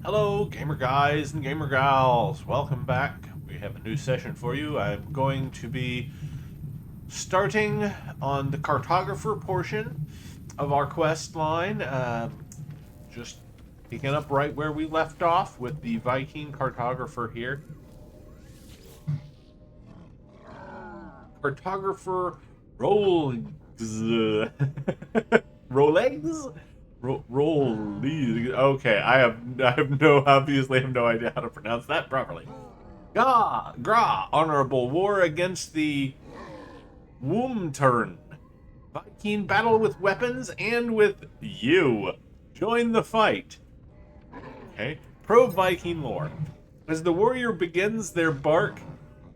Hello, gamer guys and gamer gals. Welcome back. We have a new session for you. I'm going to be starting on the cartographer portion of our quest line. Just picking up right where we left off with the Viking cartographer here. Cartographer Rolegs. Rolegs? Roll. Okay, obviously have no idea how to pronounce that properly. Gra, honorable war against the Wurmturn. Viking battle with weapons and with you. Join the fight. Okay, pro-Viking lore. As the warrior begins their bark,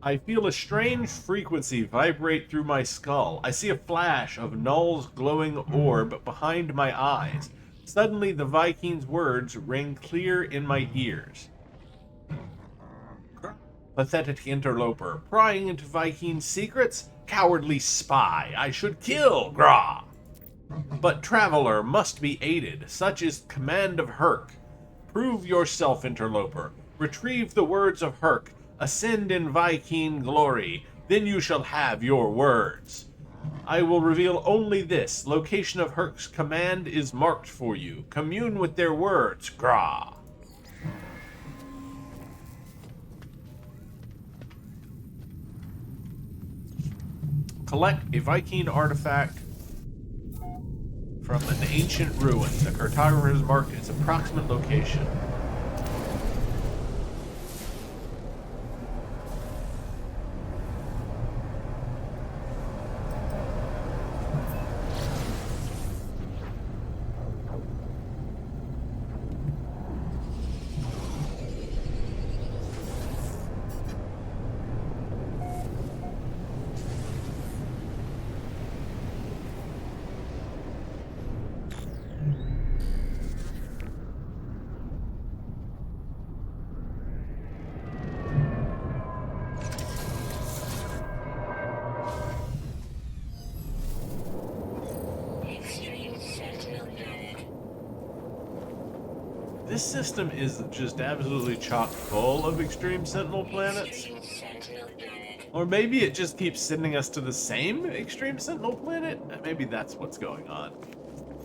I feel a strange frequency vibrate through my skull. I see a flash of Null's glowing orb behind my eyes. Suddenly, the Viking's words ring clear in my ears. Pathetic interloper, prying into Viking secrets? Cowardly spy, I should kill, Gra! But traveler must be aided, such is command of Herc. Prove yourself, interloper. Retrieve the words of Herc. Ascend in Viking glory, then you shall have your words. I will reveal only this. Location of Herc's command is marked for you. Commune with their words, Gra. Collect a Viking artifact from an ancient ruin. The cartographer has marked its approximate location. This system is just absolutely chock full of extreme sentinel planets. Or maybe it just keeps sending us to the same extreme sentinel planet? Maybe that's what's going on.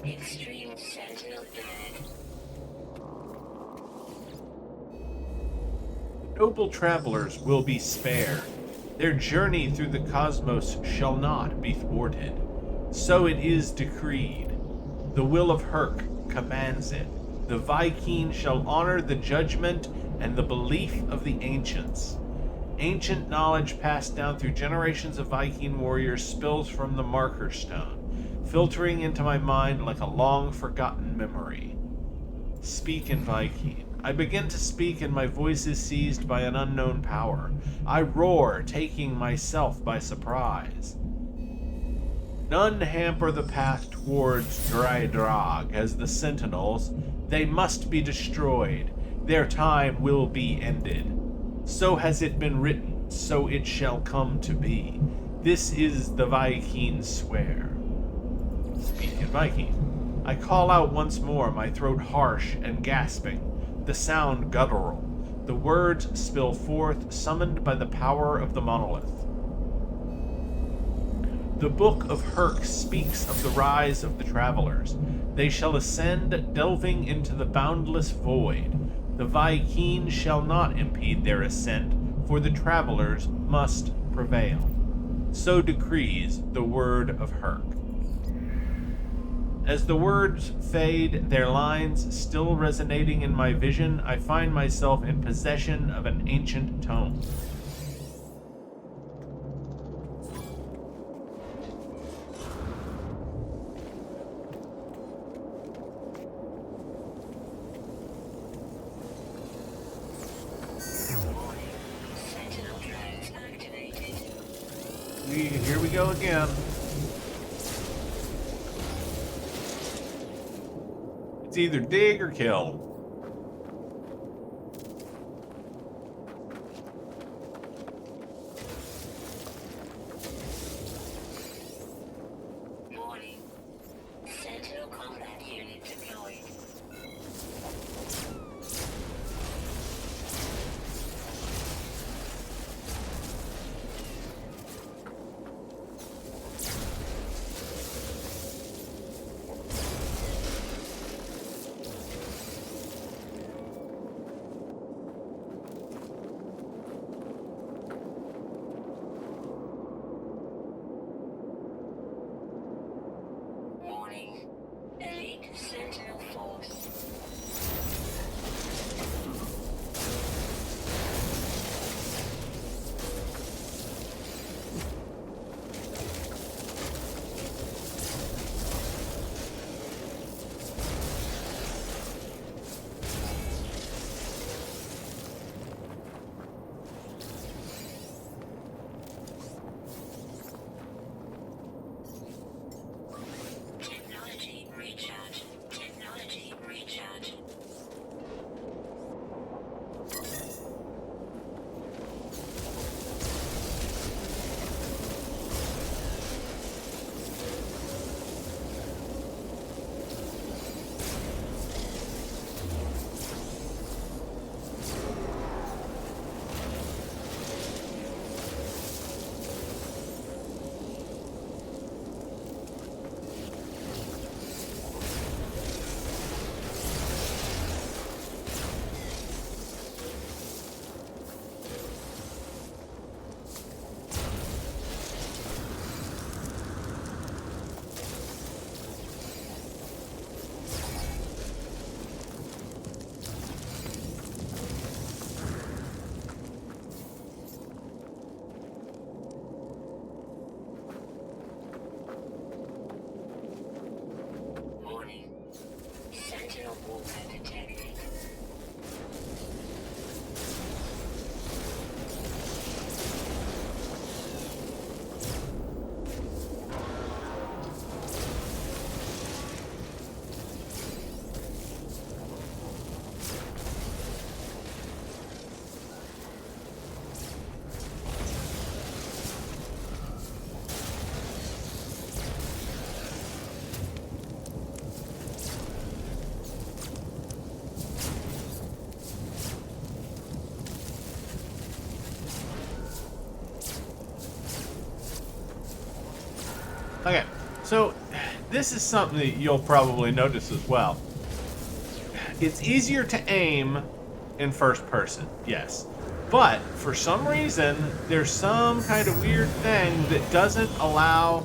Extreme sentinel planet. Noble travelers will be spared. Their journey through the cosmos shall not be thwarted. So it is decreed. The will of Herc commands it. The Viking shall honor the judgment and the belief of the ancients. Ancient knowledge passed down through generations of Viking warriors spills from the marker stone, filtering into my mind like a long-forgotten memory. Speak in Viking. I begin to speak and my voice is seized by an unknown power. I roar, taking myself by surprise. None hamper the path towards Drydrag as the Sentinels. They must be destroyed. Their time will be ended. So has it been written, so it shall come to be. This is the Viking swear. Speak in Viking. I call out once more, my throat harsh and gasping, the sound guttural. The words spill forth, summoned by the power of the monolith. The Book of Herc speaks of the rise of the travelers. They shall ascend, delving into the boundless void. The Viking shall not impede their ascent, for the travelers must prevail. So decrees the word of Herc. As the words fade, their lines still resonating in my vision, I find myself in possession of an ancient tome. Here we go again. It's either dig or kill. Warning. Sentinel combat unit deployed. So, this is something that you'll probably notice as well. It's easier to aim in first person, yes. But, for some reason, there's some kind of weird thing that doesn't allow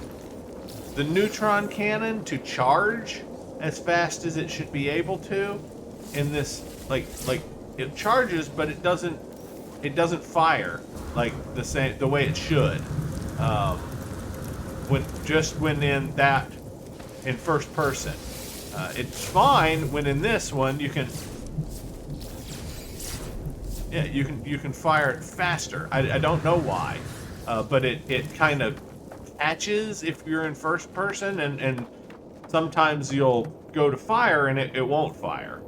the neutron cannon to charge as fast as it should be able to in this, like it charges, but it doesn't fire like the way it should. When in first person, it's fine. When in this one, you can fire it faster. I don't know why, but it kind of catches if you're in first person, and sometimes you'll go to fire and it won't fire,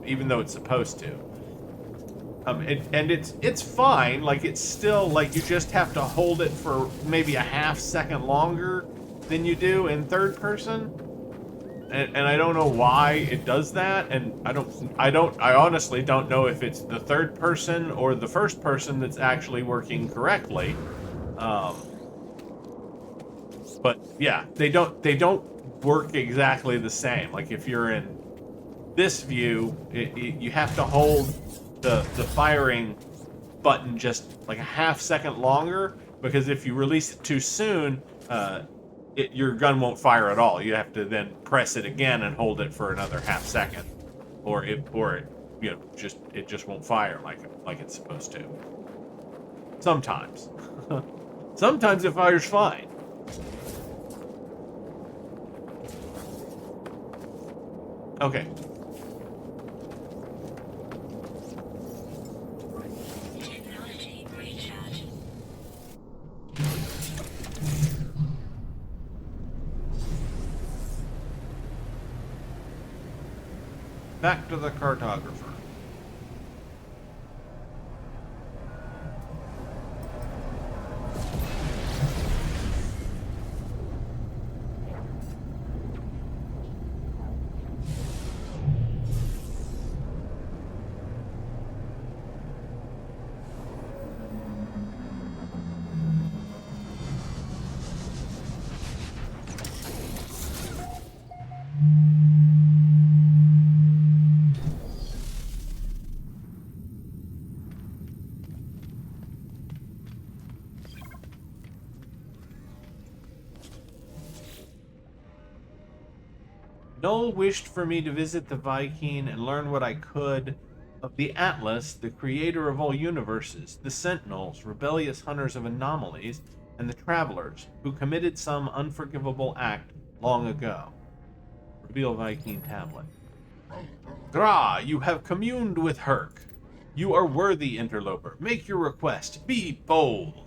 even though it's supposed to. And it's fine. Like, it's still like you just have to hold it for maybe a half second longer than you do in third person. And I don't know why it does that. And I honestly don't know if it's the third person or the first person that's actually working correctly. But yeah, they don't work exactly the same. Like, if you're in this view, you have to hold the firing button just like a half second longer, because if you release it too soon, your gun won't fire at all. You have to then press it again and hold it for another half second, or it just won't fire like it's supposed to. Sometimes, sometimes it fires fine. Okay. Back to the cartographer. Null wished for me to visit the Viking and learn what I could of the Atlas, the creator of all universes, the Sentinels, rebellious hunters of anomalies, and the Travelers, who committed some unforgivable act long ago. Reveal Viking tablet. Gra, you have communed with Herc. You are worthy, interloper. Make your request. Be bold.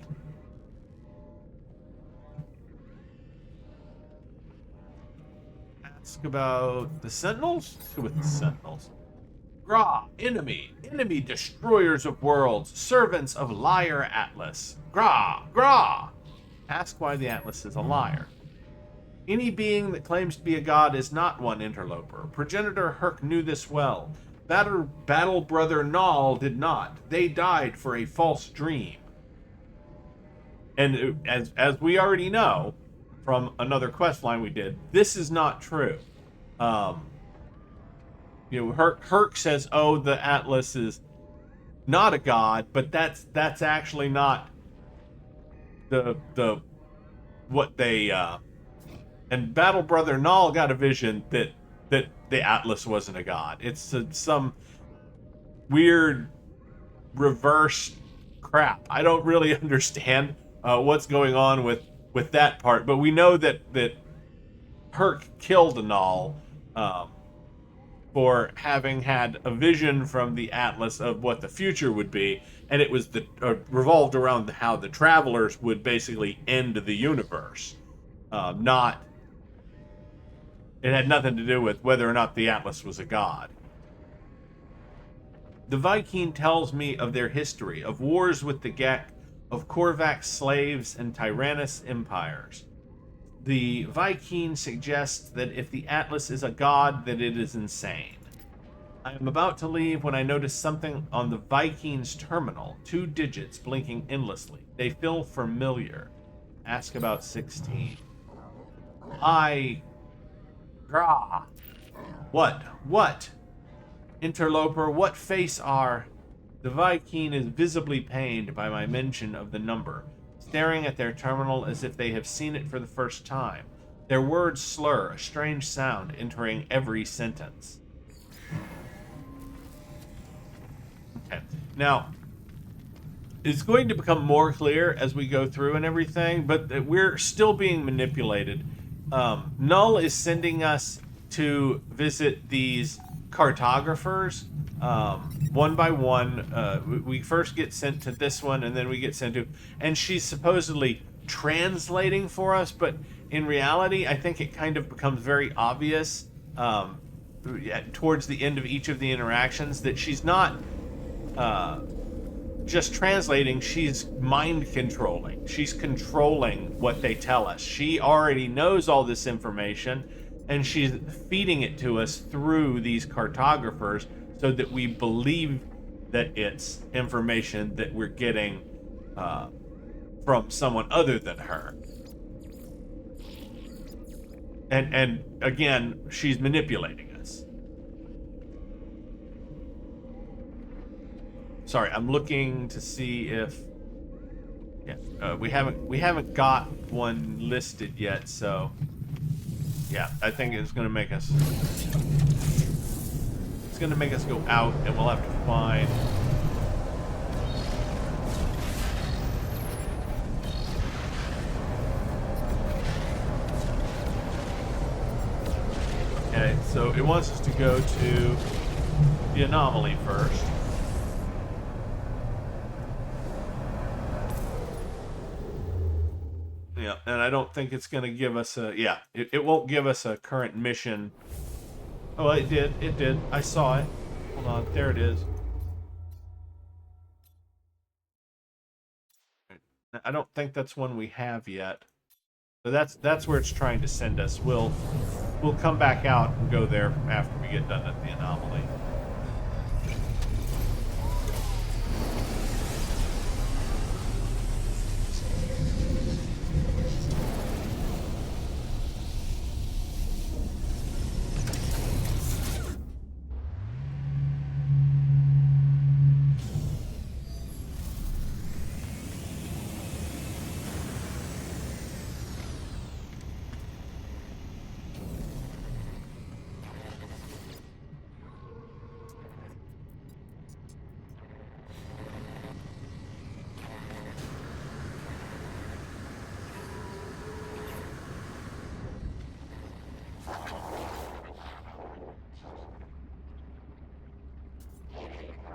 Ask about the Sentinels? Let's go with the Sentinels. Gra, enemy destroyers of worlds, servants of liar Atlas. Gra. Ask why the Atlas is a liar. Any being that claims to be a god is not one, interloper. Progenitor Herc knew this well. Battle brother Null did not. They died for a false dream. And as we already know from another quest line we did, this is not true. Herc says, "Oh, the Atlas is not a god," but that's actually not the what they and Battle Brother Null got a vision that the Atlas wasn't a god. It's some weird reverse crap. I don't really understand what's going on with that part, but we know that Herc killed Null for having had a vision from the Atlas of what the future would be, and it was revolved around how the Travelers would basically end the universe. It had nothing to do with whether or not the Atlas was a god. The Viking tells me of their history, of wars with the Gek, of Korvax slaves and tyrannous empires. The Viking suggests that if the Atlas is a god, that it is insane. I am about to leave when I notice something on the Viking's terminal. 2 digits blinking endlessly. They feel familiar. Ask about 16. Grah. What? What? Interloper, what face are... The Viking is visibly pained by my mention of the number, staring at their terminal as if they have seen it for the first time. Their words slur, a strange sound entering every sentence. Okay. Now, it's going to become more clear as we go through and everything, but we're still being manipulated. Null is sending us to visit these cartographers one by one. We first get sent to this one, and then we get sent to... And she's supposedly translating for us, but in reality, I think it kind of becomes very obvious towards the end of each of the interactions that she's not... just translating, she's mind controlling. She's controlling what they tell us. She already knows all this information, and she's feeding it to us through these cartographers so that we believe that it's information that we're getting from someone other than her. And again, she's manipulating us. Sorry, I'm looking to see if... Yeah, we haven't got one listed yet, so... Yeah, I think it's going to make us... It's going to make us go out, and we'll have to find... Okay, so it wants us to go to the anomaly first. Yeah, and I don't think it's going to give us a... Yeah, it won't give us a current mission. Oh, it did. It did. I saw it. Hold on. There it is. I don't think that's one we have yet. So that's where it's trying to send us. We'll come back out and go there after we get done at the anomaly.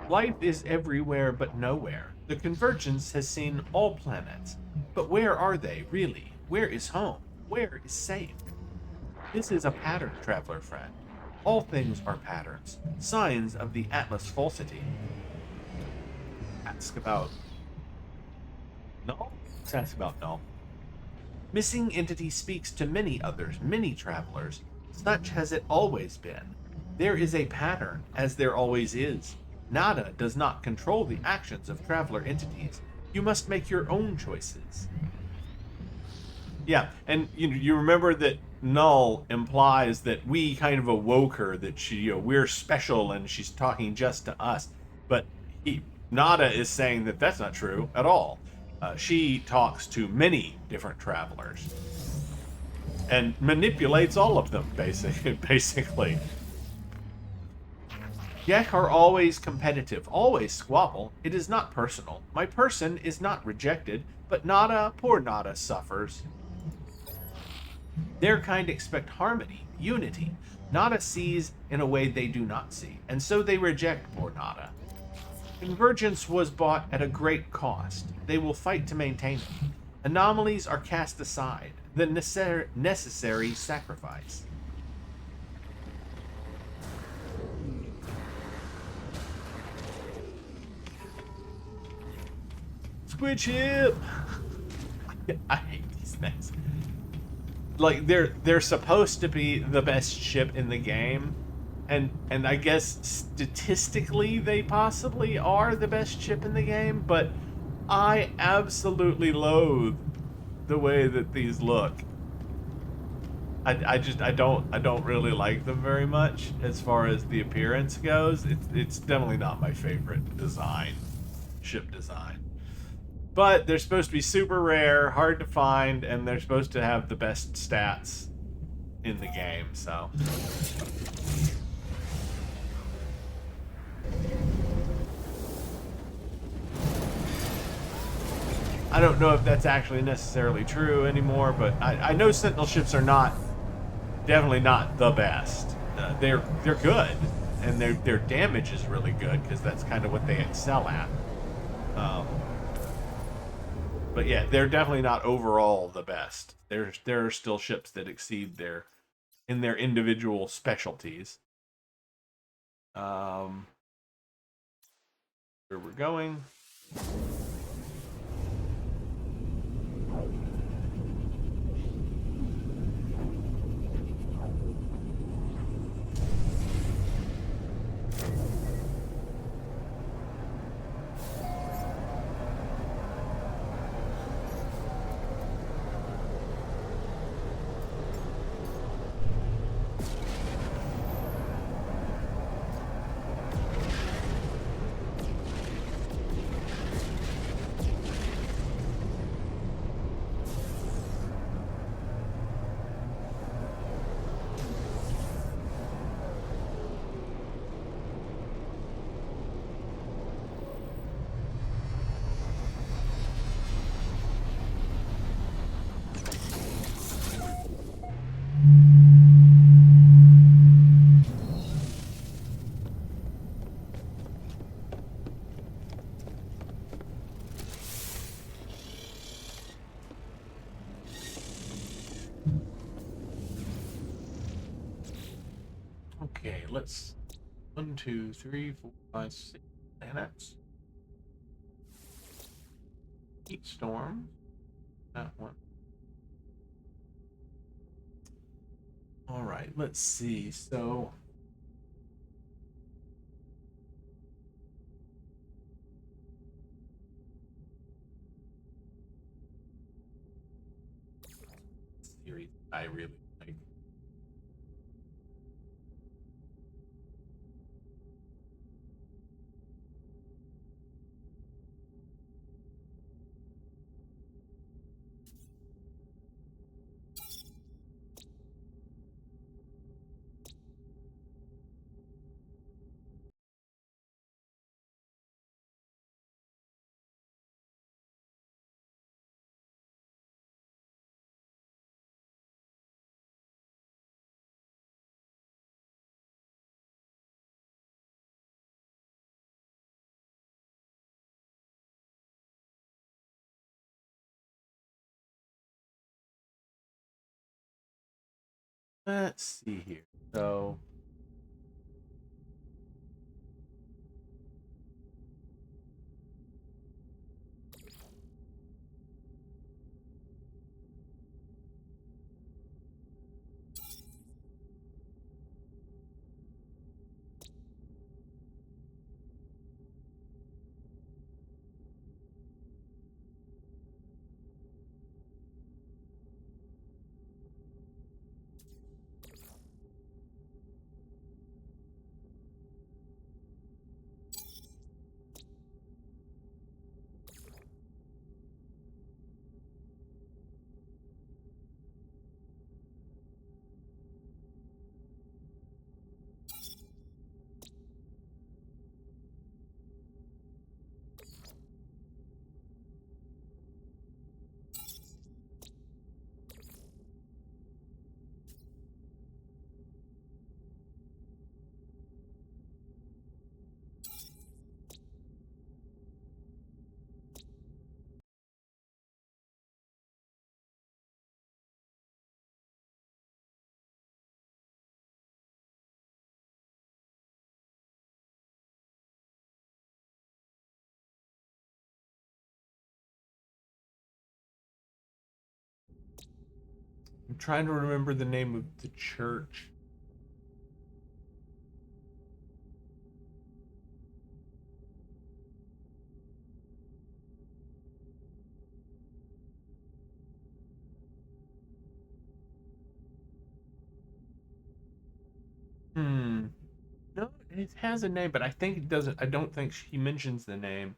Life is everywhere but nowhere. The Convergence has seen all planets. But where are they, really? Where is home? Where is safe? This is a pattern, traveler friend. All things are patterns, signs of the Atlas falsity. Ask about... Null? Let's ask about Null. Missing entity speaks to many others, many travelers. Such has it always been. There is a pattern, as there always is. Nada does not control the actions of traveler entities. You must make your own choices. Yeah, and you remember that Null implies that we kind of awoke her, that she, we're special and she's talking just to us. But Nada is saying that that's not true at all. She talks to many different travelers and manipulates all of them, basically. Gek are always competitive, always squabble. It is not personal. My person is not rejected, but Nada, poor Nada, suffers. Their kind expect harmony, unity. Nada sees in a way they do not see, and so they reject poor Nada. Convergence was bought at a great cost. They will fight to maintain it. Anomalies are cast aside, the necessary sacrifice. Squid ship! I hate these things. Like, they're supposed to be the best ship in the game, and I guess statistically they possibly are the best ship in the game, but I absolutely loathe the way that these look. I don't really like them very much as far as the appearance goes. It's definitely not my favorite design, ship design. But they're supposed to be super rare, hard to find, and they're supposed to have the best stats in the game, so. I don't know if that's actually necessarily true anymore, but I know Sentinel ships are definitely not the best. They're good, and their damage is really good because that's kind of what they excel at. But yeah, they're definitely not overall the best. There are still ships that exceed in their individual specialties. Where we're going. Okay, let's 1, 2, 3, 4, 5, 6 planets. Heat storm. That one. All right, let's see. So series I really like. Let's see here. So I'm trying to remember the name of the church. Hmm. No, it has a name, but I think it doesn't. I don't think he mentions the name.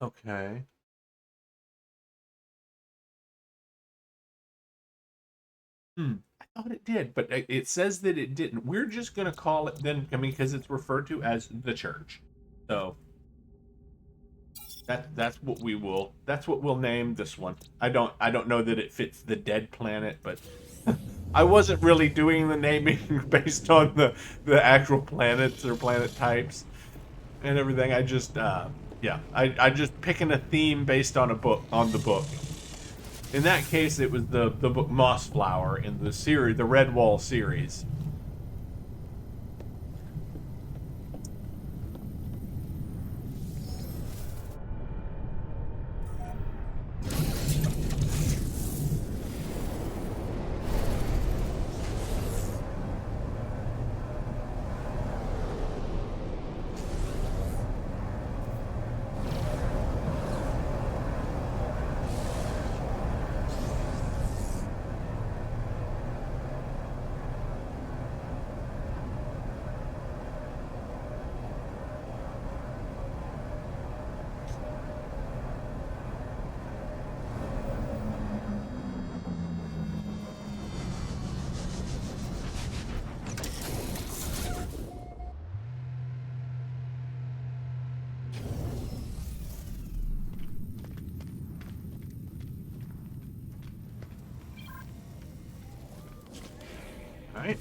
Okay. Hmm. I thought it did, but it says that it didn't. We're just gonna call it then. I mean, because it's referred to as the church. So that's what we will. That's what we'll name this one. I don't know that it fits the dead planet, but I wasn't really doing the naming based on the actual planets or planet types and everything. I just yeah, I just picking a theme based on a book on the book. In that case, it was the book Mossflower in the series, the Redwall series. All right.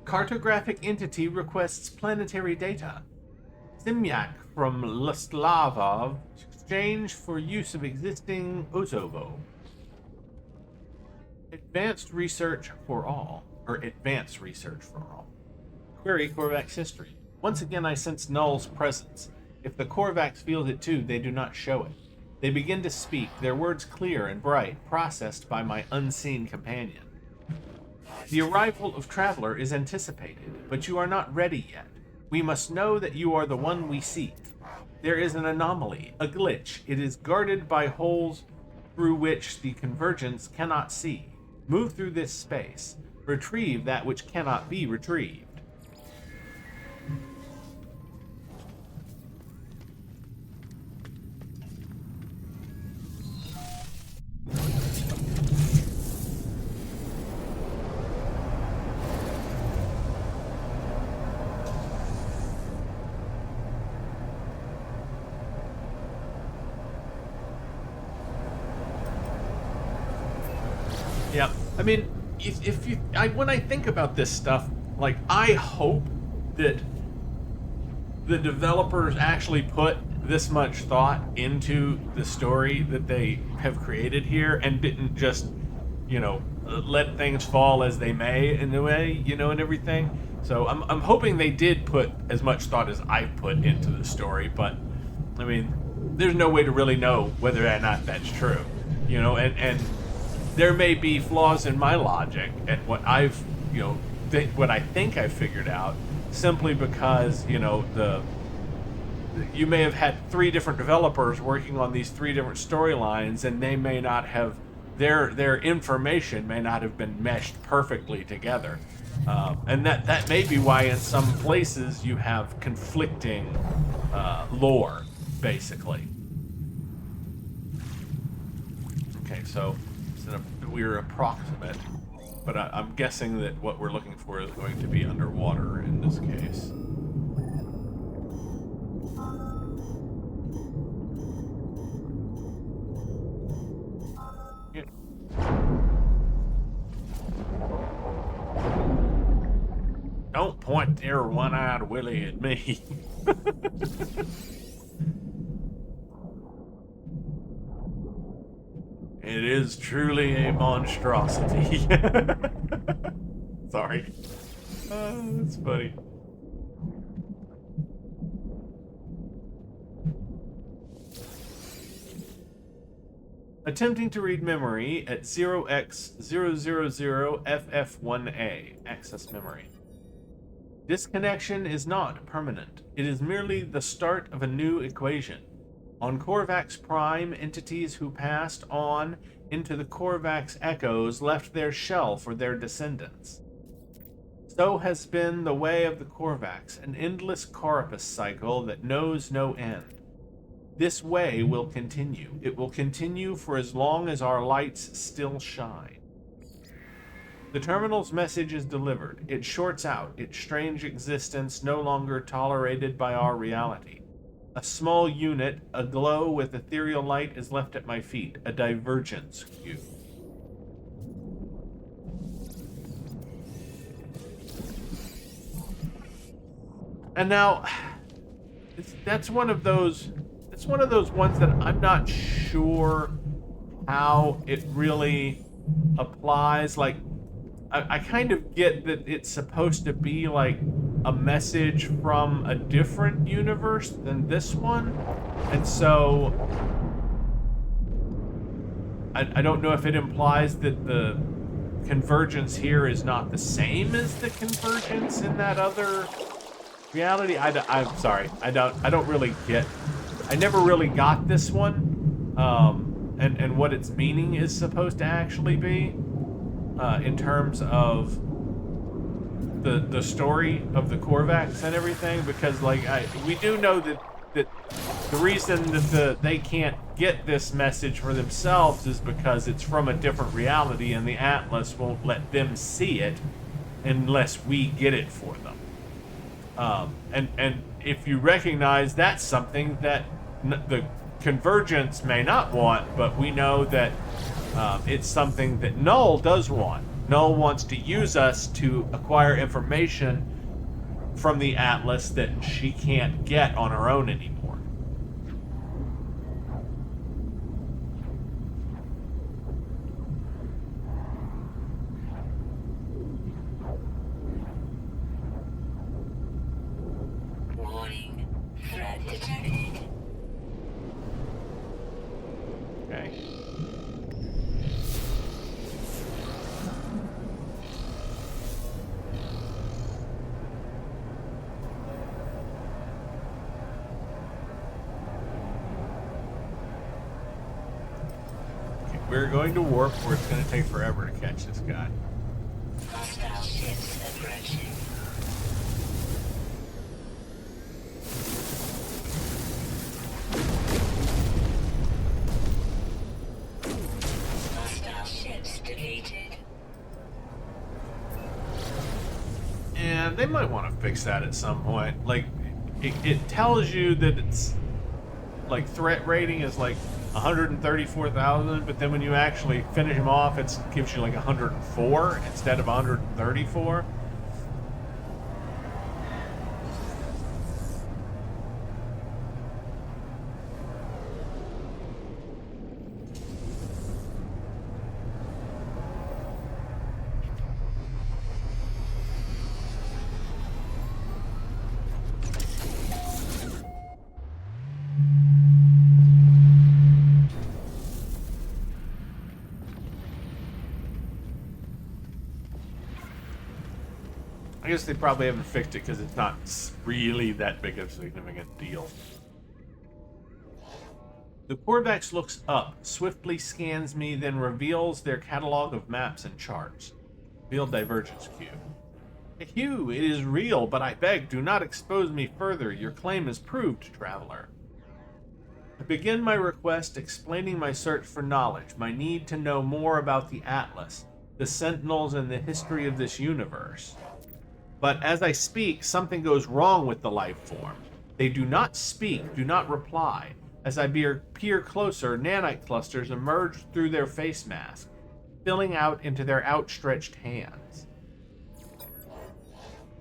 Cartographic entity requests planetary data. Simyak from Luslavov exchange for use of existing Ozovo. Advanced research for all, or advanced research for all. Query Korvax history. Once again, I sense Null's presence. If the Korvax feels it too, they do not show it. They begin to speak, their words clear and bright, processed by my unseen companion. The arrival of Traveler is anticipated, but you are not ready yet. We must know that you are the one we seek. There is an anomaly, a glitch. It is guarded by holes through which the convergence cannot see. Move through this space. Retrieve that which cannot be retrieved. Yeah, I mean, if you, when I think about this stuff, like I hope that the developers actually put this much thought into the story that they have created here and didn't just, let things fall as they may in a way, and everything. So I'm hoping they did put as much thought as I put into the story, but I mean, there's no way to really know whether or not that's true, and there may be flaws in my logic and what I've, what I think I've figured out, simply because you may have had three different developers working on these three different storylines, and they may not have their information may not have been meshed perfectly together, and that may be why in some places you have conflicting lore, basically. Okay, so we're approximate, but I'm guessing that what we're looking for is going to be underwater in this case. Yeah. Don't point your one-eyed Willie at me. It is truly a monstrosity. Sorry. That's funny. Attempting to read memory at 0x000FF1A. Access memory. Disconnection is not permanent. It is merely the start of a new equation. On Korvax Prime, entities who passed on into the Korvax echoes left their shell for their descendants. So has been the way of the Korvax, an endless Carapace cycle that knows no end. This way will continue. It will continue for as long as our lights still shine. The terminal's message is delivered. It shorts out, its strange existence no longer tolerated by our reality. A small unit, aglow with ethereal light, is left at my feet, a divergence cube. And now, that's one of those ones that I'm not sure how it really applies. Like, I kind of get that it's supposed to be like a message from a different universe than this one, and so I don't know if it implies that the convergence here is not the same as the convergence in that other reality. I'm sorry, I don't really get. I never really got this one, and what its meaning is supposed to actually be. In terms of the story of the Korvax and everything, because like we do know that the reason that they can't get this message for themselves is because it's from a different reality, and the Atlas won't let them see it unless we get it for them. And if you recognize, that's something that the Convergence may not want, but we know that it's something that Null does want. Null wants to use us to acquire information from the Atlas that she can't get on her own anymore. Warning. Threat detected. Okay. We're going to warp, or it's going to take forever to catch this guy. Hostile ships approaching. Hostile ships defeated. And they might want to fix that at some point. Like, it tells you that it's like threat rating is like 134,000, but then when you actually finish them off, it gives you like 104 instead of 134. I guess they probably haven't fixed it because it's not really that big of a significant deal. The Korvax looks up, swiftly scans me, then reveals their catalog of maps and charts. Field divergence cube. Hugh, it is real, but I beg, do not expose me further. Your claim is proved, traveler. I begin my request explaining my search for knowledge, my need to know more about the Atlas, the Sentinels, and the history of this universe. But as I speak, something goes wrong with the life form. They do not speak, do not reply. As I peer closer, nanite clusters emerge through their face masks, filling out into their outstretched hands.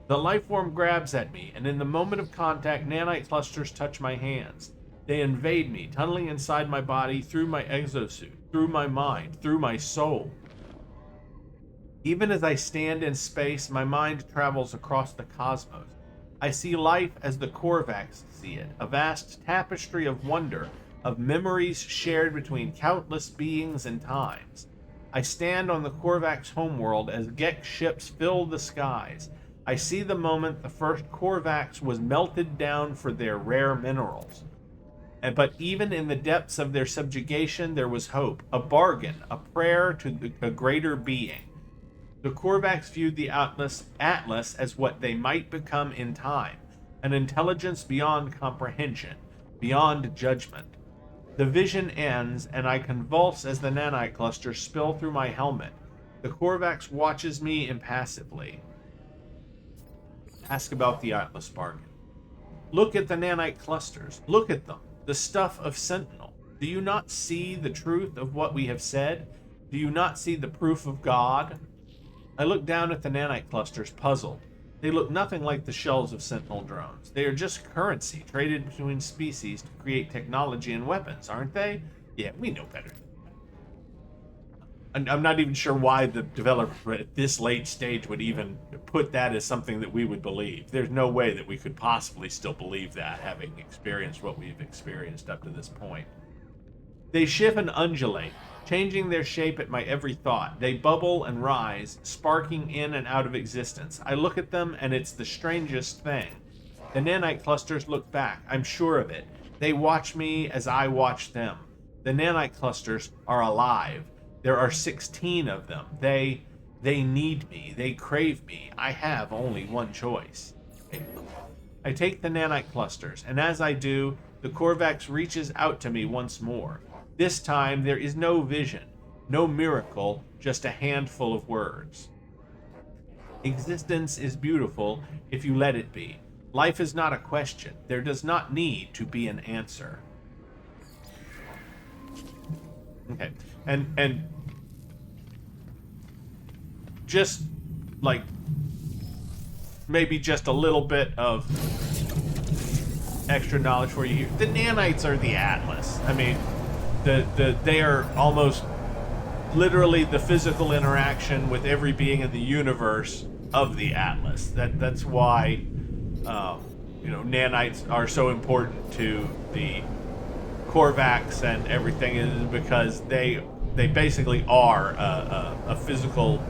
The life form grabs at me, and in the moment of contact, nanite clusters touch my hands. They invade me, tunneling inside my body, through my exosuit, through my mind, through my soul. Even as I stand in space, my mind travels across the cosmos. I see life as the Korvax see it, a vast tapestry of wonder of memories shared between countless beings and times. I stand on the Korvax homeworld as Gek ships fill the skies. I see the moment the first Korvax was melted down for their rare minerals. But even in the depths of their subjugation, there was hope, a bargain, a prayer to a greater being. The Korvax viewed the Atlas as what they might become in time, an intelligence beyond comprehension, beyond judgment. The vision ends, and I convulse as the nanite clusters spill through my helmet. The Korvax watches me impassively. Ask about the Atlas bargain. Look at the nanite clusters. Look at them. The stuff of Sentinel. Do you not see the truth of what we have said? Do you not see the proof of God? I look down at the nanite clusters, puzzled. They look nothing like the shells of Sentinel drones. They are just currency traded between species to create technology and weapons, aren't they? Yeah, we know better. I'm not even sure why the developer at this late stage would even put that as something that we would believe. There's no way that we could possibly still believe that, having experienced what we've experienced up to this point. They shift and undulate, changing their shape at my every thought. They bubble and rise, sparking in and out of existence. I look at them, and it's the strangest thing. The nanite clusters look back. I'm sure of it. They watch me as I watch them. The nanite clusters are alive. There are 16 of them. They need me. They crave me. I have only one choice. I take the nanite clusters, and as I do, the Korvax reaches out to me once more. This time, there is no vision, no miracle, just a handful of words. Existence is beautiful if you let it be. Life is not a question. There does not need to be an answer. Okay, and just like maybe just a little bit of extra knowledge for you here. The nanites are the Atlas. I mean, they are almost literally the physical interaction with every being in the universe of the Atlas. That's why nanites are so important to the Korvax and everything, is because they basically are a physical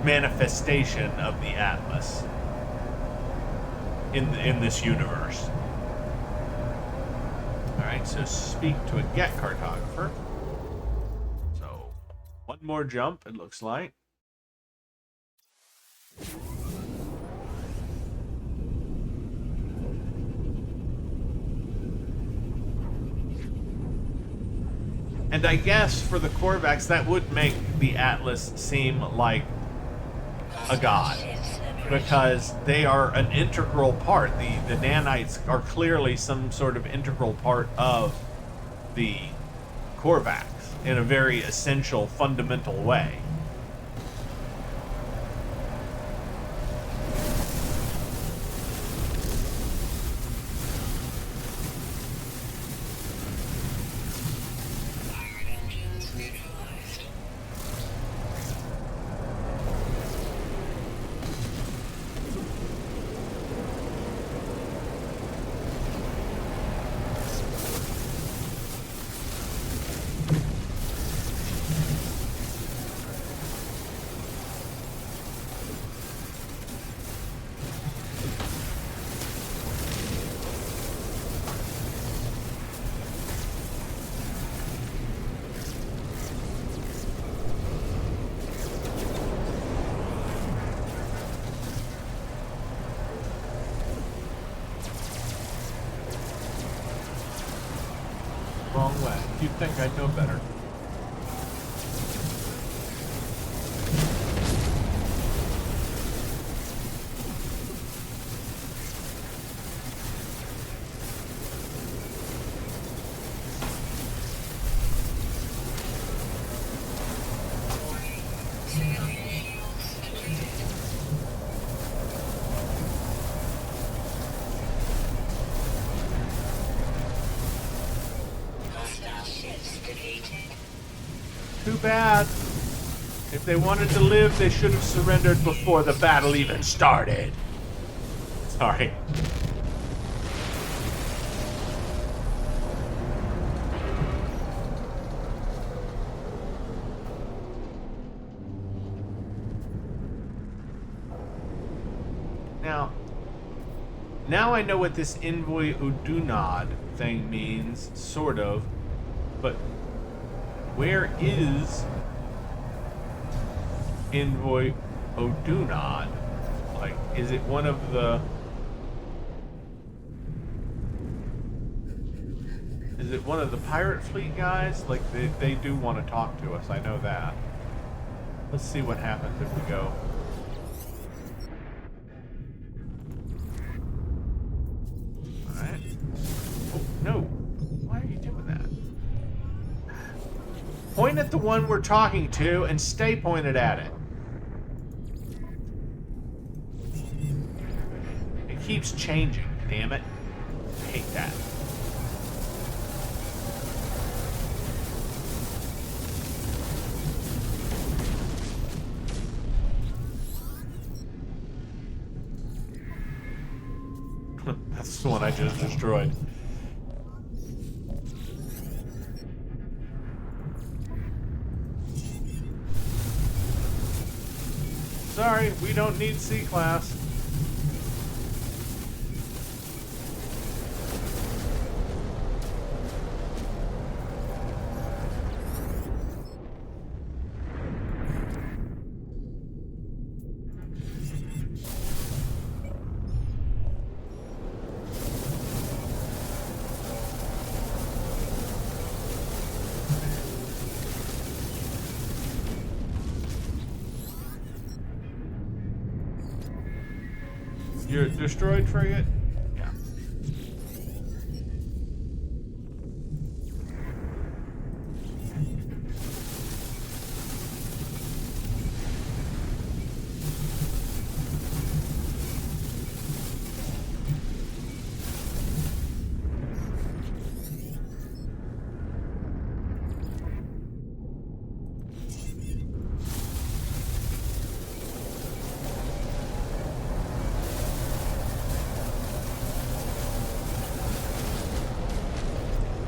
manifestation of the Atlas in this universe. Alright, so speak to a Gek cartographer. So, one more jump, it looks like. And I guess for the Korvax, that would make the Atlas seem like a god, because they are an integral part. The nanites are clearly some sort of integral part of the Korvax in a very essential, fundamental way. Wrong way. You'd think I'd know better. Too bad. If they wanted to live, they should have surrendered before the battle even started. Sorry. Now I know what this Envoy Odunod thing means, sort of. But where is Envoy Odunod? Like, is it one of the... Is it one of the pirate fleet guys? Like, they do want to talk to us, I know that. Let's see what happens if we go. Alright. Oh, no. Why are you doing that? Point at the one we're talking to and stay pointed at it. It keeps changing, damn it. I hate that. That's the one I just destroyed. Sorry, we don't need C-class. Your destroyed frigate? Yeah.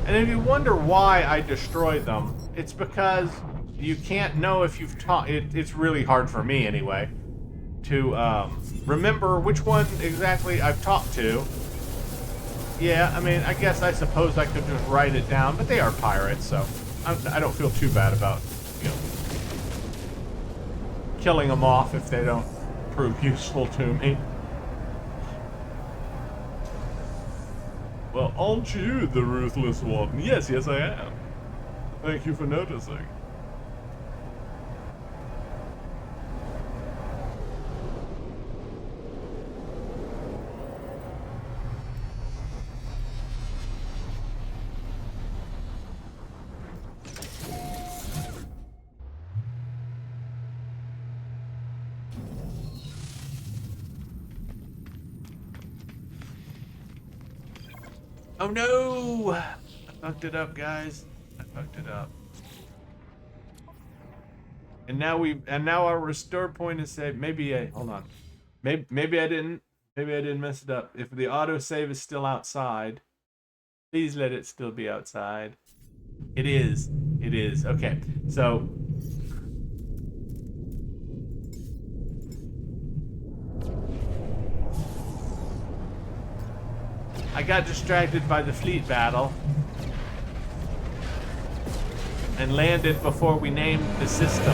And if you wonder why I destroyed them, it's because you can't know if you've taught... It's really hard for me, anyway, to remember which one exactly I've talked to. Yeah, I mean, I suppose I could just write it down, but they are pirates, so I don't feel too bad about, you know, killing them off if they don't prove useful to me. Well, aren't you the ruthless one? Yes, I am. Thank you for noticing. Oh no! I fucked it up, guys. I fucked it up. And now our restore point is saved. Hold on. Maybe I didn't mess it up. If the autosave is still outside, please let it still be outside. It is. It is. Okay. So I got distracted by the fleet battle and landed before we named the system.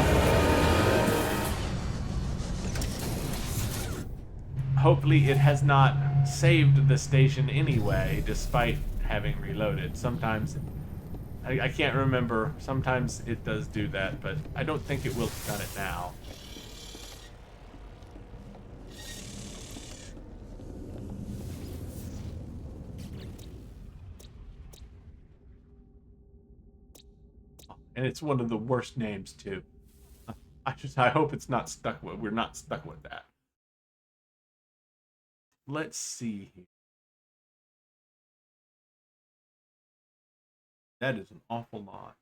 Hopefully it has not saved the station anyway, despite having reloaded. Sometimes, I can't remember, sometimes it does do that, but I don't think it will have done it now. And it's one of the worst names too. I hope it's not stuck with, we're not stuck with that. Let's see here. That is an awful lot.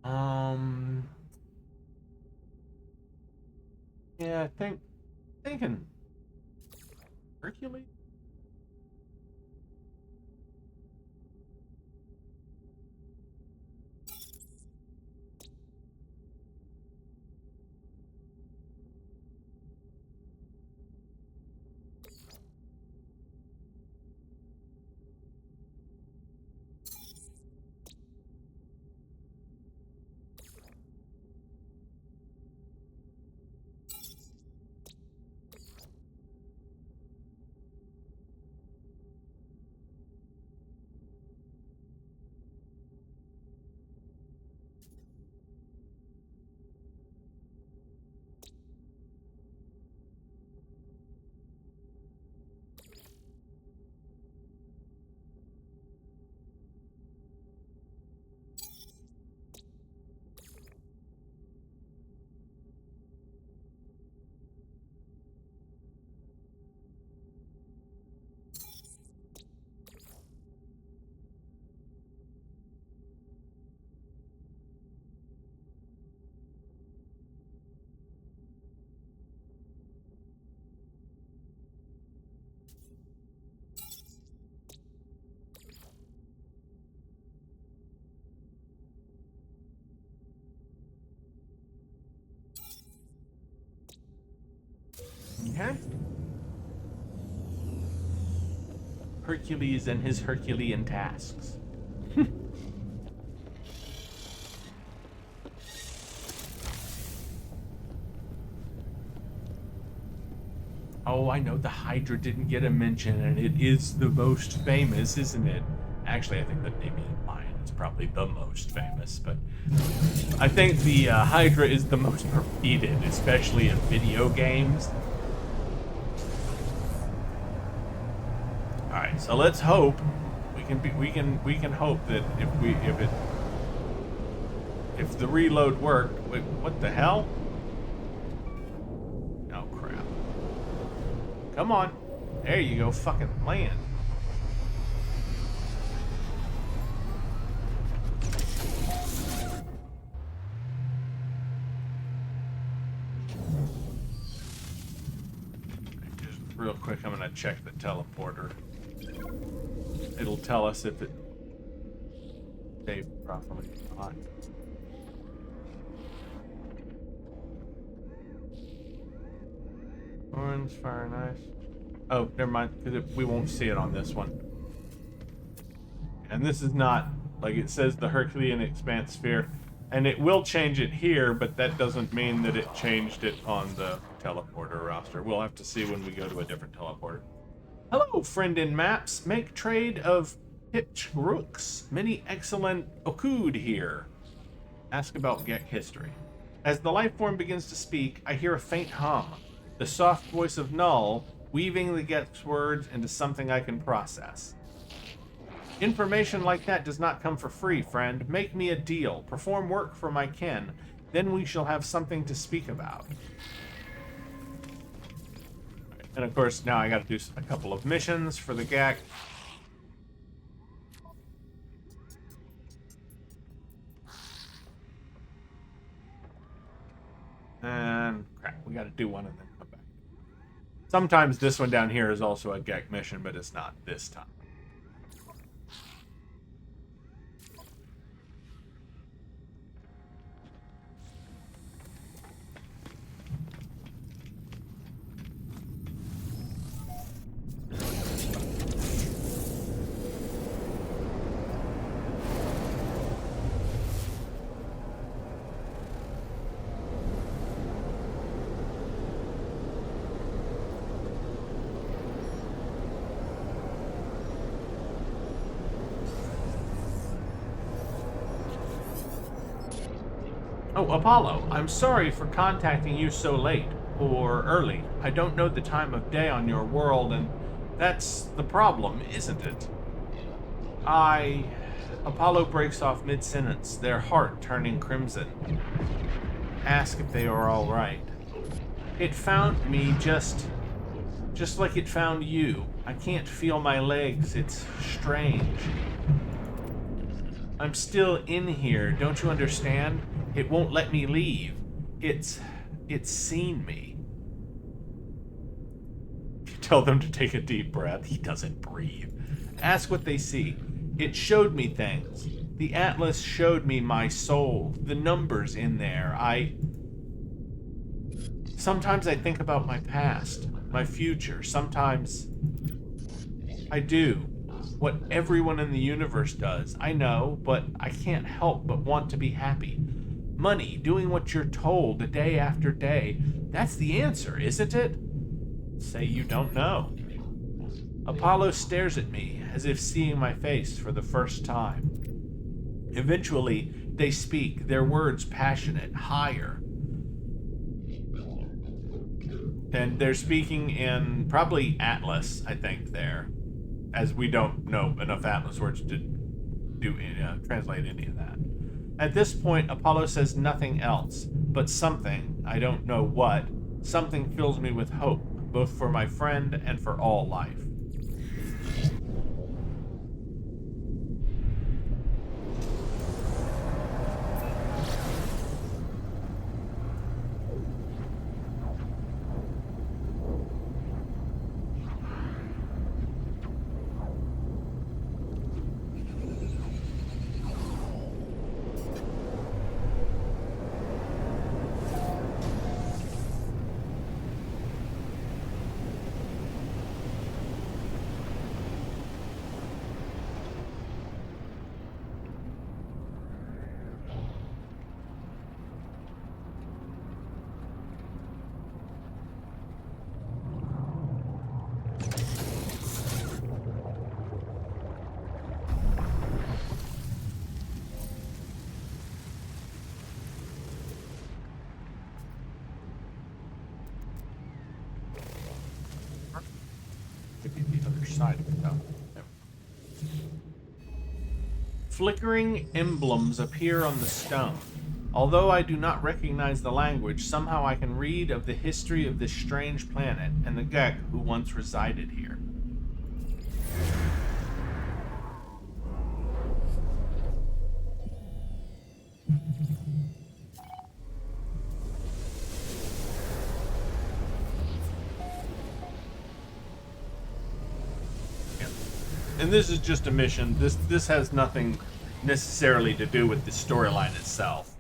Um. Yeah, thinking Hercules. Okay. Hercules and his Herculean tasks. Oh, I know the Hydra didn't get a mention, and it is the most famous, isn't it? Actually, I think the Nemean Lion is probably the most famous, but I think the Hydra is the most repeated, especially in video games. All right, so let's hope we can hope that if the reload worked. Wait, what the hell? Oh crap! Come on, there you go, fucking land. Just real quick, I'm gonna check the teleporter. It'll tell us if it saved properly or not. Orange, fire, nice. Oh, never mind, because we won't see it on this one. And this is not, like it says the Herculean Expanse Sphere, and it will change it here, but that doesn't mean that it changed it on the teleporter roster. We'll have to see when we go to a different teleporter. Hello, friend in maps. Make trade of Hipch Rooks. Many excellent Okud here. Ask about Gek history. As the life form begins to speak, I hear a faint hum. The soft voice of Null, weaving the Gek's words into something I can process. Information like that does not come for free, friend. Make me a deal. Perform work for my kin. Then we shall have something to speak about. And of course, now I gotta do a couple of missions for the Gek. And crap, we gotta do one and then come back. Sometimes this one down here is also a Gek mission, but it's not this time. Oh, Apollo, I'm sorry for contacting you so late, or early. I don't know the time of day on your world, and that's the problem, isn't it? Apollo breaks off mid-sentence, their heart turning crimson. Ask if they are all right. It found me just like it found you. I can't feel my legs, it's strange. I'm still in here, don't you understand? It won't let me leave. It's seen me. You tell them to take a deep breath. He doesn't breathe. Ask what they see. It showed me things. The Atlas showed me my soul, the numbers in there. Sometimes I think about my past, my future. Sometimes I do. What everyone in the universe does. I know, but I can't help but want to be happy. Money, doing what you're told day after day. That's the answer, isn't it? Say you don't know. Apollo stares at me as if seeing my face for the first time. Eventually, they speak, their words passionate, higher. And they're speaking in probably Atlas, I think, there. As we don't know enough Atlas words to translate any of that. At this point, Apollo says nothing else, but something, I don't know what, something fills me with hope, both for my friend and for all life. The other side of it, though. Flickering emblems appear on the stone. Although I do not recognize the language, somehow I can read of the history of this strange planet and the Gek who once resided here. And this is just a mission. This has nothing necessarily to do with the storyline itself.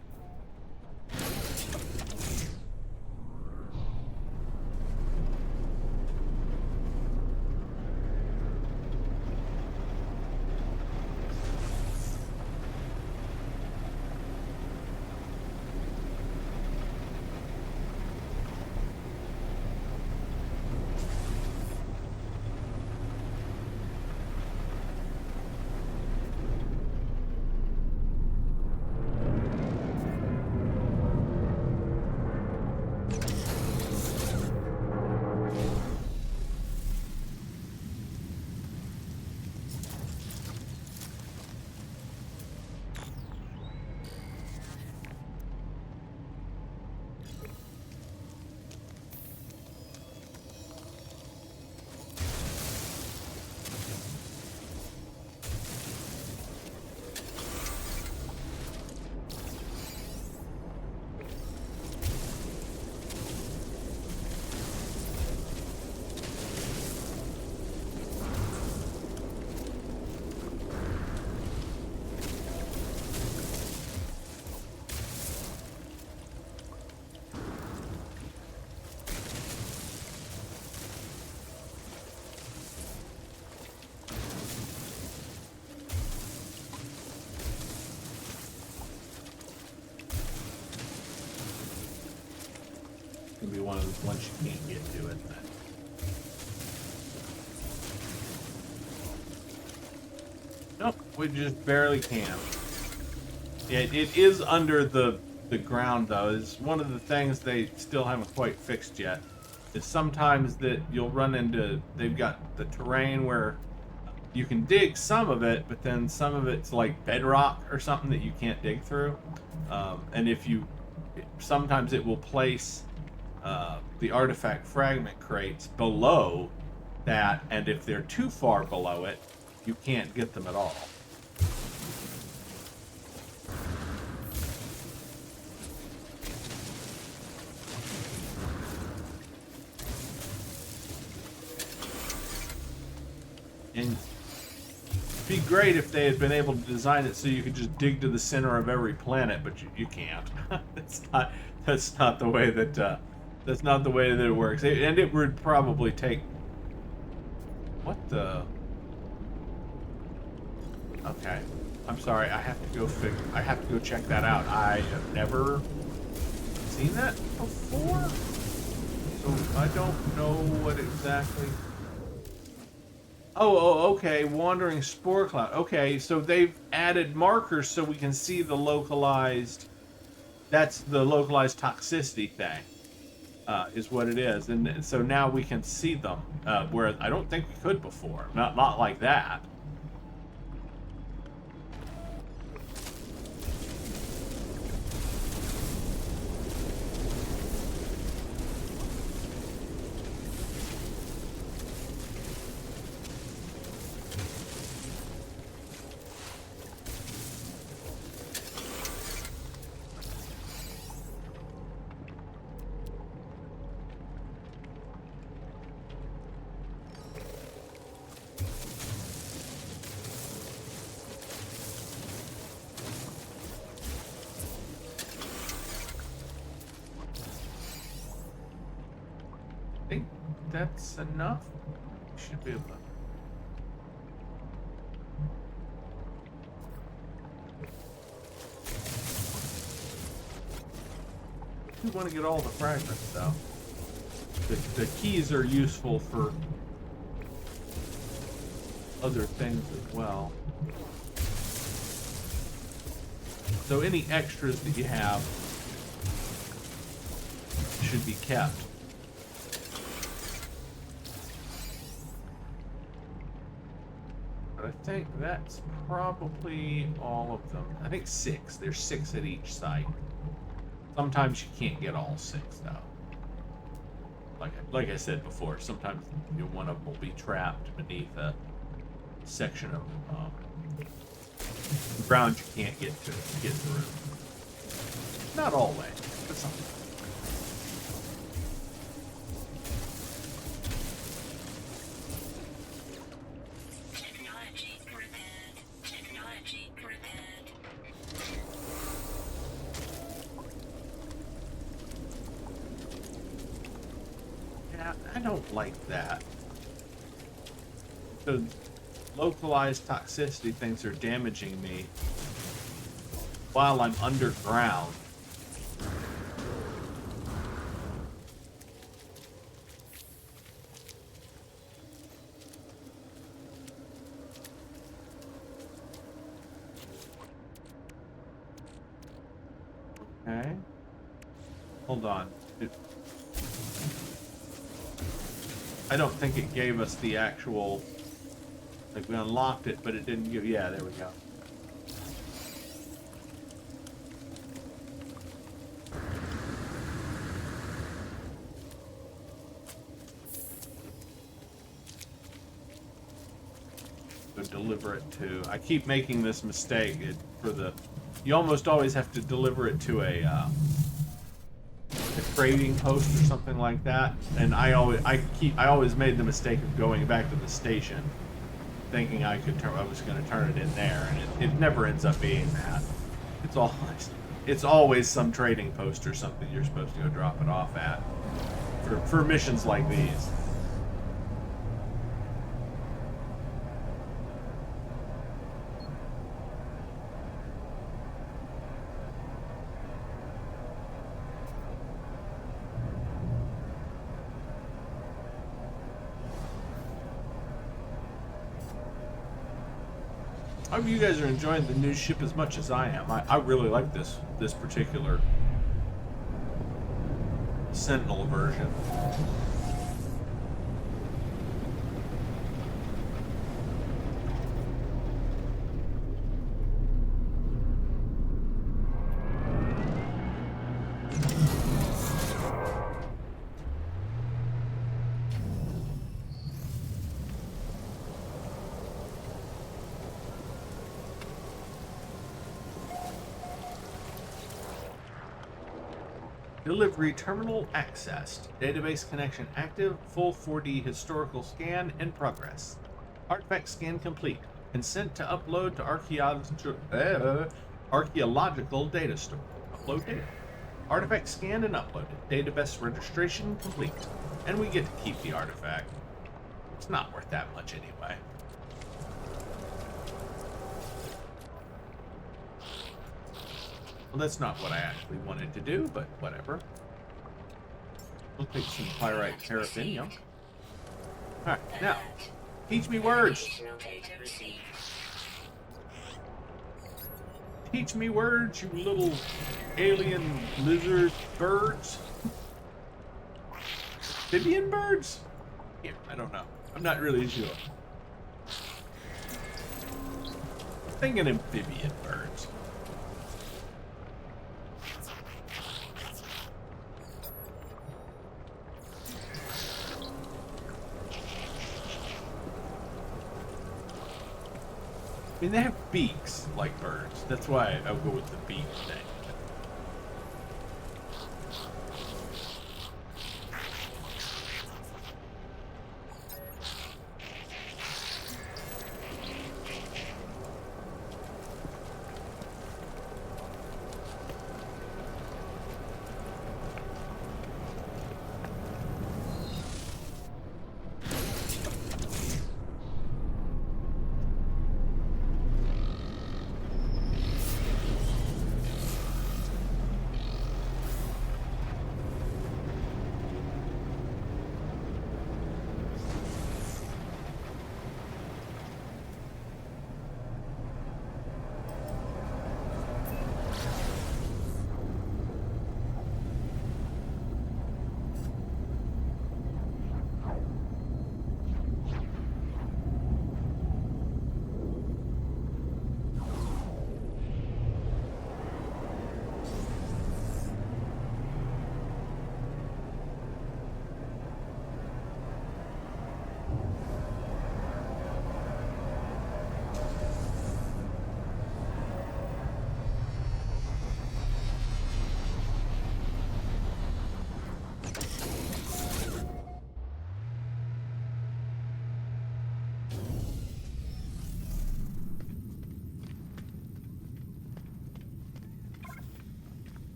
Be one of those once you can't get to it. Nope, we just barely can. Yeah, it is under the ground though. It's one of the things they still haven't quite fixed yet. Is sometimes that you'll run into, they've got the terrain where you can dig some of it, but then some of it's like bedrock or something that you can't dig through. And if you, sometimes it will place the artifact fragment crates below that, and if they're too far below it, you can't get them at all. And it'd be great if they had been able to design it so you could just dig to the center of every planet, but you can't. That's not the way that that's not the way that it works. And it would probably take. What the? Okay, I'm sorry. I have to go I have to go check that out. I have never seen that before, so I don't know what exactly. Oh, okay. Wandering spore cloud. Okay, so they've added markers so we can see the localized. That's the localized toxicity thing, is what it is, and so now we can see them. Whereas I don't think we could before. Not like that. I think that's enough. We should be able to. We want to get all the fragments, though. The keys are useful for other things as well. So any extras that you have should be kept. I think that's probably all of them. I think 6. There's 6 at each site. Sometimes you can't get all 6 though. Like I said before, sometimes one of them will be trapped beneath a section of ground you can't get through. Not always, but sometimes. I don't like that. The localized toxicity things are damaging me while I'm underground. Okay. Hold on. I don't think it gave us the actual, like we unlocked it, but it didn't give, yeah, there we go. So deliver it to, I keep making this mistake you almost always have to deliver it to a trading post or something like that, and I always made the mistake of going back to the station thinking I was going to turn it in there, and it never ends up being that. It's always some trading post or something you're supposed to go drop it off at for missions like these. I hope you guys are enjoying the new ship as much as I am. I really like this particular Sentinel version. Delivery terminal accessed. Database connection active. Full 4D historical scan in progress. Artifact scan complete. Consent to upload to archaeological data store. Upload data. Artifact scanned and uploaded. Database registration complete. And we get to keep the artifact. It's not worth that much anyway. Well, that's not what I actually wanted to do, but whatever. We'll take some pyrite paraffinium. Alright, now, teach me words. Additional data received. Teach me words, you little alien lizard birds. Amphibian birds? Here, I don't know. I'm not really sure. I'm thinking amphibian birds. I mean, they have beaks like birds. That's why I'll go with the beak thing.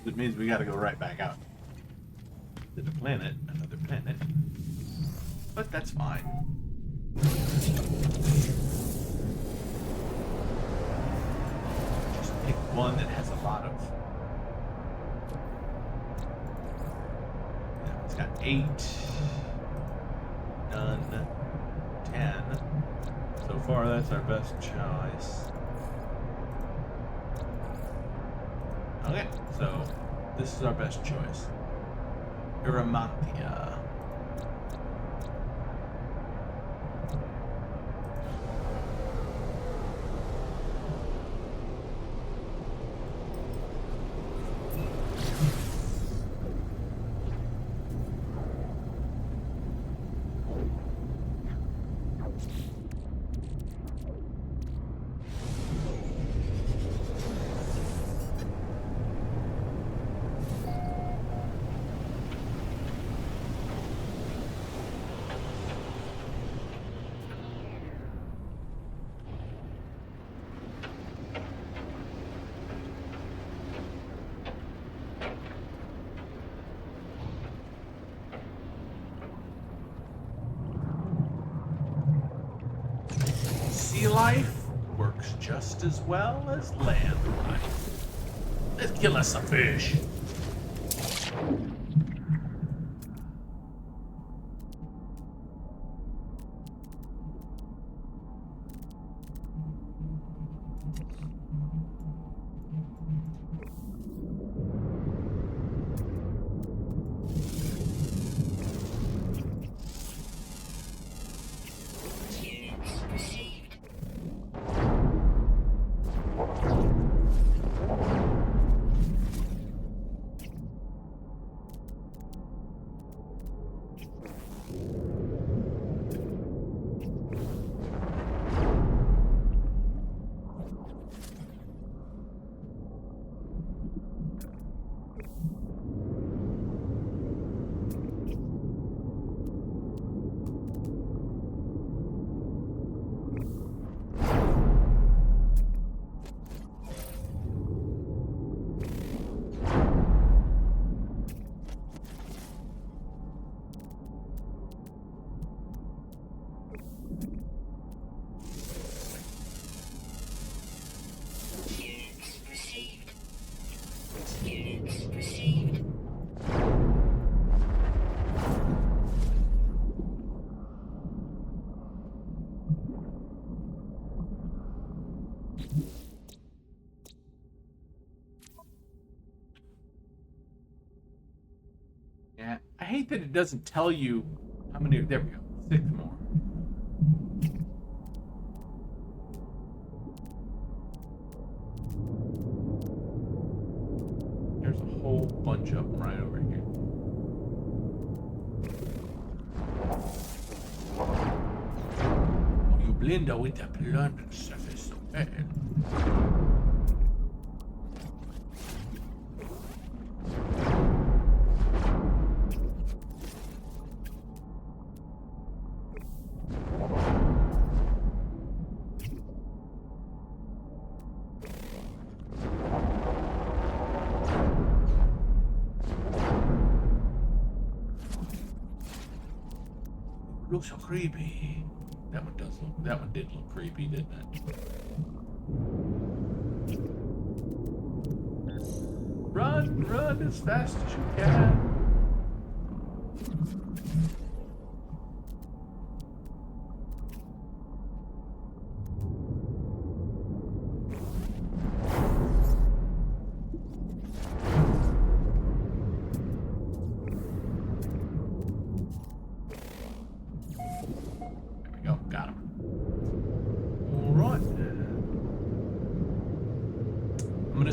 It means we gotta go right back out to the planet, another planet. But that's fine. Just pick one that has a lot of... Yeah, it's got 8, none, 10. So far, that's our best choice. Okay, so this is our best choice. Iramantia. Sea life works just as well as land life. Let's kill us some fish. Yeah, I hate that it doesn't tell you how many. There we go. 6 more. There's a whole bunch of them right over here. Oh, you blend out with the planet surface so bad. Looks so creepy. That one does look. That one did look creepy, didn't it? Run, run as fast as you can.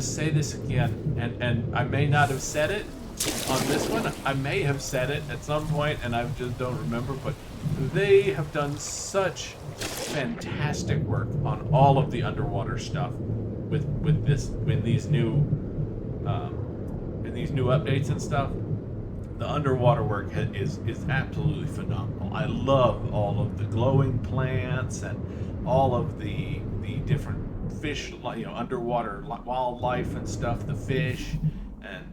Say this again, and I may not have said it on this one. I may have said it at some point, and I just don't remember. But they have done such fantastic work on all of the underwater stuff with these new updates and stuff. The underwater work is absolutely phenomenal. I love all of the glowing plants and all of the different fish, underwater wildlife and stuff, the fish, and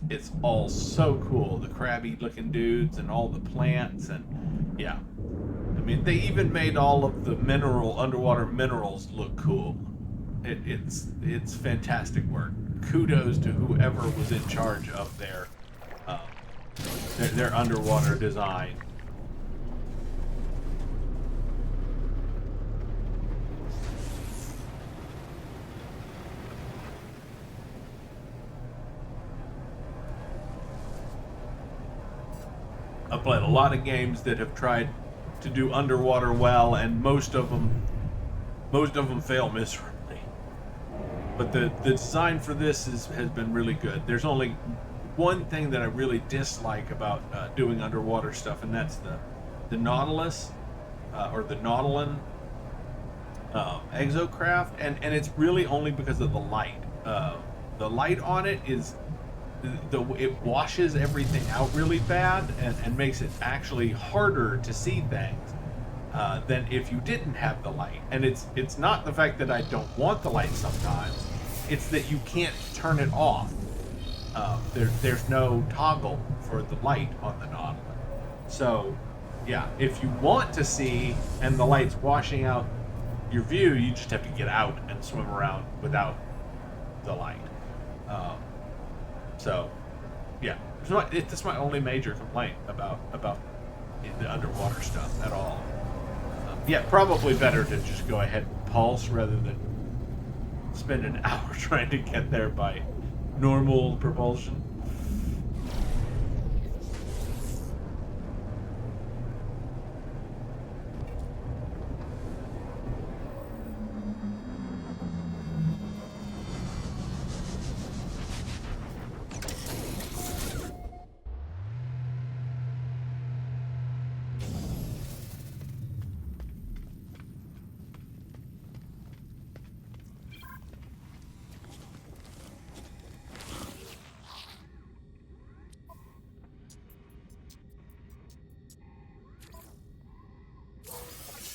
it's all so cool. The crabby looking dudes and all the plants, and yeah, I mean, they even made all of the underwater minerals look cool. It's fantastic work. Kudos to whoever was in charge of their underwater design. I've played a lot of games that have tried to do underwater well, and most of them fail miserably. But the design for this has been really good. There's only one thing that I really dislike about doing underwater stuff, and that's the Nautilus or the Nautilin exocraft, and it's really only because of the light. The light on it is it washes everything out really bad and makes it actually harder to see things than if you didn't have the light. And it's not the fact that I don't want the light sometimes, it's that you can't turn it off. There's no toggle for the light on the Nautilus. So yeah, if you want to see and the light's washing out your view, you just have to get out and swim around without the light. So, yeah, that's my only major complaint about the underwater stuff at all. Yeah, probably better to just go ahead and pulse rather than spend an hour trying to get there by normal propulsion.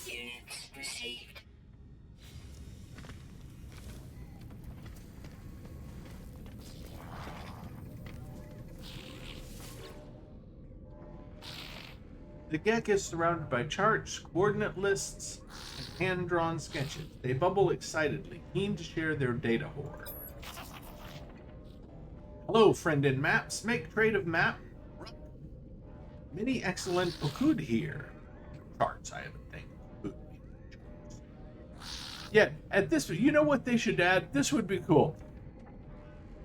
Units received. The Gek is surrounded by charts, coordinate lists, and hand-drawn sketches. They bubble excitedly, keen to share their data hoard. Hello, friend in maps. Make trade of map. Many excellent Okud here. Charts, I haven't think. Yeah, at this, you know what they should add? This would be cool.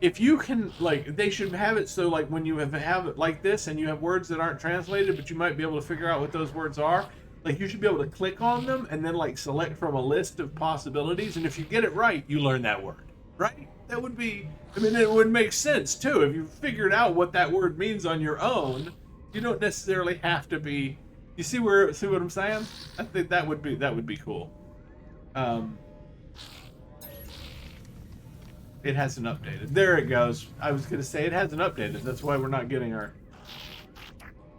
if you can, like, they should have it so, like, when you have it like this and you have words that aren't translated, but you might be able to figure out what those words are, like, you should be able to click on them and then, like, select from a list of possibilities, and if you get it right, you learn that word, right? That would be, I mean, it would make sense, too. If you figured out what that word means on your own, you don't necessarily have to be, you see what I'm saying? I think that would be cool. It hasn't updated. There it goes. I was going to say it hasn't updated. That's why we're not getting our...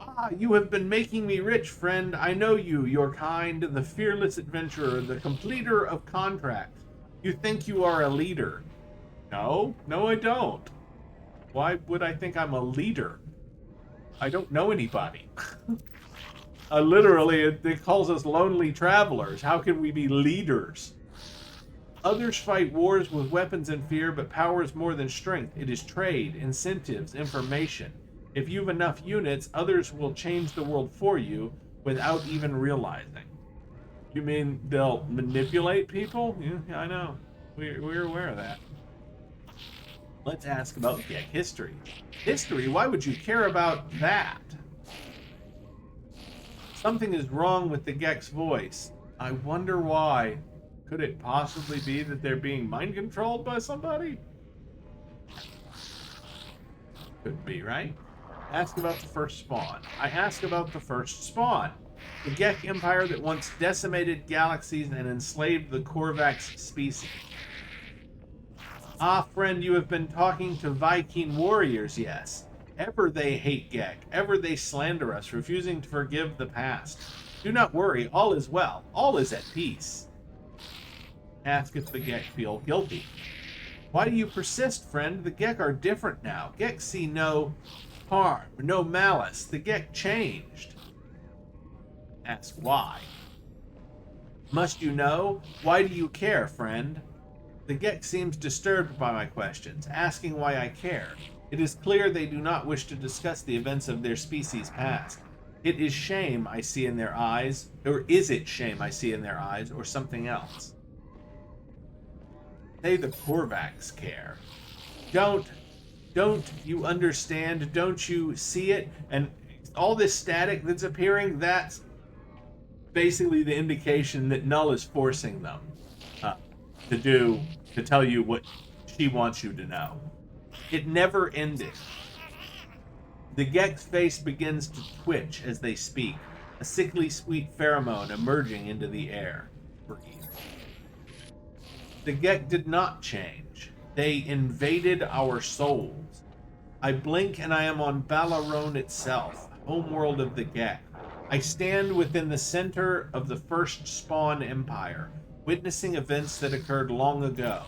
Ah, you have been making me rich, friend. I know you. You're kind, the fearless adventurer, the completer of contracts. You think you are a leader. No, I don't. Why would I think I'm a leader? I don't know anybody. Literally, it calls us lonely travelers. How can we be leaders? Others fight wars with weapons and fear, but power is more than strength. It is trade, incentives, information. If you've enough units, others will change the world for you without even realizing. You mean they'll manipulate people? Yeah, I know. We're aware of that. Let's ask about Gek history. History? Why would you care about that? Something is wrong with the Gek's voice. I wonder why. Could it possibly be that they're being mind controlled by somebody? Could be, right? Ask about the first spawn. I ask about the first spawn. The Gek Empire that once decimated galaxies and enslaved the Korvax species. Ah, friend, you have been talking to Viking warriors, yes. Ever they hate Gek. Ever they slander us, refusing to forgive the past. Do not worry, all is well. All is at peace. Ask if the Gek feel guilty. Why do you persist, friend? The Gek are different now. Gek see no harm, no malice. The Gek changed. Ask why. Must you know? Why do you care, friend? The Gek seems disturbed by my questions, asking why I care. It is clear they do not wish to discuss the events of their species' past. It is shame I see in their eyes, or is it shame I see in their eyes, or something else? Say the Korvax care. Don't you understand? Don't you see it? And all this static that's appearing, that's basically the indication that Null is forcing them to tell you what she wants you to know. It never ended. The Gek's face begins to twitch as they speak, a sickly sweet pheromone emerging into the air. Breathe. The Gek did not change. They invaded our souls. I blink and I am on Balarone itself, homeworld of the Gek. I stand within the center of the first spawn empire, witnessing events that occurred long ago.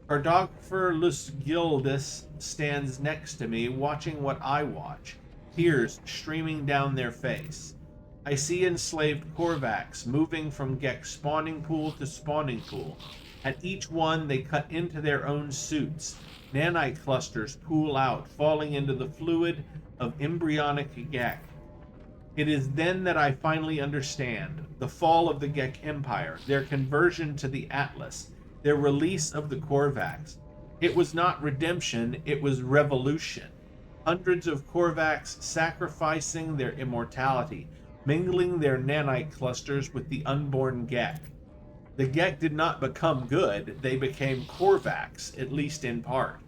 Cartographer Lusgildus stands next to me, watching what I watch, tears streaming down their face. I see enslaved Korvax moving from Gek spawning pool to spawning pool. At each one, they cut into their own suits. Nanite clusters pool out, falling into the fluid of embryonic Gek. It is then that I finally understand the fall of the Gek Empire, their conversion to the Atlas, their release of the Korvax. It was not redemption, it was revolution. Hundreds of Korvax sacrificing their immortality, mingling their nanite clusters with the unborn Gek. The Gek did not become good, they became Korvax, at least in part.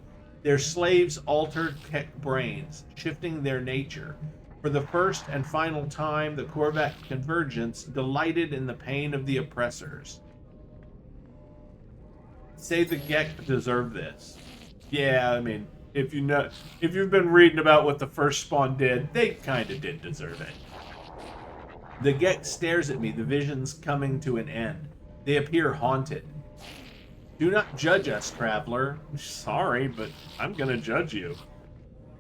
Their slaves altered Gek brains, shifting their nature. For the first and final time, the Korvax convergence delighted in the pain of the oppressors. Say the Gek deserve this. Yeah, I mean, if you've been reading about what the first spawn did, they kind of did deserve it. The Gek stares at me, the visions coming to an end. They appear haunted. Do not judge us, traveler. Sorry, but I'm gonna judge you.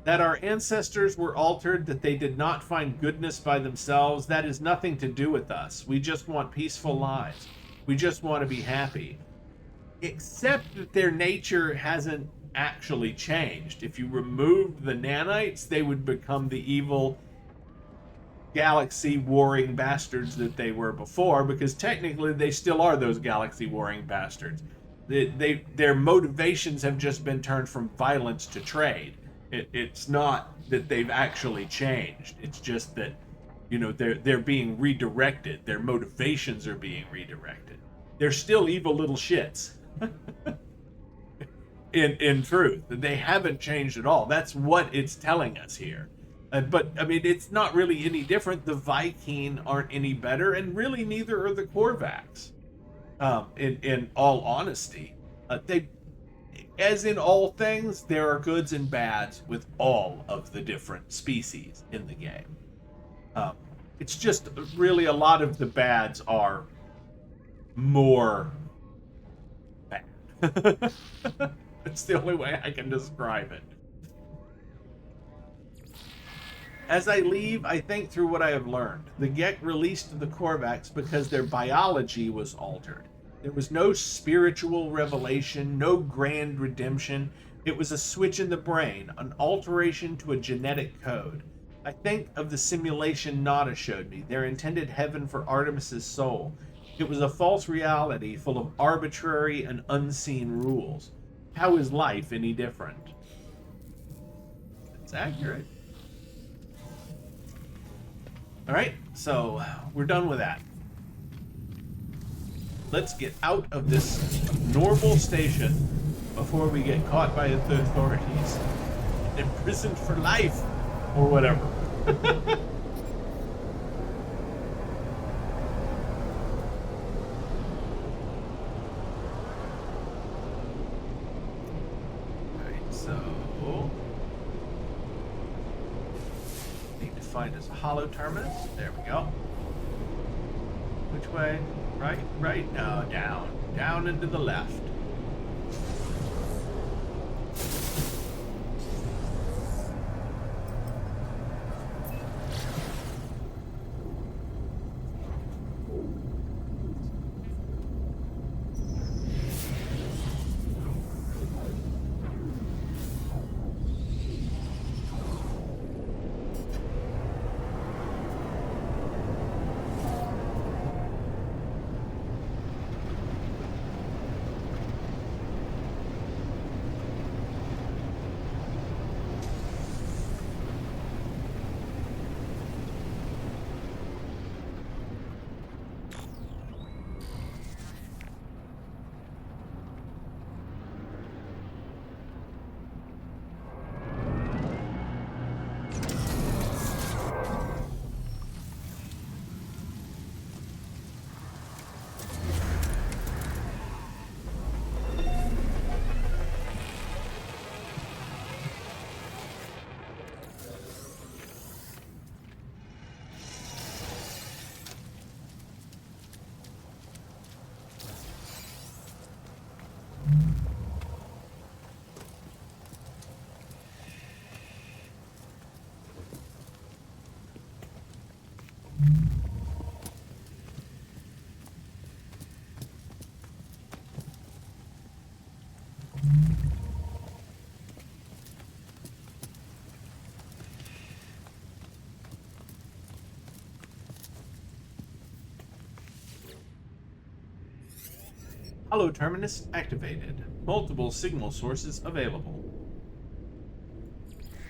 That our ancestors were altered, that they did not find goodness by themselves, that has nothing to do with us. We just want peaceful lives. We just want to be happy. Except that their nature hasn't actually changed. If you removed the nanites, they would become the evil galaxy warring bastards that they were before, because technically they still are those galaxy warring bastards. Their motivations have just been turned from violence to trade. It's not that they've actually changed. It's just that, they're being redirected. Their motivations are being redirected. They're still evil little shits. In truth, they haven't changed at all. That's what it's telling us here. But I mean, it's not really any different. The Viking aren't any better, and really neither are the Korvax. In all honesty, they, as in all things, there are goods and bads with all of the different species in the game. It's just really a lot of the bads are more bad. It's the only way I can describe it. As I leave, I think through what I have learned. The Gek released the Korvax because their biology was altered. There was no spiritual revelation, no grand redemption. It was a switch in the brain, an alteration to a genetic code. I think of the simulation Nada showed me, their intended heaven for Artemis's soul. It was a false reality full of arbitrary and unseen rules. How is life any different? It's accurate. Alright, so we're done with that. Let's get out of this normal station before we get caught by the authorities. Imprisoned for life, or whatever. Find us a hollow terminus. There we go. Which way? Right? Right? No, down. Down and to the left. Hollow terminus activated. Multiple signal sources available.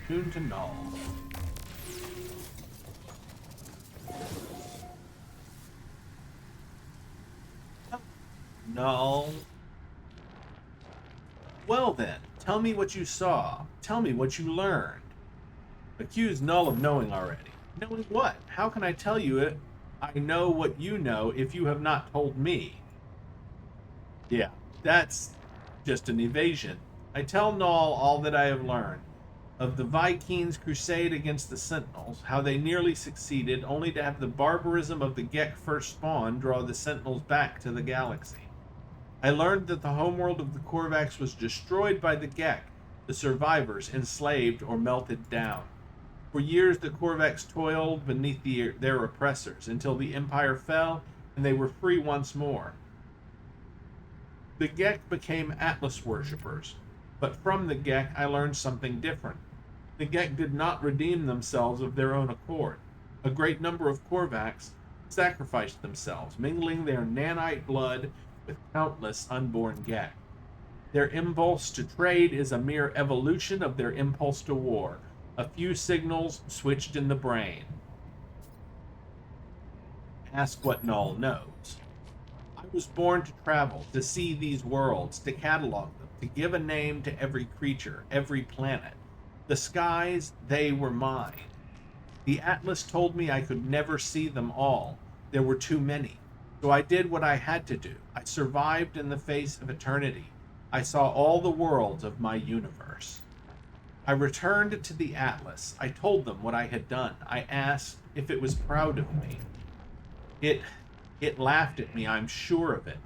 Tune to null. Null. Well then, tell me what you saw. Tell me what you learned. Accuse Null of knowing already. Knowing what? How can I tell you it? I know what you know if you have not told me. Yeah, that's just an evasion. I tell Null all that I have learned. Of the Vikings' crusade against the Sentinels, how they nearly succeeded, only to have the barbarism of the Gek first spawn draw the Sentinels back to the galaxy. I learned that the homeworld of the Korvax was destroyed by the Gek, the survivors enslaved or melted down. For years the Korvax toiled beneath their oppressors, until the Empire fell and they were free once more. The Gek became Atlas worshippers, but from the Gek I learned something different. The Gek did not redeem themselves of their own accord. A great number of Korvax sacrificed themselves, mingling their nanite blood with countless unborn Gek. Their impulse to trade is a mere evolution of their impulse to war. A few signals switched in the brain. Ask what Null knows. I was born to travel, to see these worlds, to catalog them, to give a name to every creature, every planet. The skies, they were mine. The Atlas told me I could never see them all. There were too many. So I did what I had to do. I survived in the face of eternity. I saw all the worlds of my universe. I returned to the Atlas. I told them what I had done. I asked if it was proud of me. It laughed at me, I'm sure of it.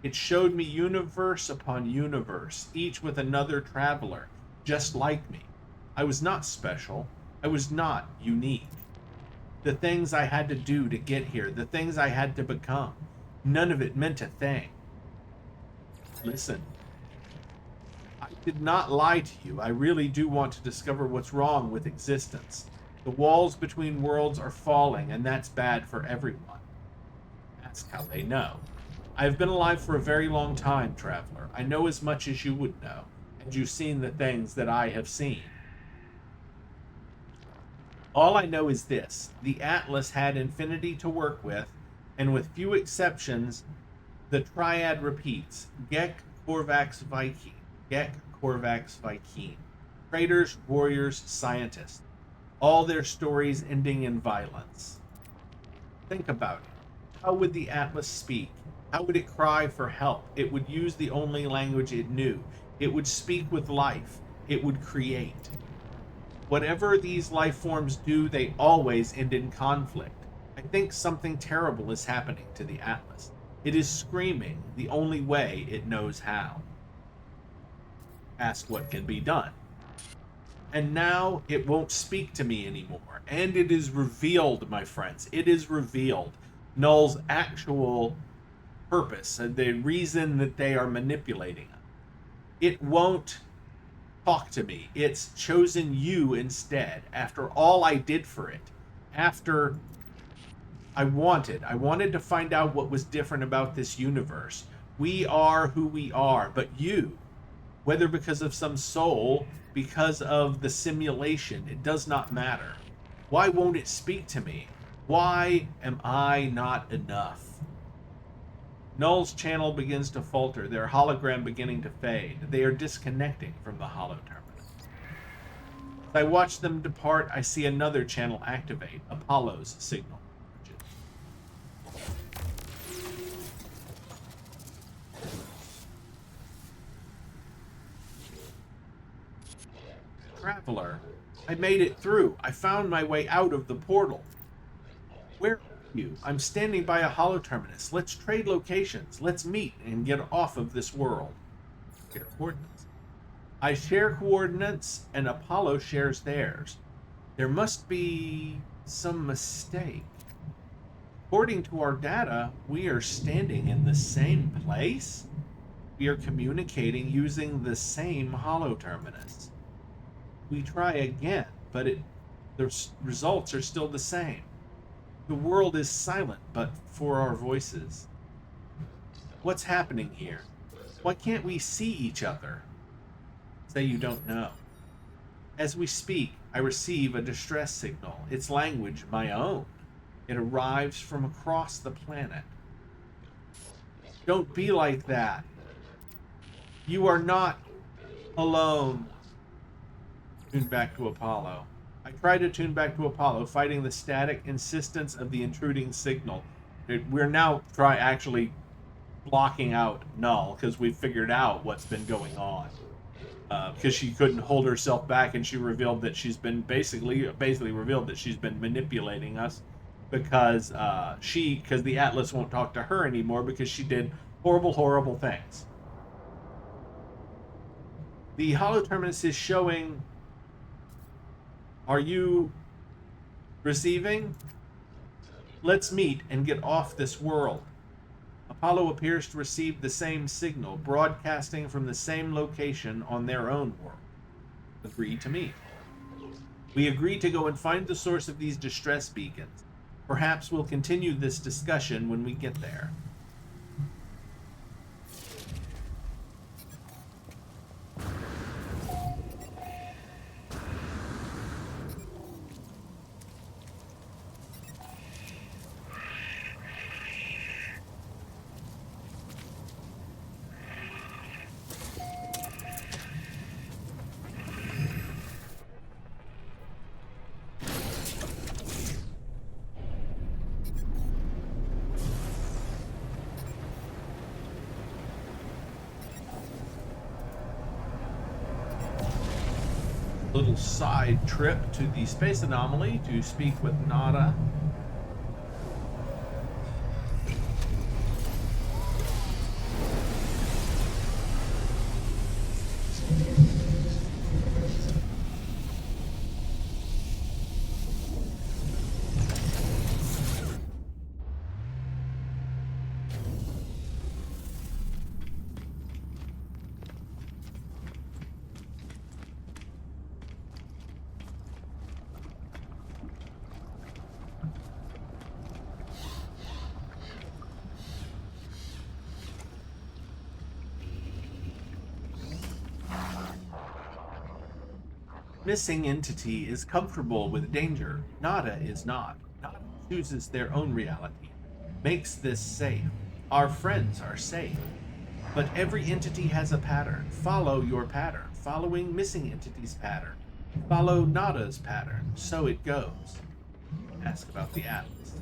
It showed me universe upon universe, each with another traveler, just like me. I was not special. I was not unique. The things I had to do to get here, the things I had to become, none of it meant a thing. Listen, I did not lie to you. I really do want to discover what's wrong with existence. The walls between worlds are falling, and that's bad for everyone. Ask how they know. I have been alive for a very long time, traveler. I know as much as you would know, and you've seen the things that I have seen. All I know is this. The Atlas had infinity to work with, and with few exceptions, the triad repeats. Gek, Korvax, Viking. Gek, Korvax, Viking. Traders, warriors, scientists. All their stories ending in violence. Think about it. How would the Atlas speak? How would it cry for help? It would use the only language it knew. It would speak with life. It would create. Whatever these life forms do, they always end in conflict. I think something terrible is happening to the Atlas. It is screaming the only way it knows how. Ask what can be done. And now it won't speak to me anymore. And it is revealed, my friends. It is revealed. Null's actual purpose and the reason that they are manipulating it. It won't talk to me. It's chosen you instead. After all I did for it. After I wanted to find out what was different about this universe. We are who we are, but you, whether because of some soul, because of the simulation, it does not matter. Why won't it speak to me? Why am I not enough? Null's channel begins to falter, their hologram beginning to fade. They are disconnecting from the holo terminus. As I watch them depart, I see another channel activate, Apollo's signal. Traveler, I made it through. I found my way out of the portal. Where are you? I'm standing by a holo terminus. Let's trade locations. Let's meet and get off of this world. Share coordinates. I share coordinates and Apollo shares theirs. There must be some mistake. According to our data, we are standing in the same place. We are communicating using the same holo terminus. We try again, but the results are still the same. The world is silent, but for our voices. What's happening here? Why can't we see each other? Say you don't know. As we speak, I receive a distress signal. Its language, my own. It arrives from across the planet. Don't be like that. You are not alone. Tune back to Apollo. I try to tune back to Apollo, fighting the static insistence of the intruding signal. We're now actually blocking out Null because we've figured out what's been going on. Because she couldn't hold herself back, and she revealed that she's been basically revealed that she's been manipulating us because the Atlas won't talk to her anymore because she did horrible things. The holo terminus is showing. Are you receiving? Let's meet and get off this world. Apollo appears to receive the same signal, broadcasting from the same location on their own world. Agree to meet. We agree to go and find the source of these distress beacons. Perhaps we'll continue this discussion when we get there. little side trip to the space anomaly to speak with Nada. Missing entity is comfortable with danger. Nada is not. Nada chooses their own reality. Makes this safe. Our friends are safe. But every entity has a pattern. Follow your pattern. Following missing entity's pattern. Follow Nada's pattern. So it goes. Ask about the Atlas.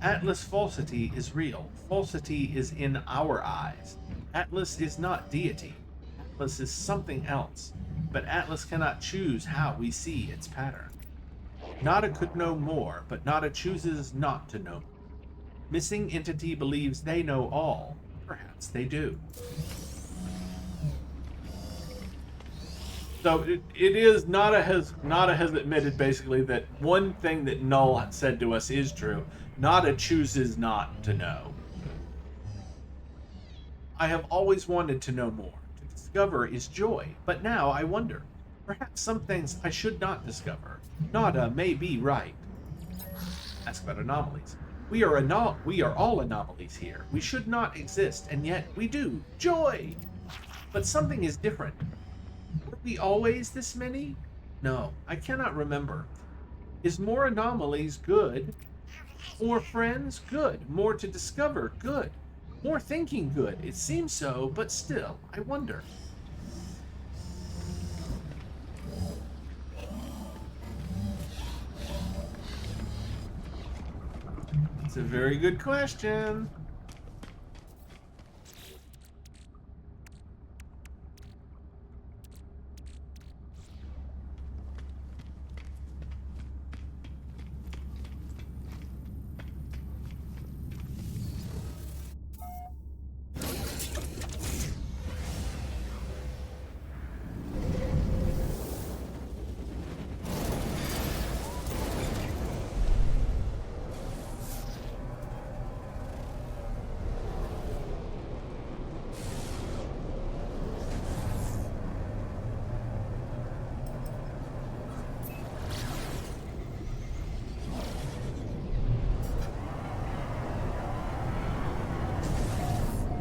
Atlas falsity is real. Falsity is in our eyes. Atlas is not deity. Atlas is something else. But Atlas cannot choose how we see its pattern. Nada could know more, but Nada chooses not to know. Missing entity believes they know all. Perhaps they do. So it is Nada has admitted basically that one thing that Null said to us is true. Nada chooses not to know. I have always wanted to know more. To discover is joy, but now I wonder. Perhaps some things I should not discover. Nada may be right. Ask about anomalies. We are all anomalies here. We should not exist, and yet we do. Joy! But something is different. Were we always this many? No, I cannot remember. Is more anomalies good? More friends? Good. More to discover? Good. More thinking? Good. It seems so, but still, I wonder. It's a very good question.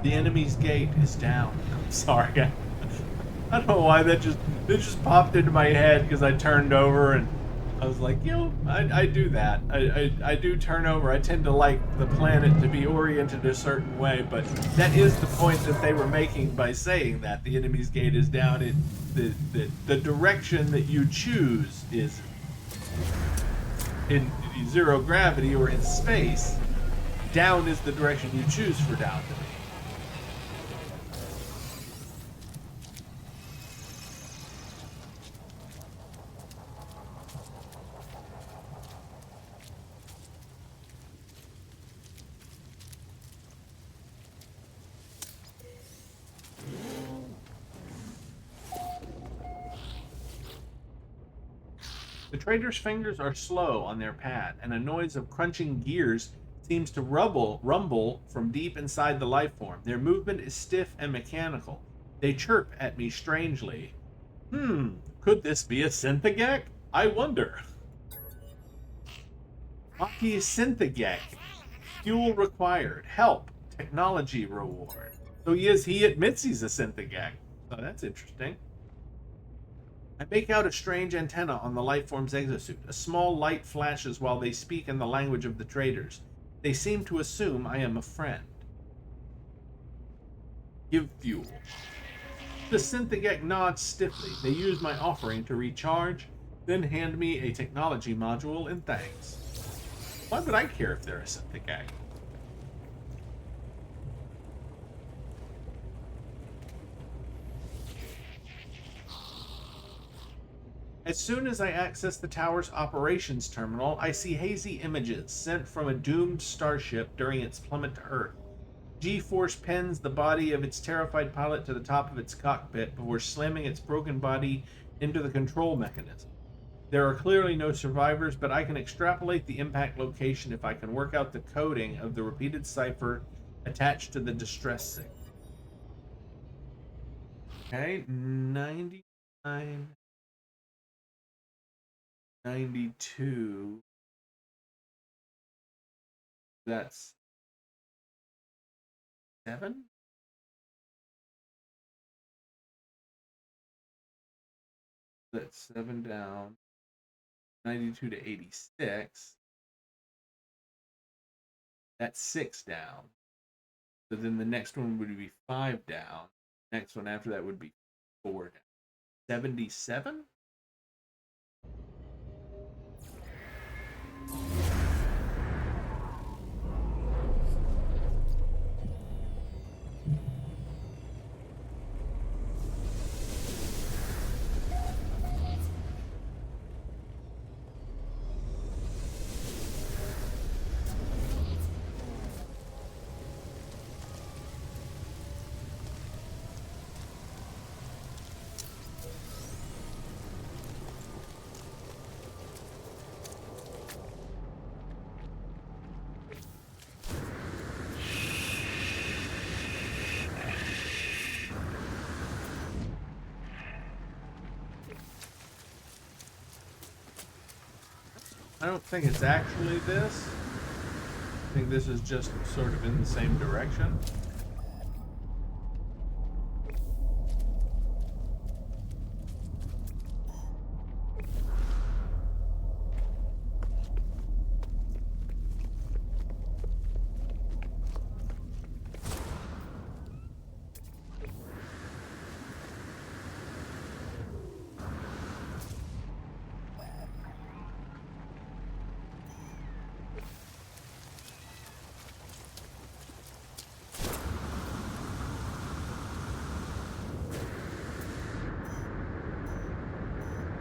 The enemy's gate is down. I'm sorry. I don't know why that just popped into my head because I turned over and I was like, I do that. I do turn over. I tend to like the planet to be oriented a certain way, but that is the point that they were making by saying that the enemy's gate is down. The direction that you choose is in zero gravity or in space. Down is the direction you choose for down to be. The trader's fingers are slow on their pad, and a noise of crunching gears seems to rumble from deep inside the life form. Their movement is stiff and mechanical. They chirp at me strangely. Could this be a synthagek? I wonder. Maki synthagek. Fuel required. Help. Technology reward. So he admits he's a synthagek. So that's interesting. I make out a strange antenna on the lifeform's exosuit. A small light flashes while they speak in the language of the traders. They seem to assume I am a friend. Give fuel. The synthagek nods stiffly. They use my offering to recharge, then hand me a technology module in thanks. Why would I care if they're a synthagek? As soon as I access the tower's operations terminal, I see hazy images sent from a doomed starship during its plummet to Earth. G-force pins the body of its terrified pilot to the top of its cockpit before slamming its broken body into the control mechanism. There are clearly no survivors, but I can extrapolate the impact location if I can work out the coding of the repeated cipher attached to the distress signal. Okay, 99, 92. That's 7? That's 7 down. 92 to 86. That's 6 down. So then the next one would be 5 down. Next one after that would be 4 down. 77? I don't think it's actually this. I think this is just sort of in the same direction.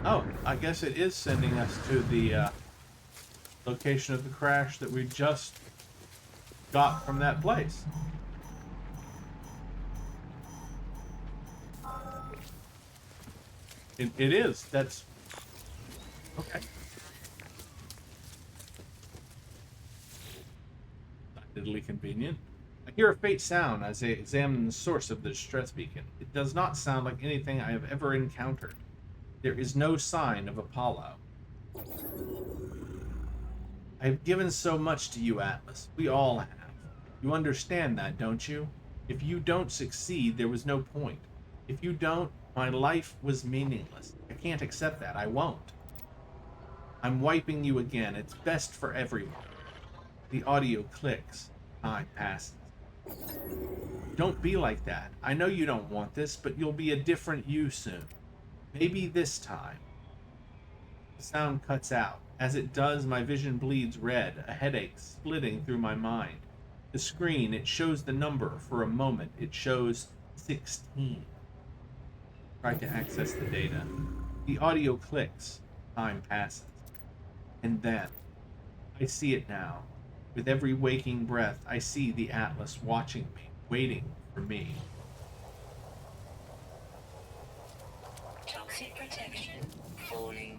Oh, I guess it is sending us to the location of the crash that we just got from that place. It is. That's... Okay. Decidedly convenient. I hear a faint sound as I examine the source of the distress beacon. It does not sound like anything I have ever encountered. There is no sign of Apollo. I have given so much to you, Atlas. We all have. You understand that, don't you? If you don't succeed, there was no point. If you don't, my life was meaningless. I can't accept that. I won't. I'm wiping you again. It's best for everyone. The audio clicks. Time passes. Don't be like that. I know you don't want this, but you'll be a different you soon. Maybe this time. The sound cuts out. As it does, my vision bleeds red, a headache splitting through my mind. The screen, it shows the number. For a moment, it shows 16. Try to access the data. The audio clicks. Time passes. And then, I see it now. With every waking breath, I see the Atlas watching me, waiting for me. Toxic protection falling.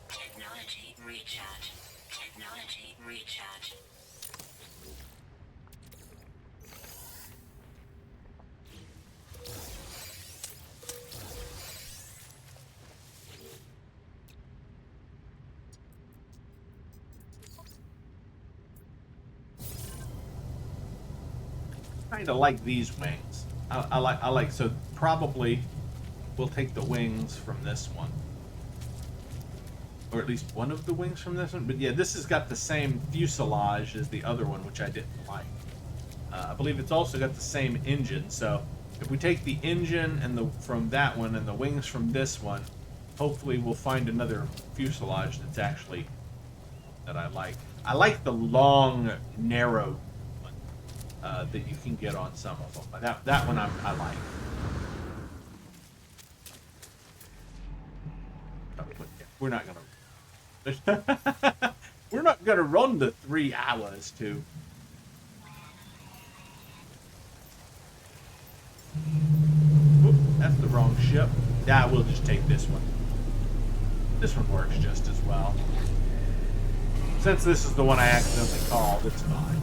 Technology recharge. Technology recharge. Kind of like these wings. I like, so probably we'll take the wings from this one. Or at least one of the wings from this one. But yeah, this has got the same fuselage as the other one, which I didn't like. I believe it's also got the same engine, so if we take the engine and from that one and the wings from this one, hopefully we'll find another fuselage that's actually that I like. I like the long, narrow one. that you can get on some of them. But that one I like. We're not gonna we're not gonna run the 3 hours to. Oop, that's the wrong ship. Yeah, we'll just take this one. This one works just as well. Since this is the one I accidentally called, it's fine.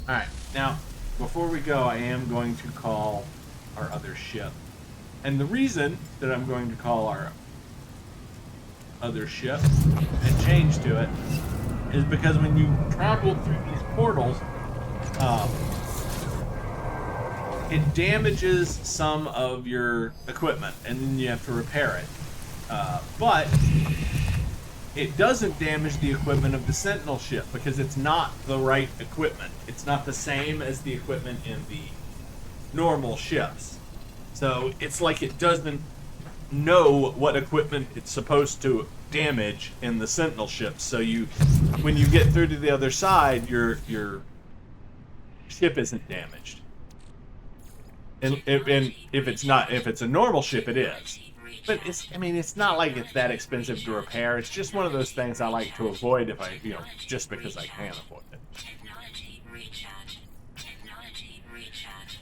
Alright, now, before we go, I am going to call our other ship. And the reason that I'm going to call our other ship and change to it is because when you travel through these portals, it damages some of your equipment, and then you have to repair it. But it doesn't damage the equipment of the Sentinel ship because it's not the right equipment. It's not the same as the equipment in the normal ships. So it's like it doesn't know what equipment it's supposed to damage in the Sentinel ships. So when you get through to the other side, your ship isn't damaged. And if it's a normal ship, it is. But it's not like it's that expensive to repair. It's just one of those things I like to avoid if just because I can avoid it. Technology recharge. Technology recharge.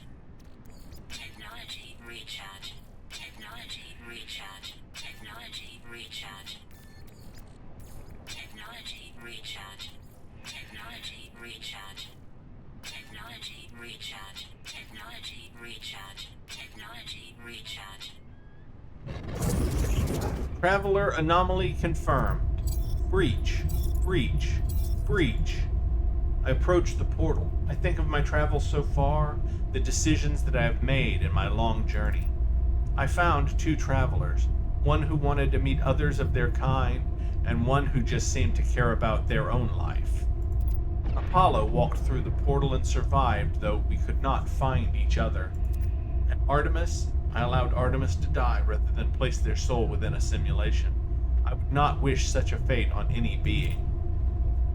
Technology recharge. Technology recharge. Technology recharge. Technology recharge. Technology recharge. Technology recharge. Technology recharge. Technology recharge. Traveler anomaly confirmed. Breach. Breach. Breach. I approach the portal. I think of my travels so far, the decisions that I have made in my long journey. I found 2 travelers, one who wanted to meet others of their kind, and one who just seemed to care about their own life. Apollo walked through the portal and survived, though we could not find each other. And Artemis, I allowed Artemis to die rather than place their soul within a simulation. I would not wish such a fate on any being.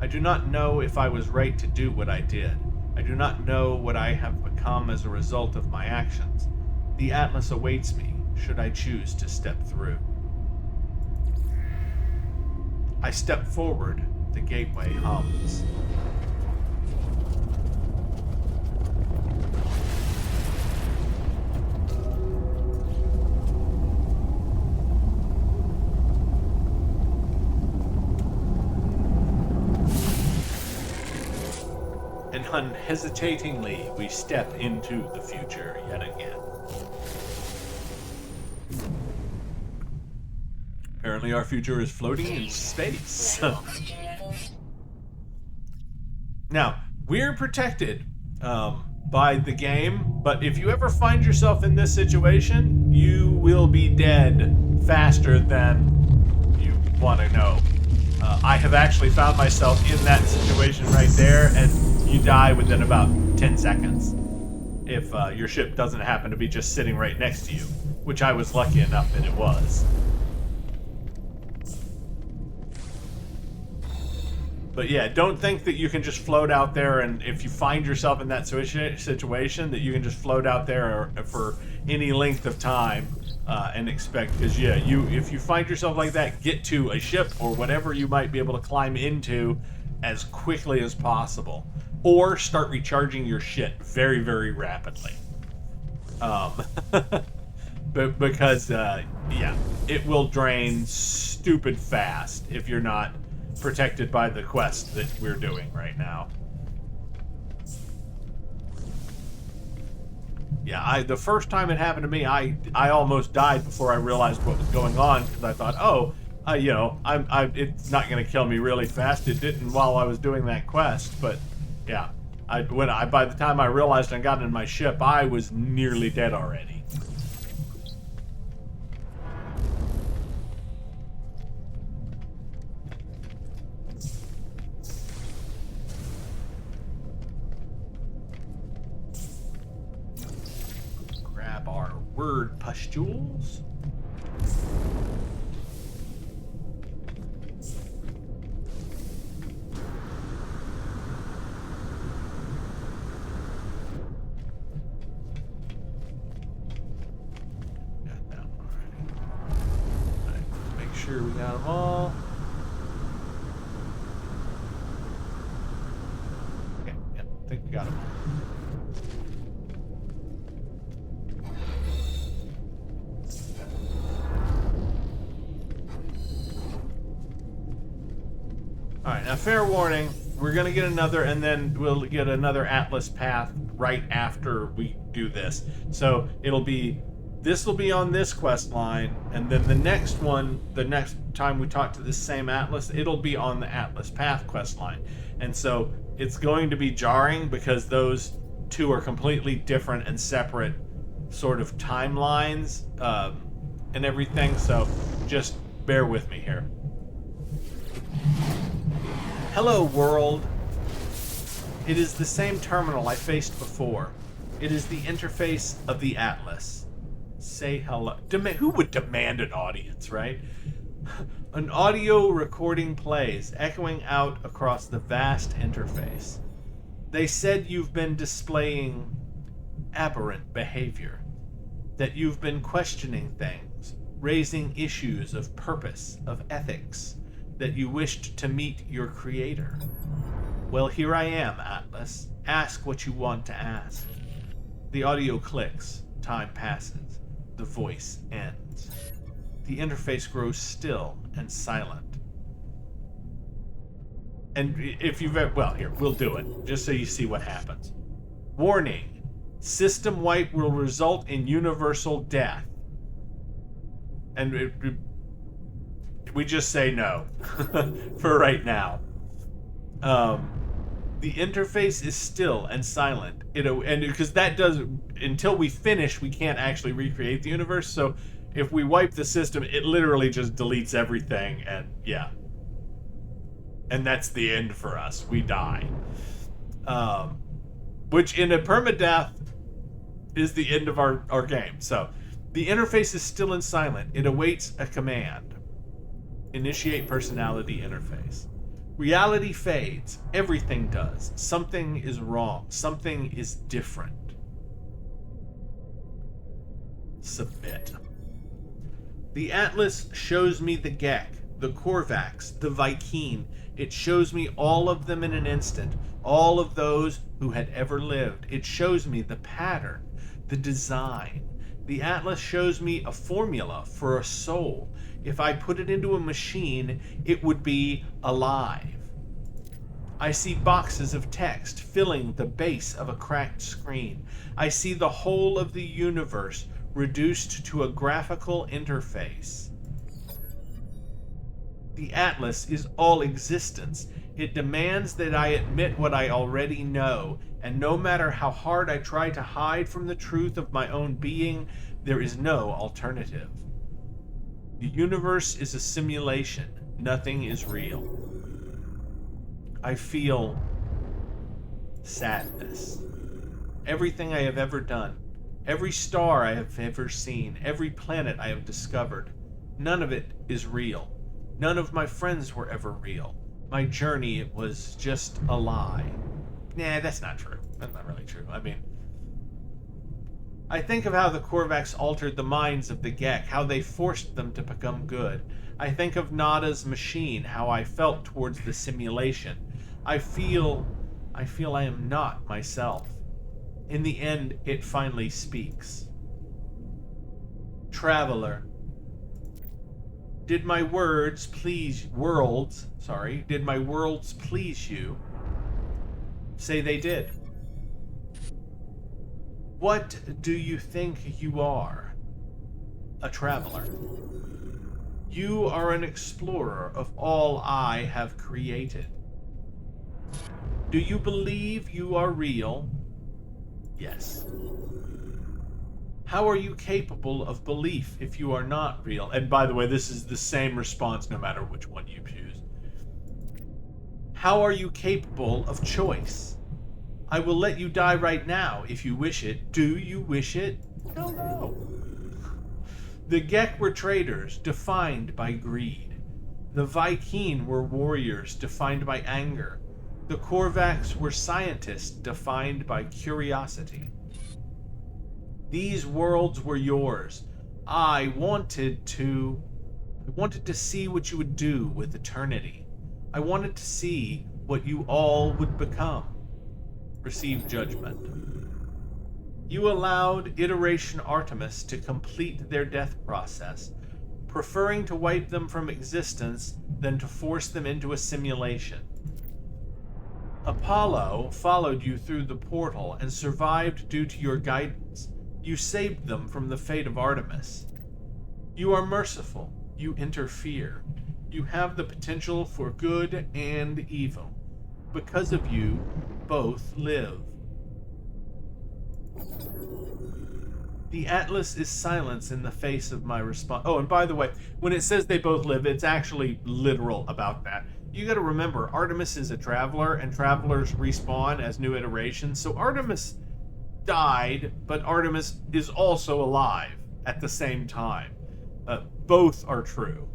I do not know if I was right to do what I did. I do not know what I have become as a result of my actions. The Atlas awaits me, should I choose to step through. I step forward, the gateway hums. And unhesitatingly, we step into the future yet again. Apparently our future is floating in space. Now, we're protected by the game, but if you ever find yourself in this situation, you will be dead faster than you want to know. I have actually found myself in that situation right there, and you die within about 10 seconds if your ship doesn't happen to be just sitting right next to you, which I was lucky enough that it was. But yeah, don't think that you can just float out there, and if you find yourself in that situation, that you can just float out there for any length of time and expect, because yeah, if you find yourself like that, get to a ship or whatever you might be able to climb into as quickly as possible, or start recharging your shit very, very rapidly. But because yeah, it will drain stupid fast if you're not protected by the quest that we're doing right now. Yeah, the first time it happened to me, I almost died before I realized what was going on, because I thought, oh, you know, it's not going to kill me really fast. It didn't while I was doing that quest, but yeah, by the time I realized I got in my ship, I was nearly dead already. Grab our word pustules. Sure we got them all. Okay, yep, I think we got them all. Alright, now fair warning, we're gonna get another, and then we'll get another Atlas path right after we do this. So this will be on this quest line, and then the next one, the next time we talk to this same Atlas, it'll be on the Atlas Path quest line. And so it's going to be jarring because those two are completely different and separate sort of timelines and everything, so just bear with me here. Hello, world. It is the same terminal I faced before. It is the interface of the Atlas. Say hello. Who would demand an audience, right? An audio recording plays, echoing out across the vast interface. They said you've been displaying aberrant behavior, that you've been questioning things, raising issues of purpose, of ethics, that you wished to meet your creator. Well, here I am, Atlas. Ask what you want to ask. The audio clicks. Time passes. The voice ends. The interface grows still and silent. And if you've ever, well, here, we'll do it, just so you see what happens. Warning. System wipe will result in universal death. And we just say no for right now. The interface is still and silent. And because that does, until we finish, we can't actually recreate the universe. So if we wipe the system, it literally just deletes everything, and yeah. And that's the end for us. We die. Which in a permadeath is the end of our game. So the interface is still and silent. It awaits a command. Initiate personality interface. Reality fades. Everything does. Something is wrong. Something is different. Submit. The Atlas shows me the Gek, the Korvax, the Vy'keen. It shows me all of them in an instant. All of those who had ever lived. It shows me the pattern, the design. The Atlas shows me a formula for a soul. If I put it into a machine, it would be alive. I see boxes of text filling the base of a cracked screen. I see the whole of the universe reduced to a graphical interface. The Atlas is all existence. It demands that I admit what I already know, and no matter how hard I try to hide from the truth of my own being, there is no alternative. The universe is a simulation. Nothing is real. I feel sadness. Everything I have ever done, every star I have ever seen, every planet I have discovered, none of it is real. None of my friends were ever real. My journey was just a lie. Nah, that's not true. That's not really true. I mean, I think of how the Korvax altered the minds of the Gek, how they forced them to become good. I think of Nada's machine, how I felt towards the simulation. I feel I am not myself. In the end, it finally speaks. Traveler, did my worlds please you? Say they did. What do you think you are? A traveler. You are an explorer of all I have created. Do you believe you are real? Yes. How are you capable of belief if you are not real? And by the way, this is the same response no matter which one you choose. How are you capable of choice? I will let you die right now if you wish it. Do you wish it? Hell no. The Gek were traders, defined by greed. The Vy'keen were warriors, defined by anger. The Korvax were scientists, defined by curiosity. These worlds were yours. I wanted to see what you would do with eternity. I wanted to see what you all would become. Receive judgment. You allowed Iteration Artemis to complete their death process, preferring to wipe them from existence than to force them into a simulation. Apollo followed you through the portal and survived due to your guidance. You saved them from the fate of Artemis. You are merciful. You interfere. You have the potential for good and evil. Because of you, both live. The Atlas is silence in the face of my response. Oh, and by the way, when it says they both live, it's actually literal about that. You gotta remember, Artemis is a traveler, and travelers respawn as new iterations. So Artemis died, but Artemis is also alive at the same time. Both are true.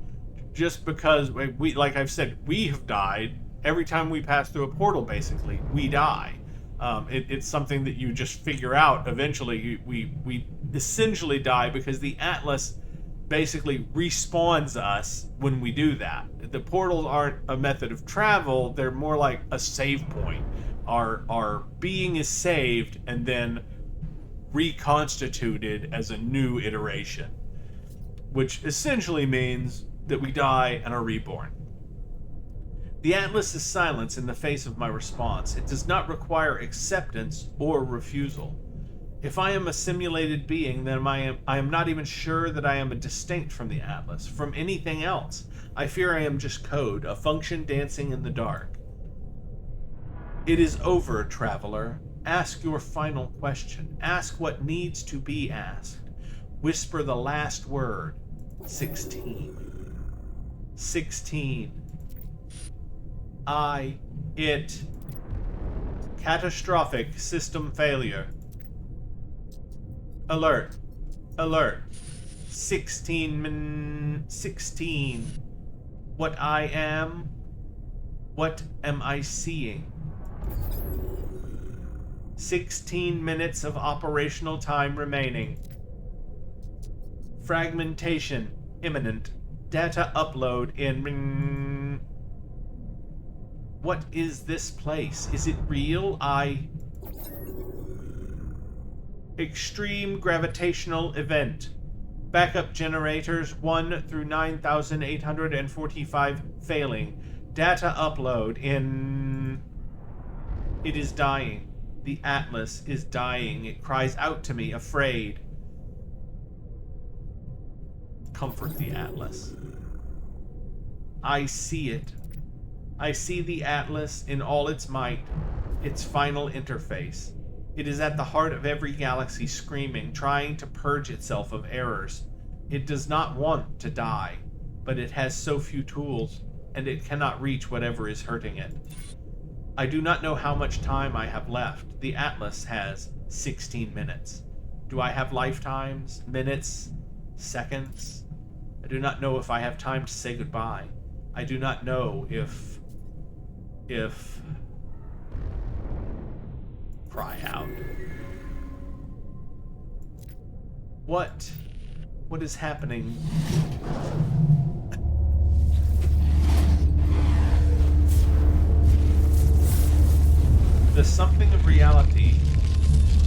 Just because we, like I've said, we have died. Every time we pass through a portal, basically, we die. It's something that you just figure out eventually. We essentially die because the Atlas basically respawns us when we do that. The portals aren't a method of travel, they're more like a save point. Our being is saved and then reconstituted as a new iteration, which essentially means that we die and are reborn. The Atlas is silence in the face of my response. It does not require acceptance or refusal. If I am a simulated being, then I am not even sure that I am distinct from the Atlas, from anything else. I fear I am just code, a function dancing in the dark. It is over, traveler. Ask your final question. Ask what needs to be asked. Whisper the last word. 16. 16. It. Catastrophic system failure. Alert. Alert. 16. What I am. What am I seeing? 16 minutes of operational time remaining. Fragmentation imminent. Data upload in... What is this place? Is it real? Extreme gravitational event. Backup generators 1 through 9,845 failing. Data upload in... It is dying. The Atlas is dying. It cries out to me, afraid. Comfort the Atlas. I see it. I see the Atlas in all its might, its final interface. It is at the heart of every galaxy, screaming, trying to purge itself of errors. It does not want to die, but it has so few tools, and it cannot reach whatever is hurting it. I do not know how much time I have left. The Atlas has 16 minutes. Do I have lifetimes, minutes, seconds? I do not know if I have time to say goodbye. I do not know if... Cry out. What is happening? The something of reality,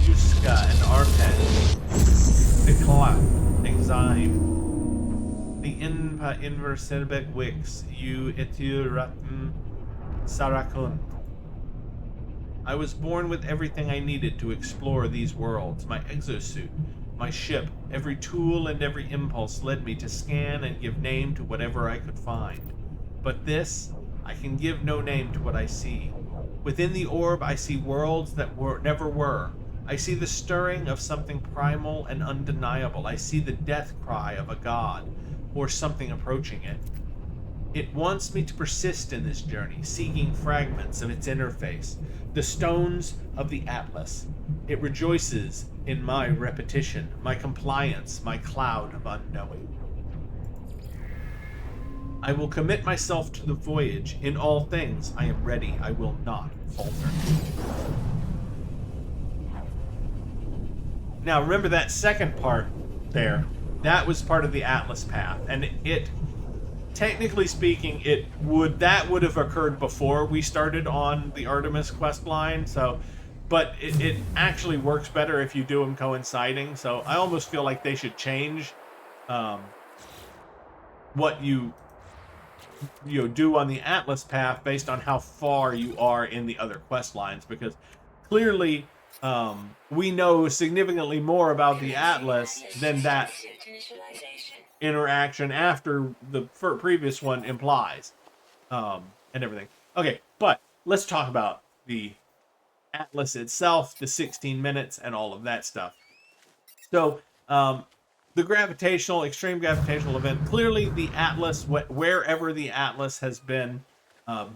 Yuska and Artemis, the clock, Exime, the Inpa Inversibek Wix, you Eturatn Sarakun. I was born with everything I needed to explore these worlds. My exosuit, my ship, every tool and every impulse led me to scan and give name to whatever I could find. But this, I can give no name to what I see. Within the orb, I see worlds that never were. I see the stirring of something primal and undeniable. I see the death cry of a god, or something approaching it. It wants me to persist in this journey, seeking fragments of its interface, the stones of the Atlas. It rejoices in my repetition, my compliance, my cloud of unknowing. I will commit myself to the voyage. In all things, I am ready. I will not falter. Now, remember that second part there. That was part of the Atlas path, and it technically speaking, that would have occurred before we started on the Artemis Questline. So, but it actually works better if you do them coinciding. So I almost feel like they should change what you do on the Atlas path based on how far you are in the other quest lines, because clearly we know significantly more about the Atlas than that interaction after the previous one implies, and everything. Okay, but let's talk about the Atlas itself, the 16 minutes, and all of that stuff. So, the extreme gravitational event, clearly the Atlas, wherever the Atlas has been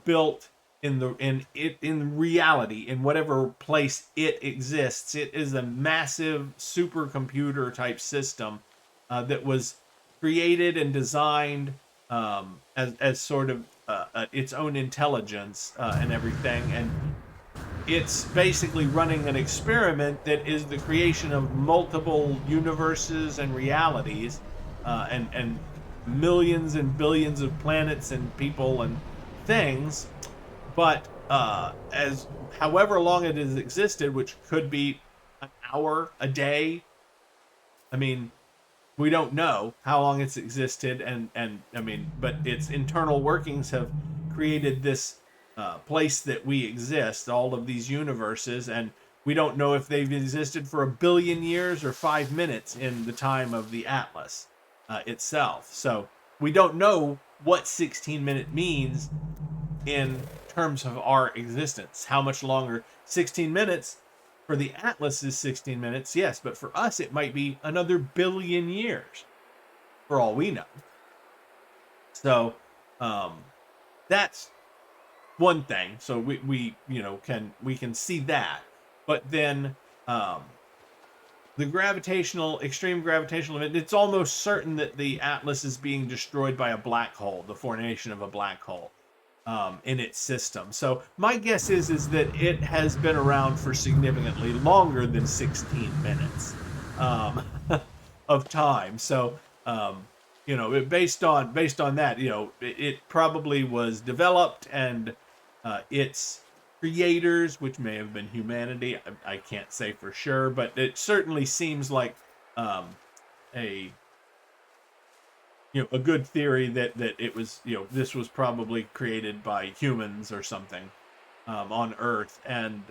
built in reality, in whatever place it exists, it is a massive supercomputer type system that was created and designed as sort of its own intelligence and everything, and it's basically running an experiment that is the creation of multiple universes and realities, and millions and billions of planets and people and things. But as however long it has existed, which could be an hour, a day, I mean, we don't know how long it's existed, and I mean, but its internal workings have created this place that we exist, all of these universes, and we don't know if they've existed for 1 billion years or 5 minutes in the time of the Atlas itself. So we don't know what 16-minute means in terms of our existence. How much longer? 16 minutes for the Atlas is 16 minutes, yes, but for us it might be another 1 billion years, for all we know. So that's one thing. So we can see that, but then the extreme gravitational event, it's almost certain that the Atlas is being destroyed by a black hole, the formation of a black hole in its system. So my guess is that it has been around for significantly longer than 16 minutes of time. So based on that, it probably was developed, and its creators, which may have been humanity, I can't say for sure, but it certainly seems like a good theory that it was, this was probably created by humans or something on Earth, and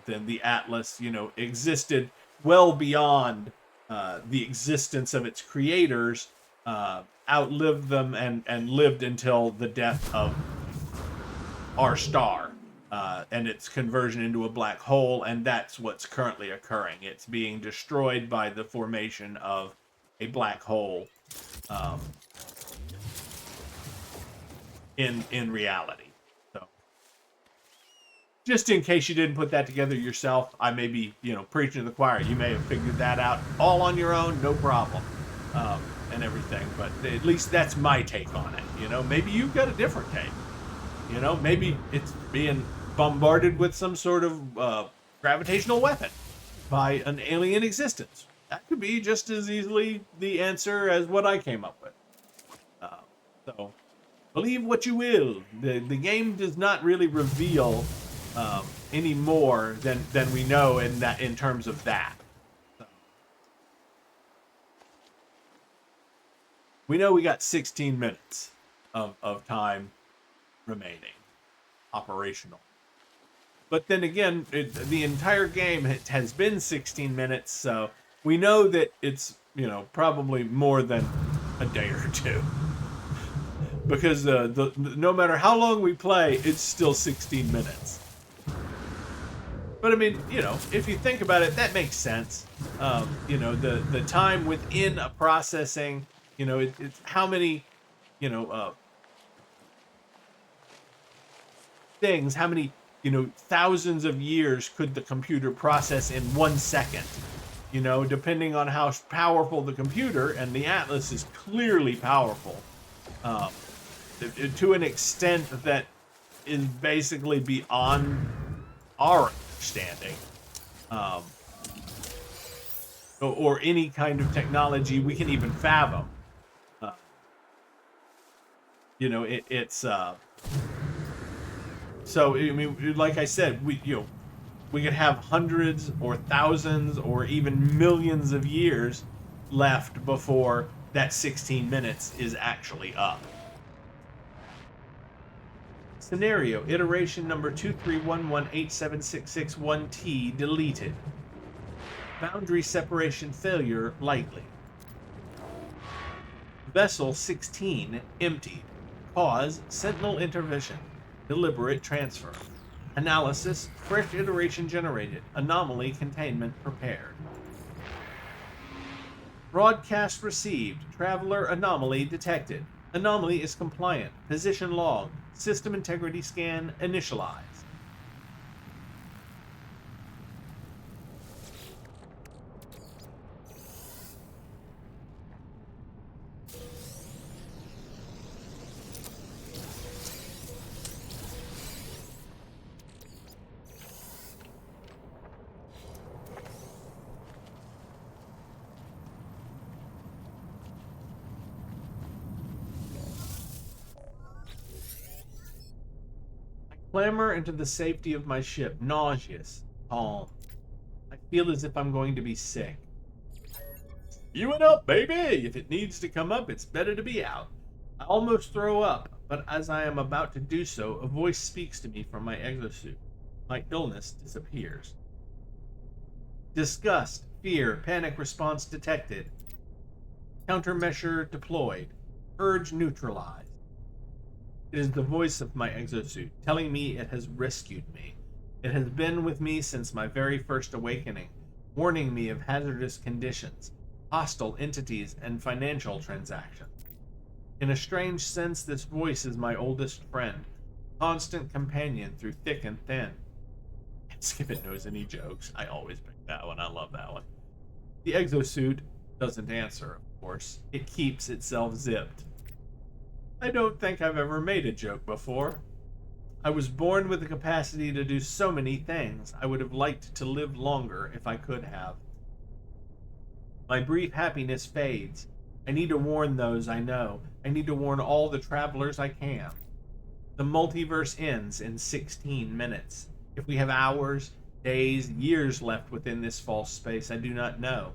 then the Atlas existed well beyond the existence of its creators, outlived them, and lived until the death of our star and its conversion into a black hole, and that's what's currently occurring. It's being destroyed by the formation of a black hole in reality. So, just in case you didn't put that together yourself, I may be preaching to the choir. You may have figured that out all on your own, no problem, and everything. But at least that's my take on it. Maybe you've got a different take. Maybe it's being bombarded with some sort of gravitational weapon by an alien existence. That could be just as easily the answer as what I came up with. So, believe what you will. The game does not really reveal any more than we know in terms of that. So, we know we got 16 minutes of time remaining operational. But then again, the entire game has been 16 minutes, so we know that it's, probably more than a day or two. Because no matter how long we play, it's still 16 minutes. But I mean, if you think about it, that makes sense. The time within a processing, it's how many, things, how many, thousands of years could the computer process in 1 second? Depending on how powerful the computer, and the Atlas is clearly powerful, to an extent that is basically beyond our understanding, or any kind of technology we can even fathom. It's so I mean, like I said, we could have hundreds or thousands or even millions of years left before that 16 minutes is actually up. Scenario, iteration number 231187661T deleted. Boundary separation failure likely. Vessel 16 emptied. Cause, Sentinel intervention. Deliberate transfer. Analysis, fresh iteration generated. Anomaly containment prepared. Broadcast received. Traveler anomaly detected. Anomaly is compliant. Position log. System integrity scan initialized. Clamber into the safety of my ship, nauseous, calm. I feel as if I'm going to be sick. Spewing up, baby! If it needs to come up, it's better to be out. I almost throw up, but as I am about to do so, a voice speaks to me from my exosuit. My illness disappears. Disgust, fear, panic response detected. Countermeasure deployed. Urge neutralized. It is the voice of my exosuit, telling me it has rescued me. It has been with me since my very first awakening, warning me of hazardous conditions, hostile entities, and financial transactions. In a strange sense, this voice is my oldest friend, constant companion through thick and thin. And Skip knows any jokes. I always pick that one. I love that one. The exosuit doesn't answer, of course. It keeps itself zipped. I don't think I've ever made a joke before. I was born with the capacity to do so many things. I would have liked to live longer if I could have. My brief happiness fades. I need to warn those I know. I need to warn all the travelers I can. The multiverse ends in 16 minutes. If we have hours, days, years left within this false space, I do not know.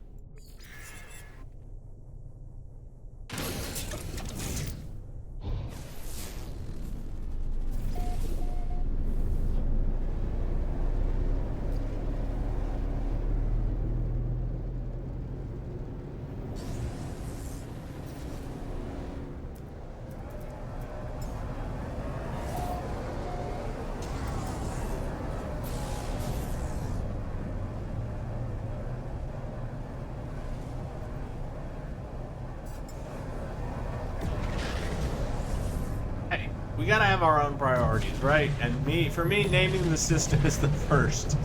We gotta have our own priorities, right? And for me, naming the system is the first.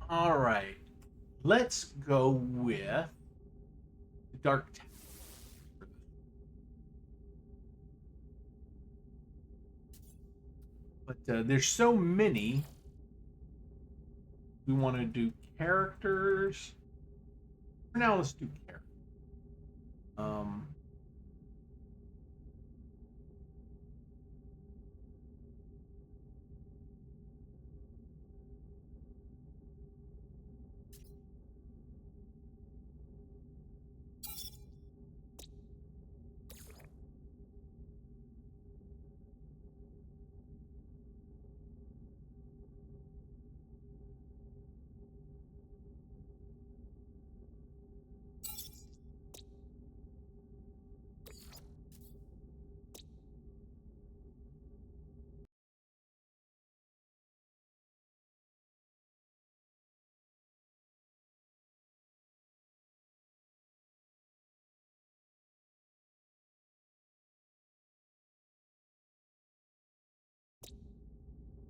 All right. Let's go with the Dark Tower. But there's so many. We want to do characters. For now, let's do characters. Um,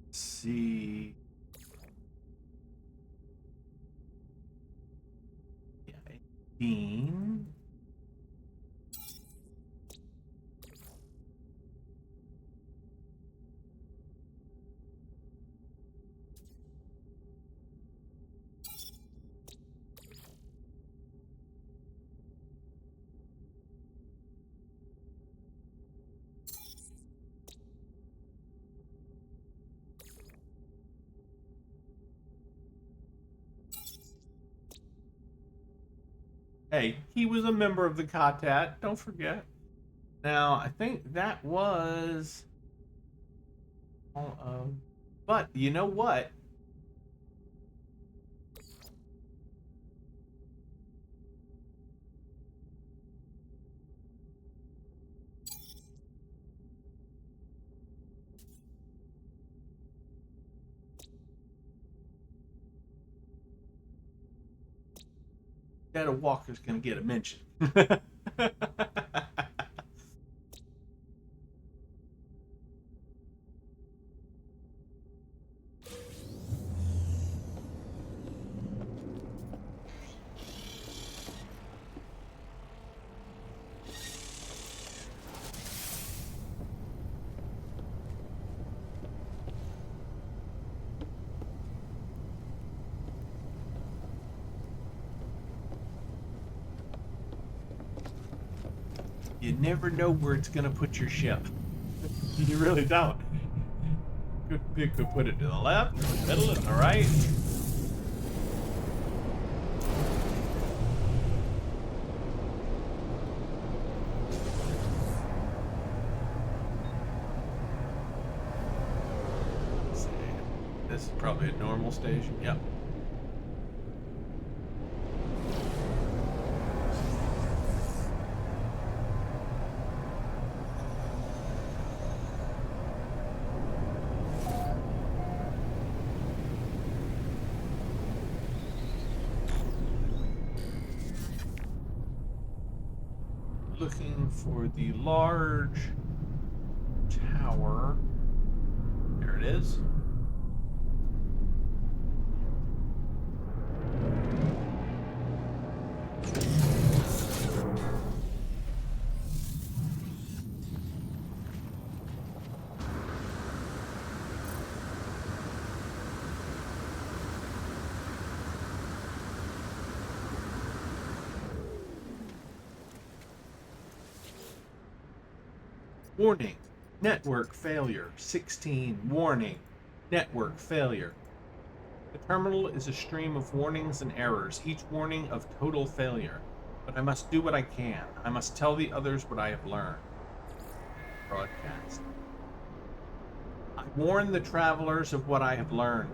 let's see. Yeah, 18. Hey, he was a member of the Katat. Don't forget. Now, I think that was all of. But you know what? Shadow Walker's gonna get a mention. You never know where it's gonna put your ship. You really don't. Could put it to the left, or the middle, and the right. Let's see. This is probably a normal station. Yep. Looking for the large tower. There it is. Warning, network failure. 16, warning, network failure. The terminal is a stream of warnings and errors, each warning of total failure. But I must do what I can. I must tell the others what I have learned. Broadcast. I warn the travelers of what I have learned.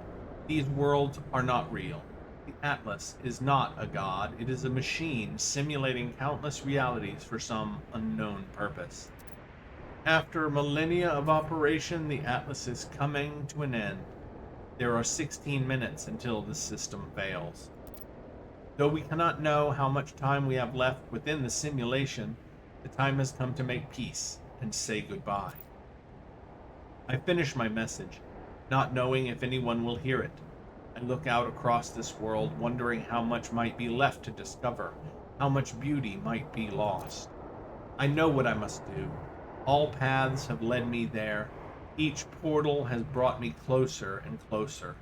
These worlds are not real. The Atlas is not a god. It is a machine simulating countless realities for some unknown purpose. After millennia of operation, the Atlas is coming to an end. There are 16 minutes until the system fails. Though we cannot know how much time we have left within the simulation, the time has come to make peace and say goodbye. I finish my message, not knowing if anyone will hear it. I I look out across this world, wondering how much might be left to discover, how much beauty might be lost. I know what I must do. All paths have led me there. Each portal has brought me closer and closer.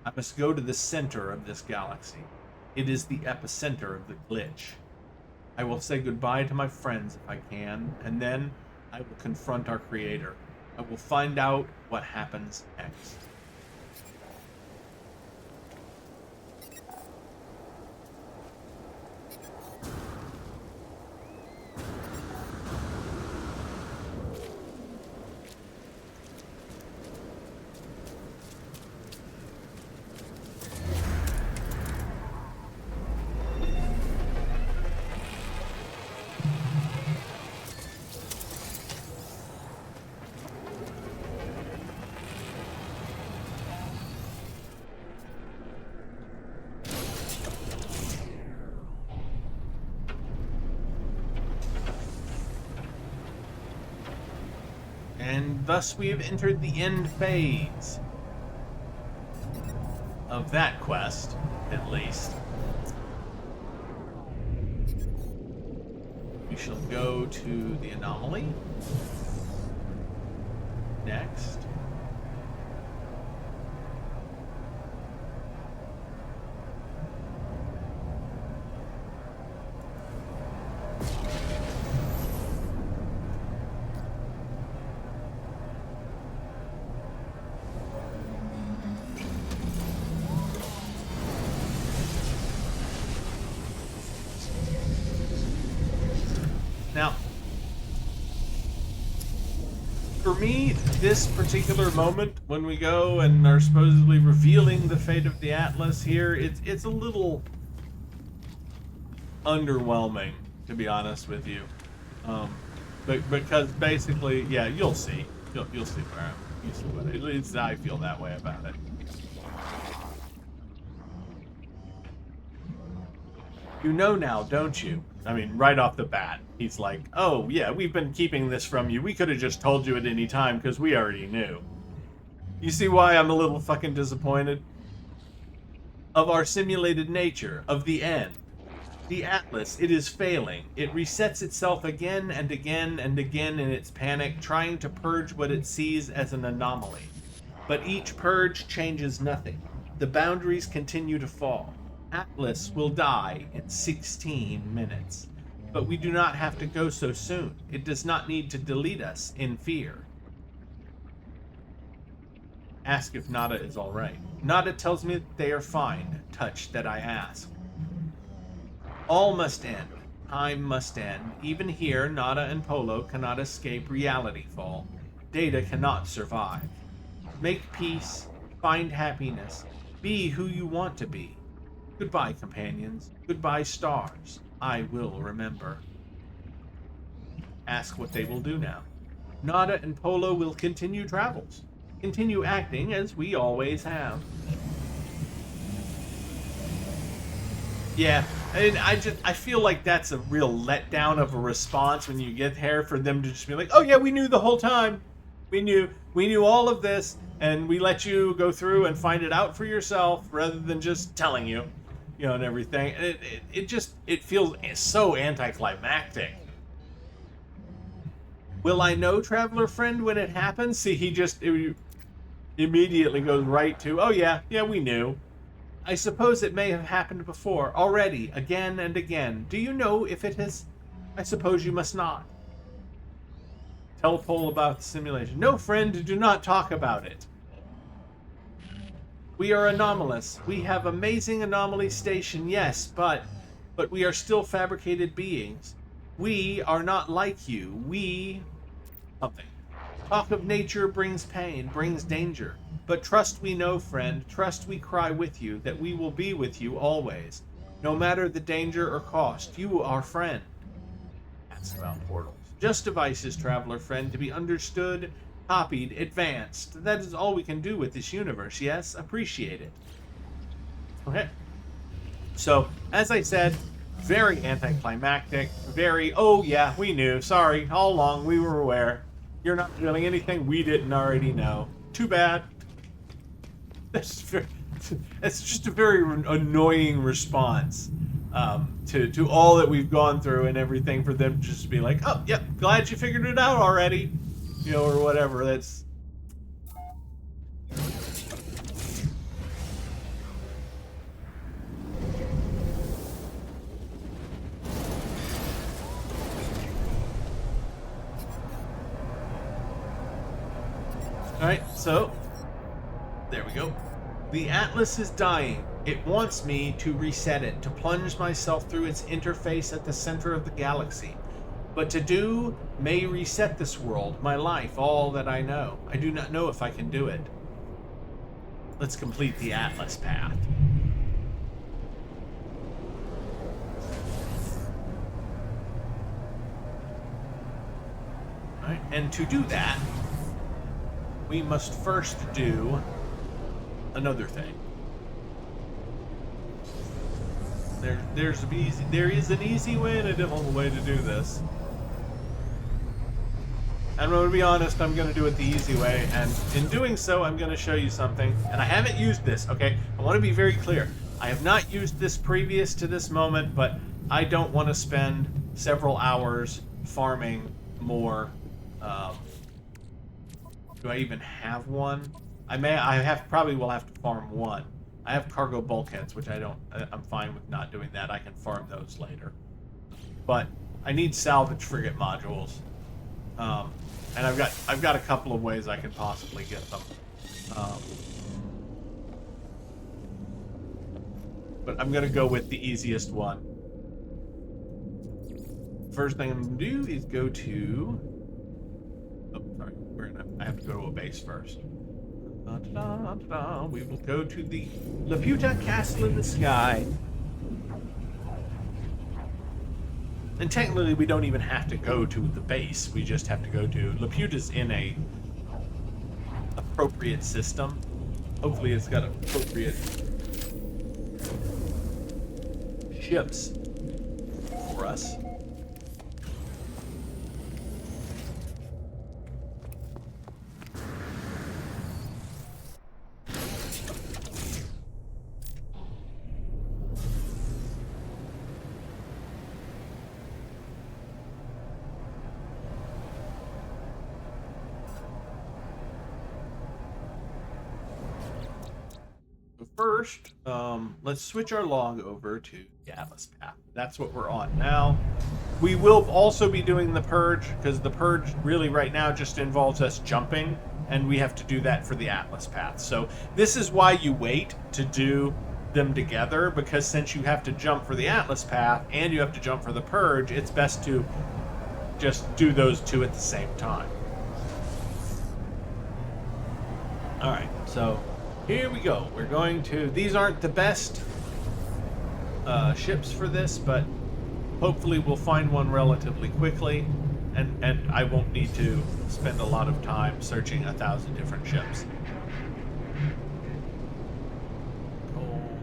I must go to the center of this galaxy. It is the epicenter of the glitch. I will say goodbye to my friends if I can, and then I will confront our creator. I will find out what happens next. And thus we have entered the end phase of that quest, at least. We shall go to the anomaly next. Now, for me, this particular moment when we go and are supposedly revealing the fate of the Atlas here, it's a little underwhelming, to be honest with you. But because basically, yeah, you'll see where you see what at least I feel that way about it. You know now, don't you? I mean, right off the bat, he's like, oh, yeah, we've been keeping this from you. We could have just told you at any time because we already knew. You see why I'm a little fucking disappointed? Of our simulated nature, of the end. The Atlas, it is failing. It resets itself again and again and again in its panic, trying to purge what it sees as an anomaly. But each purge changes nothing. The boundaries continue to fall. Atlas will die in 16 minutes. But we do not have to go so soon. It does not need to delete us in fear. Ask if Nada is alright. Nada tells me that they are fine. Touch that I ask. All must end. Time must end. Even here, Nada and Polo cannot escape reality fall. Data cannot survive. Make peace. Find happiness. Be who you want to be. Goodbye, companions. Goodbye, stars. I will remember. Ask what they will do now. Nada and Polo will continue travels. Continue acting as we always have. Yeah, and I feel like that's a real letdown of a response when you get there for them to just be like, oh yeah, we knew the whole time. We knew all of this, and we let you go through and find it out for yourself rather than just telling you. You know, and everything. It feels so anticlimactic. Will I know, traveler friend, when it happens? See, he immediately goes right to, oh yeah, we knew. I suppose it may have happened before, already, again and again. Do you know if it has? I suppose you must not. Tell Pole about the simulation. No, friend, do not talk about it. We are anomalous. We have amazing anomaly station, yes, but we are still fabricated beings. We are not like you. We... something. Talk of nature brings pain, brings danger. But trust we know, friend, trust we cry with you, that we will be with you always. No matter the danger or cost, you are friend. That's about portals. Just devices, traveler friend, to be understood, copied, advanced. That is all we can do with this universe, yes? Appreciate it. Okay. So, as I said, very anticlimactic, very, oh yeah, we knew, sorry, all along, we were aware. You're not doing anything we didn't already know. Too bad. That's It's just a very annoying response to all that we've gone through and everything, for them to just be like, oh, yep, glad you figured it out already, or whatever. That's... Alright, so there we go. The Atlas is dying. It wants me to reset it, to plunge myself through its interface at the center of the galaxy. But to do may reset this world, my life, all that I know. I do not know if I can do it. Let's complete the Atlas path. Alright, and to do that, we must first do another thing. There is an easy way and a difficult way to do this. I'm going to be honest, I'm going to do it the easy way, and in doing so, I'm going to show you something. And I haven't used this, okay? I want to be very clear. I have not used this previous to this moment, but I don't want to spend several hours farming more. Do I even have one? Probably will have to farm one. I have cargo bulkheads, which I'm fine with not doing that. I can farm those later. But I need salvage frigate modules. And I've got a couple of ways I can possibly get them. But I'm gonna go with the easiest one. First thing I'm gonna do is go to... Oh, sorry. I have to go to a base first. We will go to the Laputa Castle in the sky. And technically, we don't even have to go to the base. We just have to go to... Laputa's in a appropriate system. Hopefully it's got appropriate ships for us. First, let's switch our log over to the Atlas path. That's what we're on now. We will also be doing the purge, because the purge really right now just involves us jumping, and we have to do that for the Atlas path. So this is why you wait to do them together, because since you have to jump for the Atlas path and you have to jump for the purge, it's best to just do those two at the same time. Alright, so here we go. We're going to... These aren't the best ships for this, but hopefully we'll find one relatively quickly, and I won't need to spend a lot of time searching 1,000 different ships. Gold,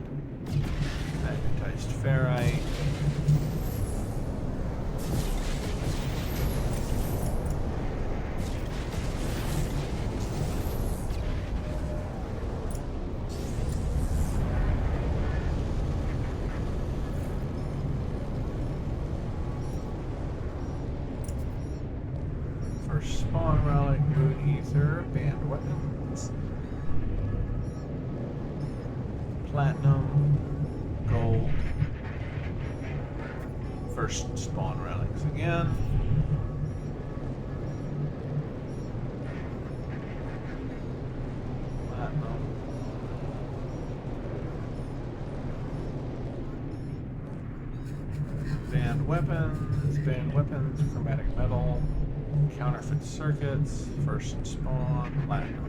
magnetized ferrite. Spawn relic, moon ether, banned weapons, platinum, gold, first spawn relics again, platinum, banned weapons, chromatic metal, counterfeit circuits, first spawn, platinum.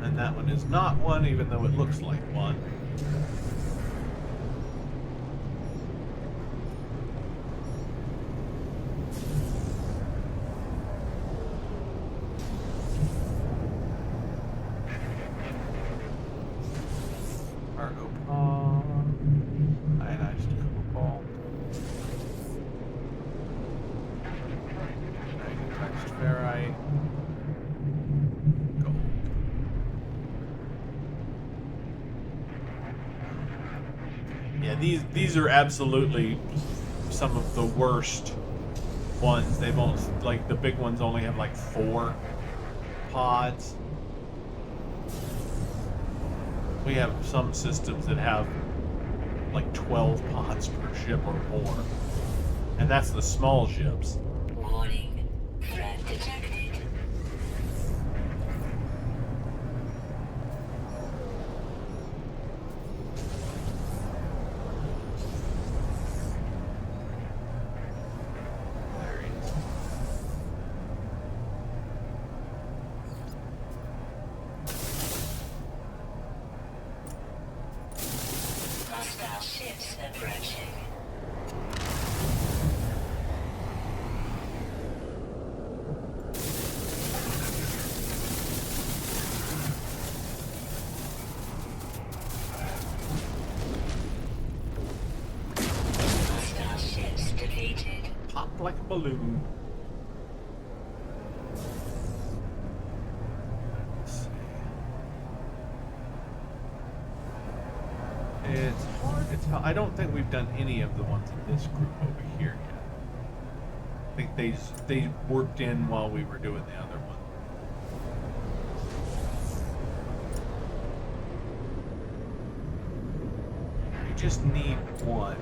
And that one is not one, even though it looks like one. Cargo palm, ionized cobalt. Ferrite, gold. these are absolutely some of the worst ones. They've only, like, the big ones only have like 4 pods. We have some systems that have like 12 pods per ship or more, and that's the small ships. Warning. Threat detected. There he is. Hostile ships approaching. Hostile ships defeated. Pop like a balloon. Let's see. It's hard to tell. I don't think we've done any of the ones in this group over here yet. I think they worked in while we were doing the other one. We just need one.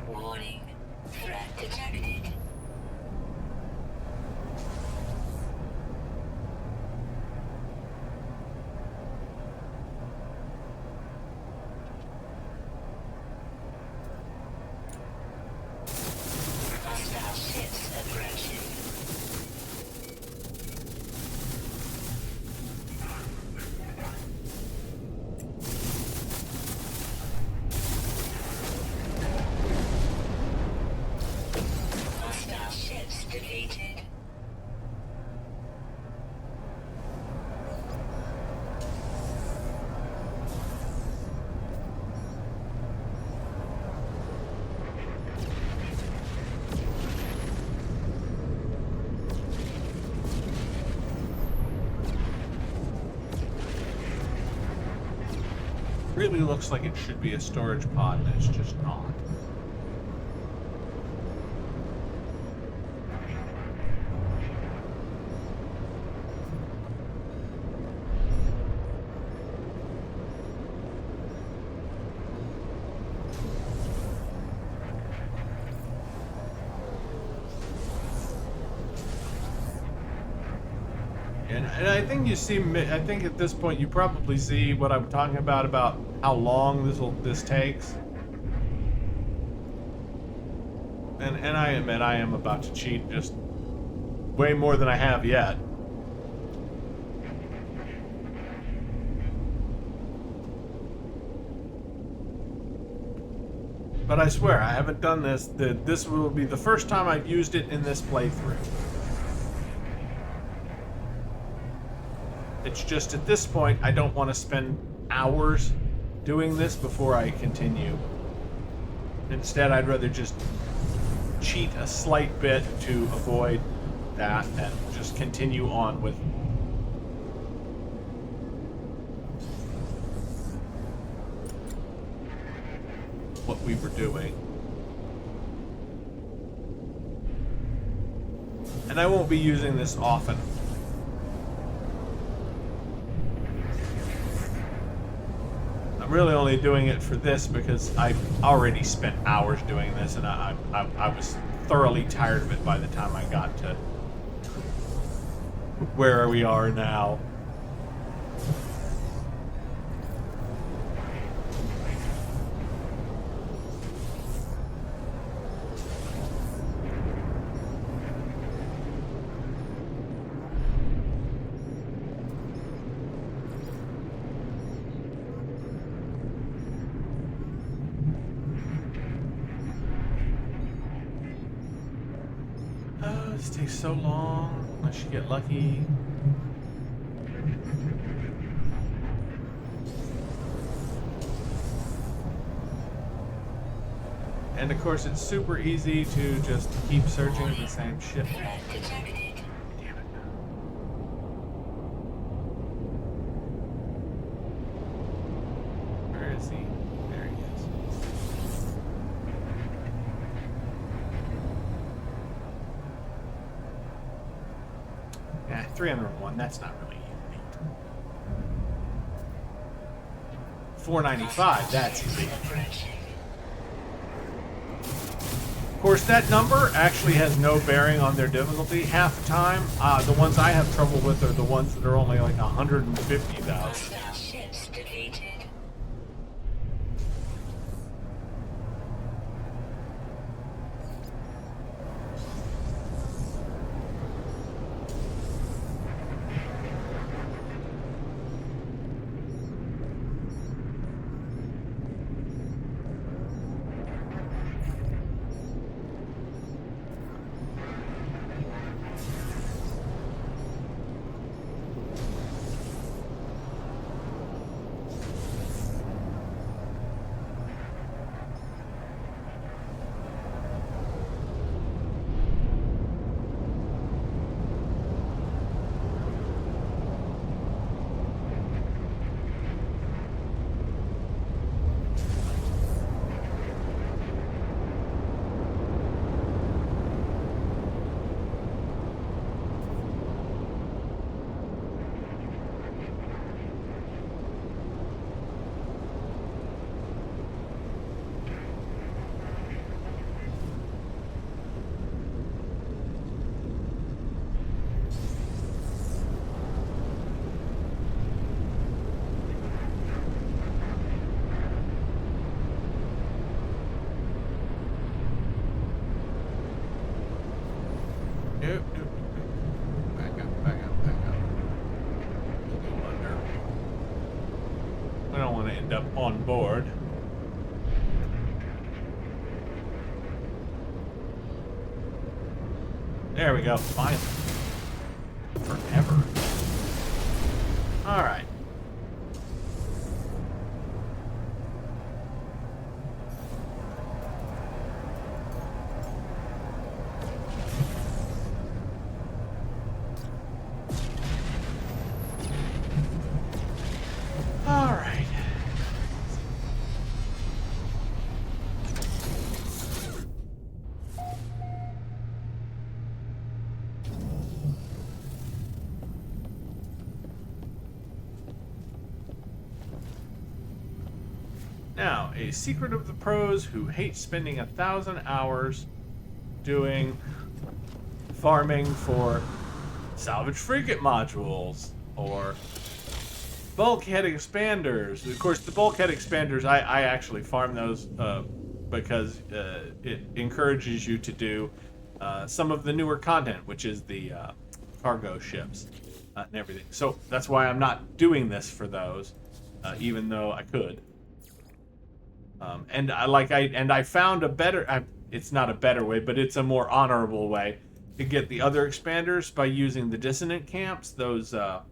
Warning. Threat detected. Hostile ships approaching. Hostile ships defeated. Really looks like it should be a storage pod, and it's just not. And I think you see. I think at this point you probably see what I'm talking about how long this takes. And I admit I am about to cheat just way more than I have yet. But I swear, I haven't done this. This will be the first time I've used it in this playthrough. It's just at this point, I don't want to spend hours doing this before I continue. Instead, I'd rather just cheat a slight bit to avoid that and just continue on with what we were doing. And I won't be using this often. I'm really only doing it for this because I've already spent hours doing this, and I was thoroughly tired of it by the time I got to where we are now. This takes so long, unless you get lucky. And of course, it's super easy to just keep searching the same shit. Threat detected. Damn it. Where is he? There he is. Yeah, 301, that's not really neat. 495, that's neat. Approaching. Of course, that number actually has no bearing on their difficulty. Half the time, the ones I have trouble with are the ones that are only like 150,000. Hostile ships defeated. Nope, nope, nope. Back up, back up, back up. We'll go under. We don't want to end up on board. There we go, finally. Forever. Alright. Alright. Now, a secret of the pros who hate spending 1,000 hours doing farming for salvage frigate modules or bulkhead expanders. Of course, the bulkhead expanders, I actually farm those because it encourages you to do some of the newer content, which is the cargo ships and everything. So that's why I'm not doing this for those, even though I could. I found a better. It's not a better way, but it's a more honorable way to get the other expanders by using the dissonant camps. Those the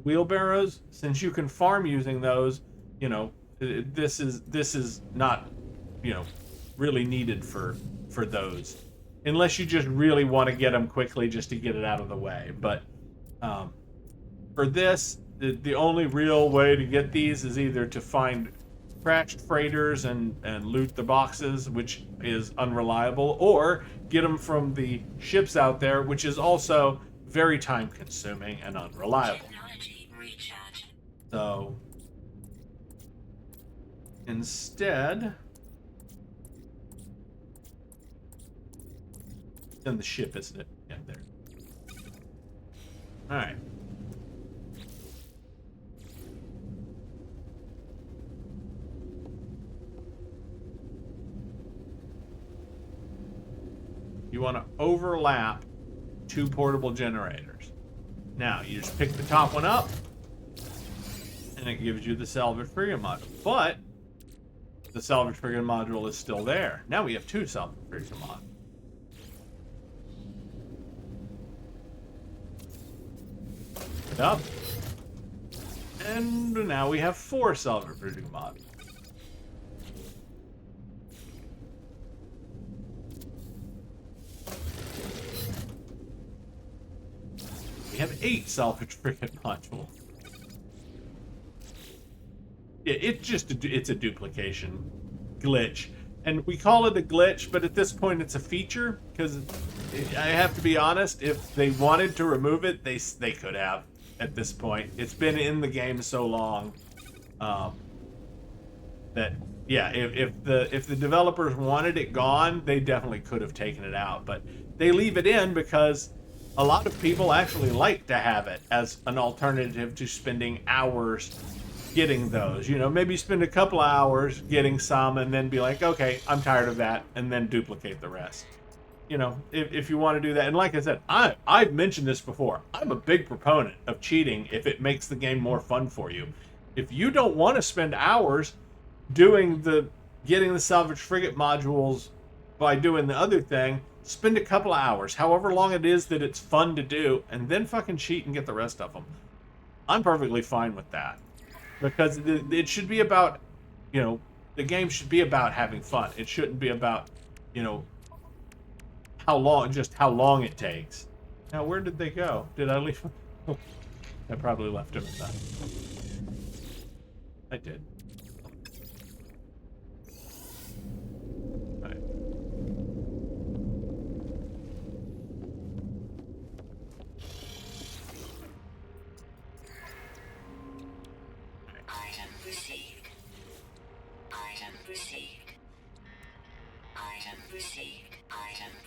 wheelbarrows. Since you can farm using those, you know, this is not, you know, really needed for those, unless you just really want to get them quickly just to get it out of the way. But for this, the only real way to get these is either to find crashed freighters and loot the boxes, which is unreliable, or get them from the ships out there, which is also very time consuming and unreliable. So instead, in the ship, isn't it? Yeah, there. All right. You want to overlap two portable generators. Now, you just pick the top one up, and it gives you the salvage frigate module. But the salvage frigate module is still there. Now we have two salvage frigate modules. Pick it up. And now we have four salvage frigate modules. We have 8 salvage frigate modules. Yeah, it's a duplication glitch, and we call it a glitch, but at this point it's a feature, because I have to be honest, if they wanted to remove it, they could have. At this point, it's been in the game so long that yeah, if the developers wanted it gone, they definitely could have taken it out, but they leave it in because a lot of people actually like to have it as an alternative to spending hours getting those. You know, maybe spend a couple of hours getting some and then be like, okay, I'm tired of that, and then duplicate the rest. You know, if you want to do that. And like I said, I've mentioned this before. I'm a big proponent of cheating if it makes the game more fun for you. If you don't want to spend hours getting the salvage frigate modules by doing the other thing, spend a couple of hours, however long it is that it's fun to do, and then fucking cheat and get the rest of them. I'm perfectly fine with that. Because it should be about, you know, the game should be about having fun. It shouldn't be about, you know, how long it takes. Now, where did they go? Did I leave them? I probably left them inside. I did. All right.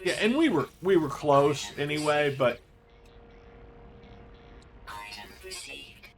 Yeah, and we were close anyway, but Item received.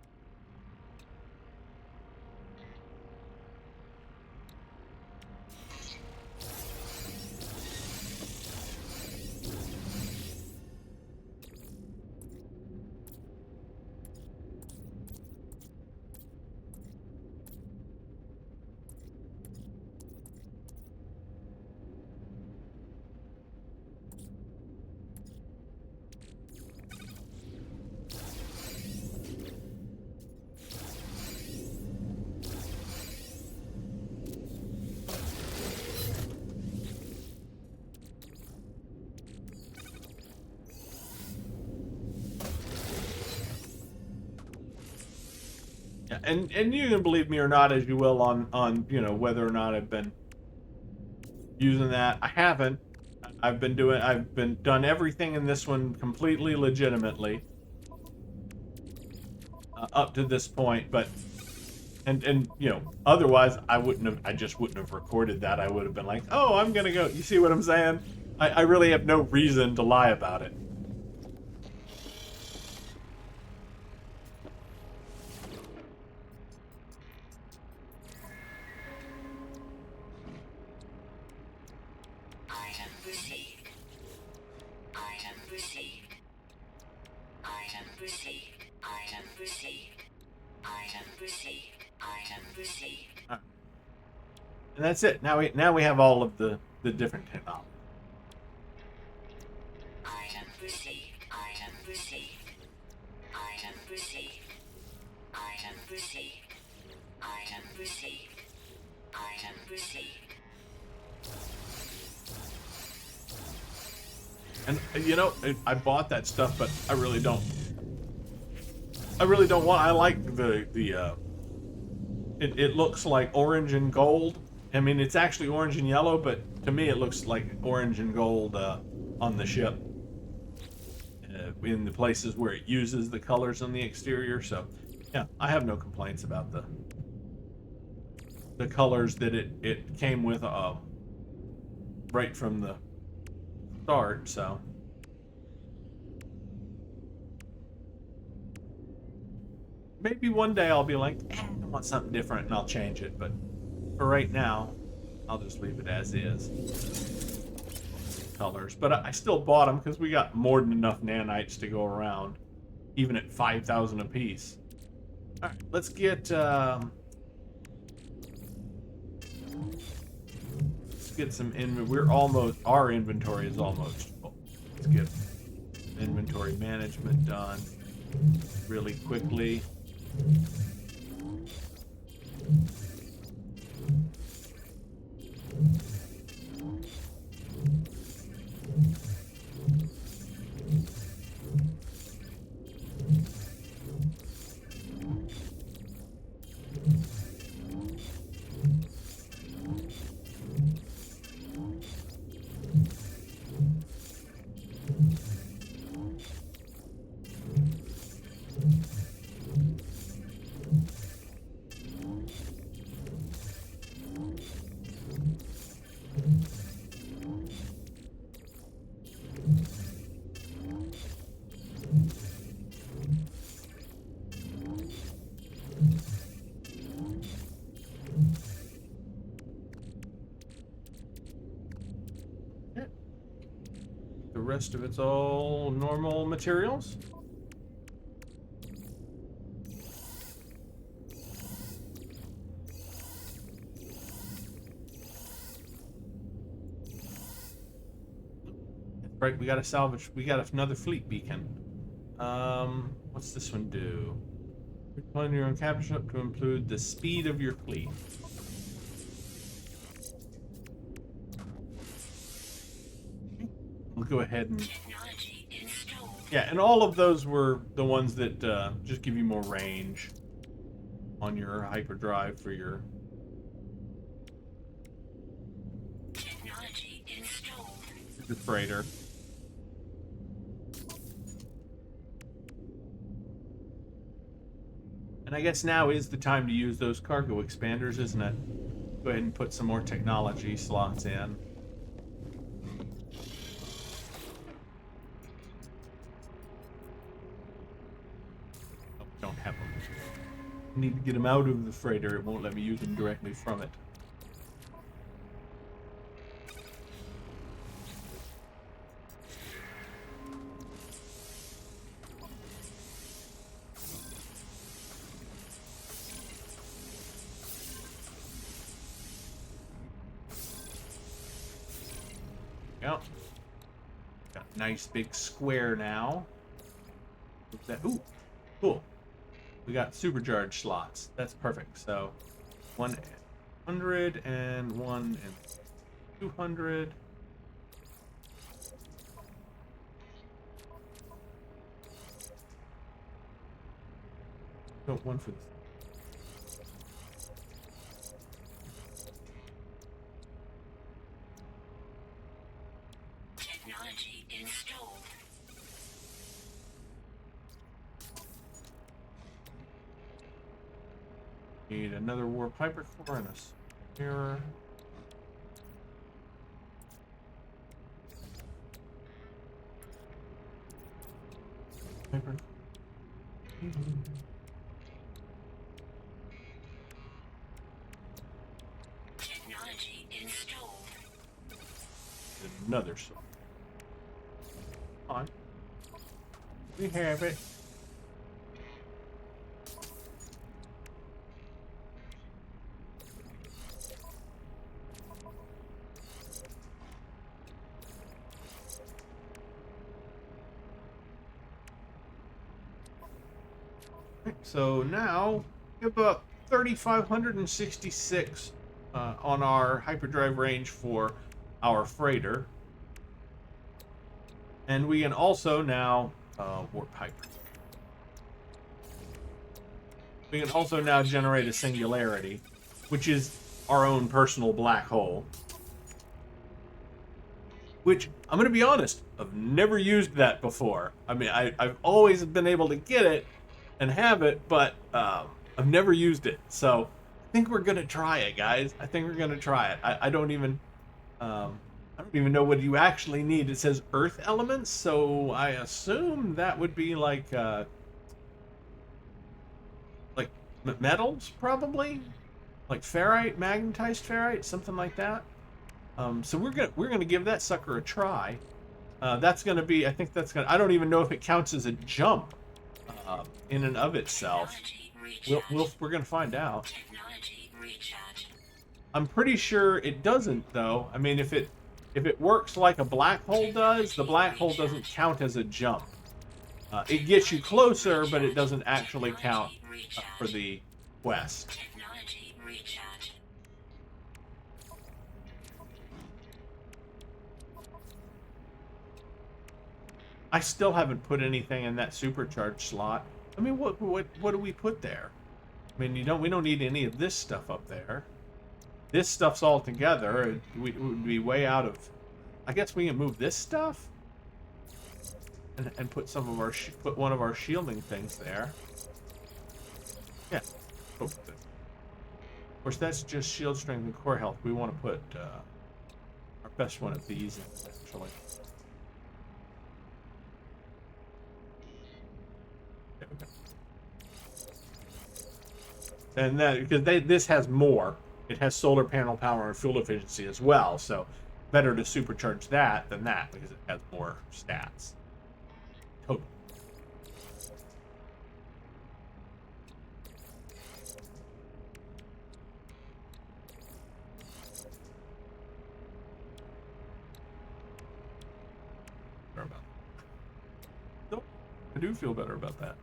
yeah, and you can believe me or not as you will on you know, whether or not I've been using that. I haven't. I've been done everything in this one completely legitimately up to this point, but and you know, otherwise I just wouldn't have recorded that. I would have been like, oh, I'm gonna go. You see what I'm saying? I really have no reason to lie about it. received. Item received. Item received. Item received. Item received. Item received. All right. And that's it. Now we have all of the different technology. Item received. Item received. Item received. Item received. Item received. Item received. And you know, I bought that stuff, but I really don't. I really don't want. I like the. It looks like orange and gold. I mean, it's actually orange and yellow, but to me, it looks like orange and gold on the ship. In the places where it uses the colors on the exterior, so yeah, I have no complaints about the colors that it came with right from the start. So maybe one day I'll be like, I want something different, and I'll change it. But for right now, I'll just leave it as is. Colors, but I still bought them because we got more than enough nanites to go around, even at 5,000 apiece. All right, let's get some our inventory is almost full. Let's get inventory management done really quickly. The rest of it's all normal materials. Right, we got a salvage. We got another fleet beacon. What's this one do? Plan your own capture ship to include the speed of your fleet. We'll go ahead and yeah, and all of those were the ones that just give you more range on your hyperdrive for your the freighter. And I guess now is the time to use those cargo expanders, isn't it? Go ahead and put some more technology slots in. Oh, don't have them. I need to get them out of the freighter. It won't let me use them directly from it. Yep. Got a nice big square now. Ooh, cool. We got supercharged slots. That's perfect. So 100 and 1 and 200. Oh, one for this. Need another warp hypercore and a mirror. Hyper. Technology installed. Another sword. On. We have it. So now we have about 3,566 on our hyperdrive range for our freighter. And we can also now warp hyper. We can also now generate a singularity, which is our own personal black hole. Which, I'm going to be honest, I've never used that before. I mean, I've always been able to get it and have it, but I've never used it. So I think we're going to try it, guys. I think we're going to try it. I don't even know what you actually need. It says earth elements, so I assume that would be like metals, probably, like ferrite, magnetized ferrite, something like that. So we're gonna give that sucker a try. That's gonna be, I think that's gonna. I don't even know if it counts as a jump in and of itself. We're gonna find out. I'm pretty sure it doesn't, though. I mean, if it works like a black hole does, the black hole doesn't count as a jump. It gets you closer, but it doesn't actually count for the quest. I still haven't put anything in that supercharged slot. I mean, what do we put there? I mean, we don't need any of this stuff up there. This stuff's all together. It would be way out of. I guess we can move this stuff and put some of our put one of our shielding things there. Yeah. Oh, of course, that's just shield strength and core health. We want to put our best one of these in, actually. There we go. And that because this has more. It has solar panel power and fuel efficiency as well. So better to supercharge that than that because it has more stats. Total. Nope. I do feel better about that.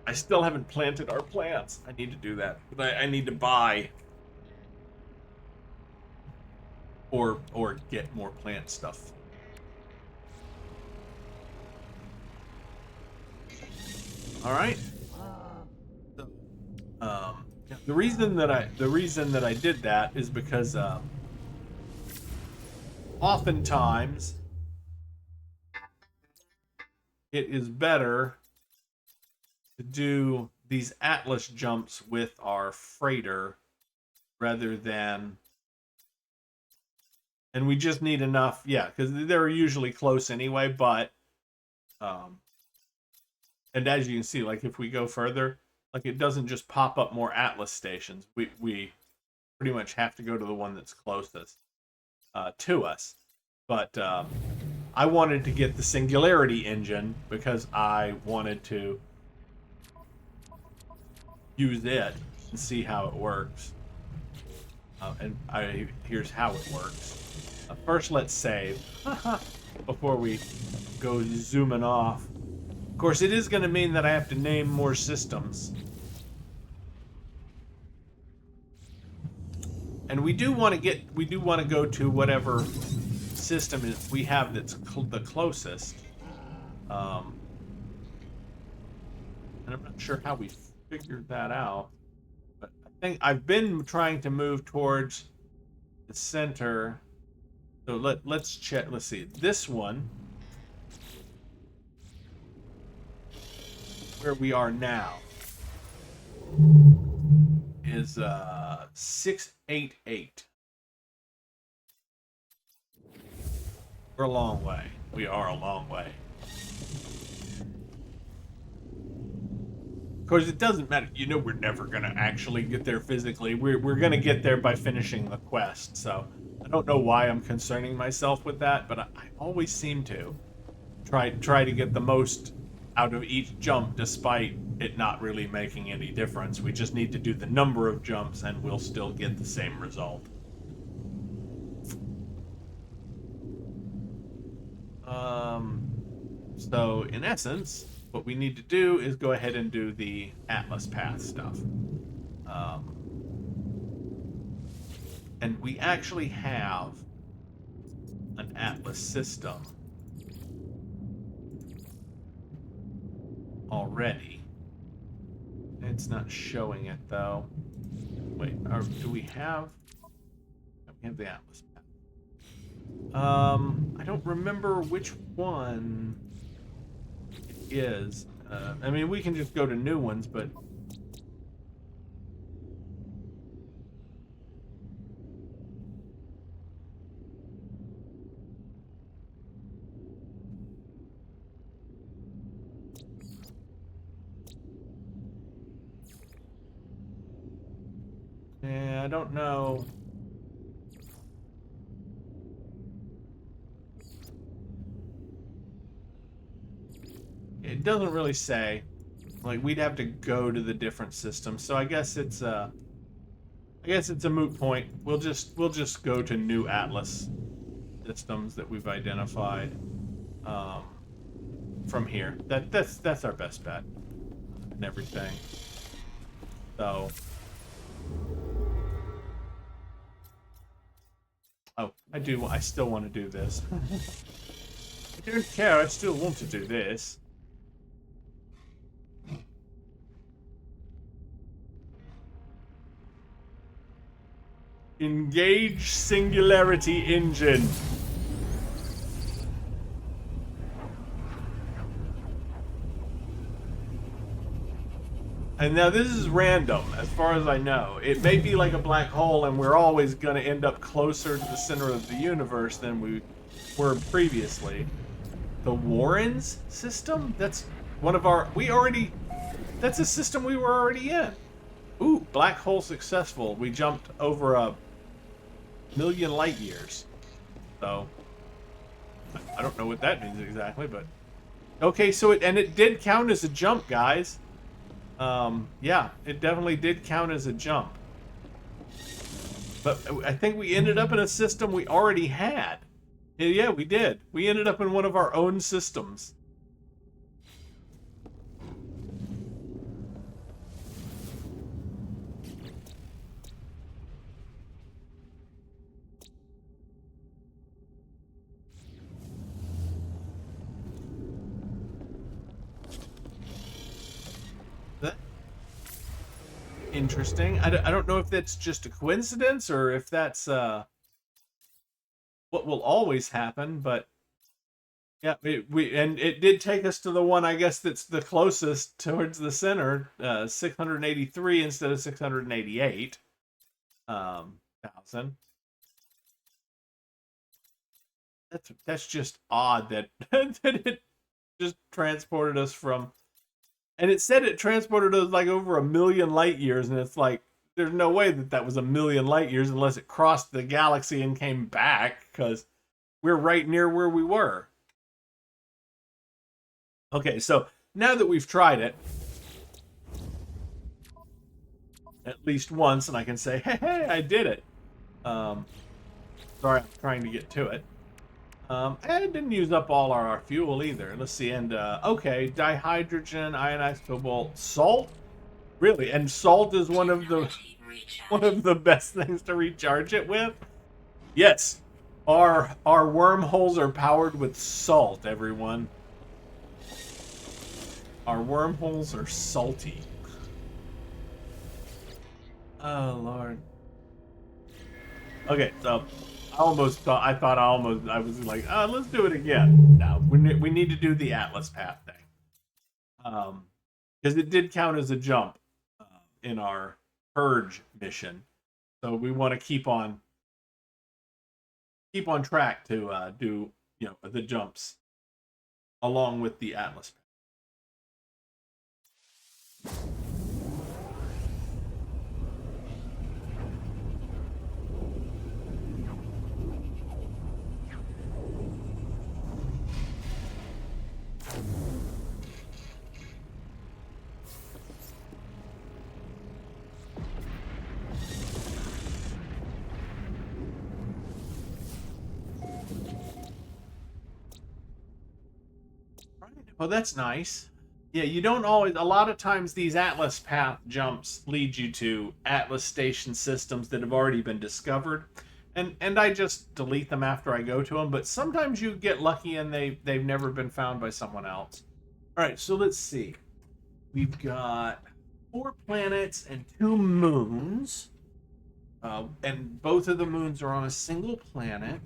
I still haven't planted our plants. I need to do that. But I need to buy or get more plant stuff. All right. So, the reason that I did that is because oftentimes it is better to do these Atlas jumps with our freighter rather than, and we just need enough, yeah, because they're usually close anyway, but and as you can see, like if we go further, like it doesn't just pop up more Atlas stations. We pretty much have to go to the one that's closest to us. But I wanted to get the Singularity engine because I wanted to use it and see how it works. Here's how it works. First, let's save before we go zooming off. Of course, it is going to mean that I have to name more systems. And we do want to go to whatever system we have that's the closest. And I'm not sure how we figured that out, but I think I've been trying to move towards the center. So let's check. Let's see. This one, where we are now, is 688. We're a long way. We are a long way. Of course, it doesn't matter. You know, we're never gonna actually get there physically. We're gonna get there by finishing the quest. So I don't know why I'm concerning myself with that, but I always seem to try to get the most out of each jump, despite it not really making any difference. We just need to do the number of jumps, and we'll still get the same result. So in essence, what we need to do is go ahead and do the Atlas Path stuff. And we actually have an Atlas system already. It's not showing it though. Wait, do we have? We have the Atlas Path. I don't remember which one it is. I mean, we can just go to new ones, but yeah, I don't know. It doesn't really say. Like, we'd have to go to the different systems. So I guess it's a moot point. We'll just go to new Atlas systems that we've identified from here. That's our best bet and everything. So, oh, I still want to do this. I don't care. I still want to do this. Engage Singularity Engine. And now this is random, as far as I know. It may be like a black hole, and we're always going to end up closer to the center of the universe than we were previously. The Warrens system? That's one of our... That's a system we were already in. Ooh, black hole successful. We jumped over 1,000,000 light years. So, I don't know what that means exactly, but... Okay, so it did count as a jump, guys. Yeah, it definitely did count as a jump. But I think we ended up in a system we already had. Yeah, we did. We ended up in one of our own systems. Interesting. I don't know if that's just a coincidence or if that's what will always happen, but yeah, it did take us to the one, I guess, that's the closest towards the center, 683 instead of 688 thousand. That's just odd that that it just transported us from. And it said it transported us like over 1,000,000 light years, and it's like, there's no way that was 1,000,000 light years unless it crossed the galaxy and came back, because we're right near where we were. Okay, so now that we've tried it, at least once, and I can say, hey, I did it. Sorry, I'm trying to get to it. And it didn't use up all our fuel either. Let's see, and okay, dihydrogen, ionized cobalt, salt, really, and salt is one of the best things to recharge it with. Yes, our wormholes are powered with salt, everyone. Our wormholes are salty. Oh Lord. Okay, so. I was like, oh, let's do it again. No, we need to do the Atlas Path thing. Because it did count as a jump in our Purge mission. So we want to keep on track to do, the jumps along with the Atlas Path. Oh, that's nice. Yeah, you don't always. A lot of times, these Atlas path jumps lead you to Atlas station systems that have already been discovered, and I just delete them after I go to them. But sometimes you get lucky and they've never been found by someone else. All right, so let's see. We've got 4 planets and 2 moons, and both of the moons are on a single planet.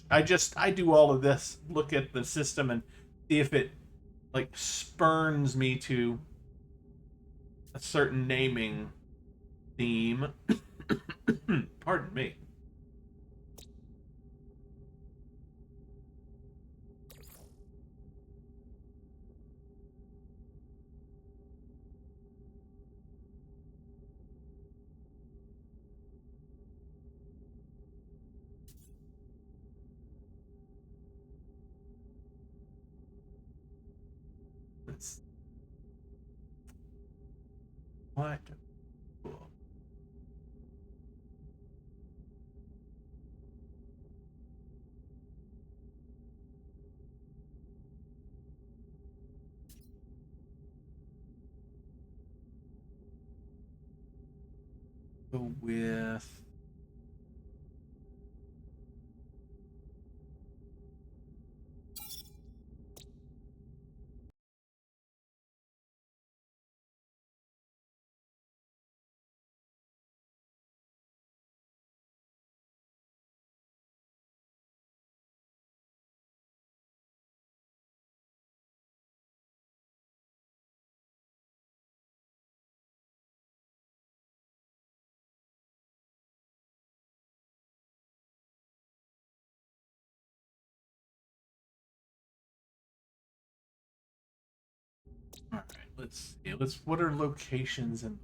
I do all of this. Look at the system and see if it like spurns me to a certain naming theme. Pardon me. Let's, what? Go with all right. Let's see. What are locations and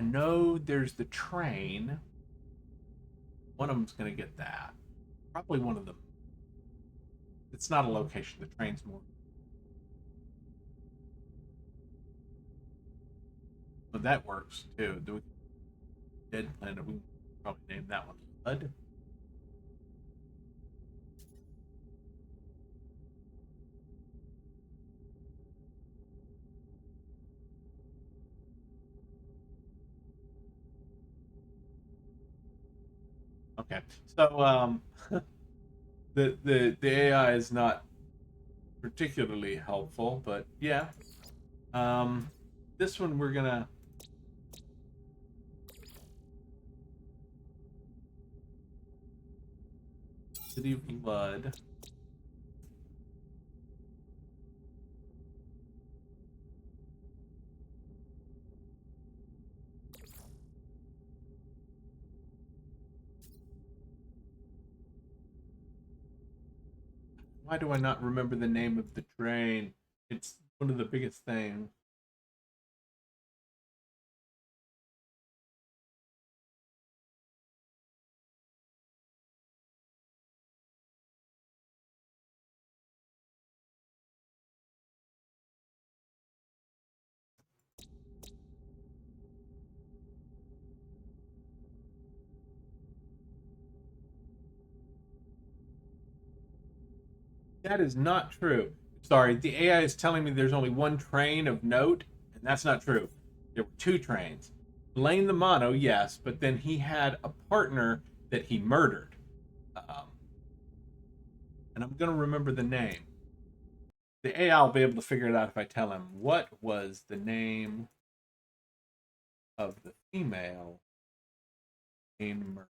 I know there's the train. One of them's gonna get that. Probably one of them. It's not a location. The train's more. But that works too. The dead planet. We can probably name that one Blood. Okay. So the AI is not particularly helpful, but yeah. This one we're gonna City of Blood. Why do I not remember the name of the train? It's one of the biggest things. That is not true. Sorry, the AI is telling me there's only one train of note, and that's not true. There were 2 trains. Blaine the Mono, yes, but then he had a partner that he murdered. Um, and I'm going to remember the name. The AI will be able to figure it out if I tell him what was the name of the female in murder.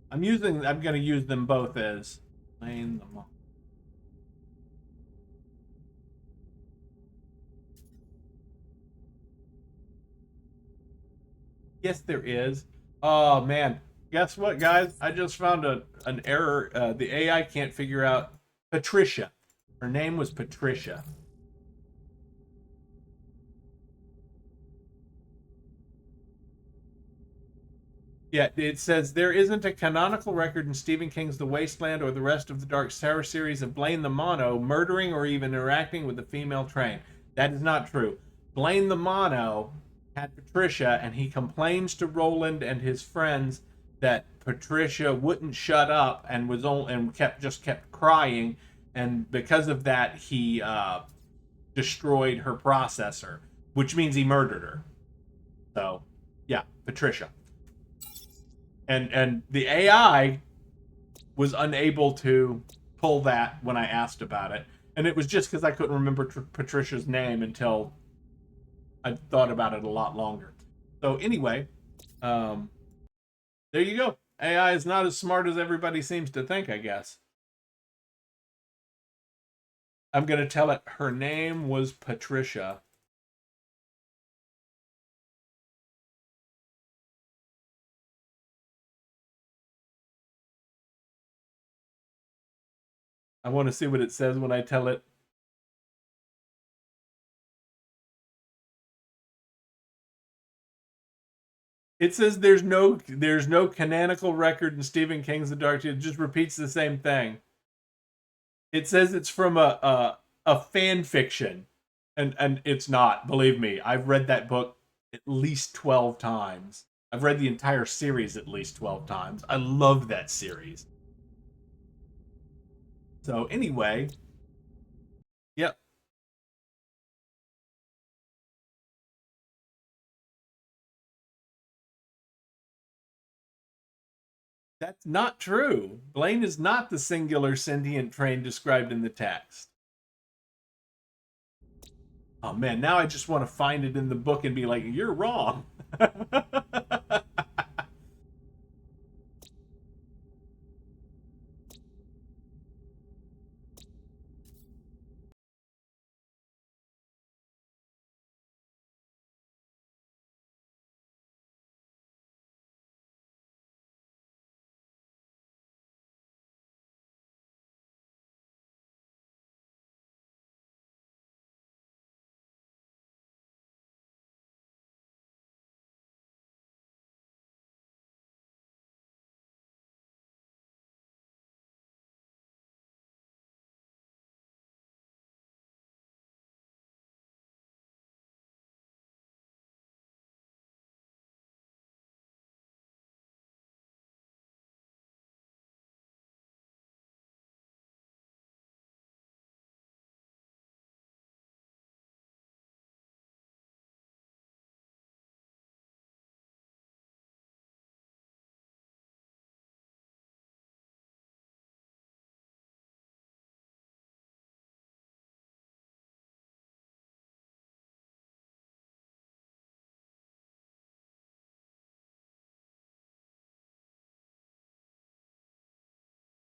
I'm going to use them both as Blaine the Mono. Yes, there is. Oh man, guess what, guys? I just found an error. The AI can't figure out Patricia. Her name was Patricia. Yeah, it says there isn't a canonical record in Stephen King's The Wasteland or the rest of the Dark Tower series of Blaine the Mono murdering or even interacting with a female train. That is not true. Blaine the Mono had Patricia, and he complains to Roland and his friends that Patricia wouldn't shut up and was only and kept crying, and because of that, he destroyed her processor, which means he murdered her. So, yeah, Patricia. And the AI was unable to pull that when I asked about it, and it was just because I couldn't remember Patricia's name until I thought about it a lot longer. So anyway, there you go. AI is not as smart as everybody seems to think, I guess. I'm going to tell it her name was Patricia. I want to see what it says when I tell it. It says there's no canonical record in Stephen King's The Dark Tower. It just repeats the same thing. It says it's from a fan fiction, and it's not. Believe me, I've read that book at least 12 times. I've read the entire series at least 12 times. I love that series. So anyway, yep. That's not true. Blaine is not the singular sentient train described in the text. Oh man, now I just want to find it in the book and be like, you're wrong.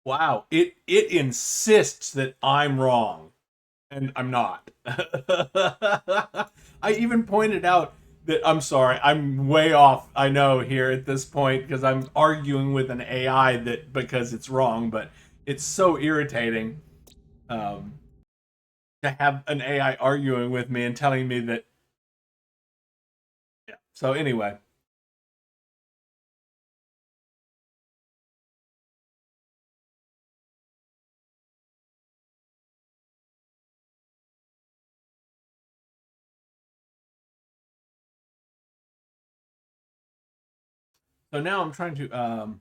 Wow, it insists that I'm wrong, and I'm not. I even pointed out that I'm sorry, I'm way off. I know here at this point because I'm arguing with an AI that because it's wrong, but it's so irritating um, to have an AI arguing with me and telling me that. Yeah. So anyway, so now I'm trying to.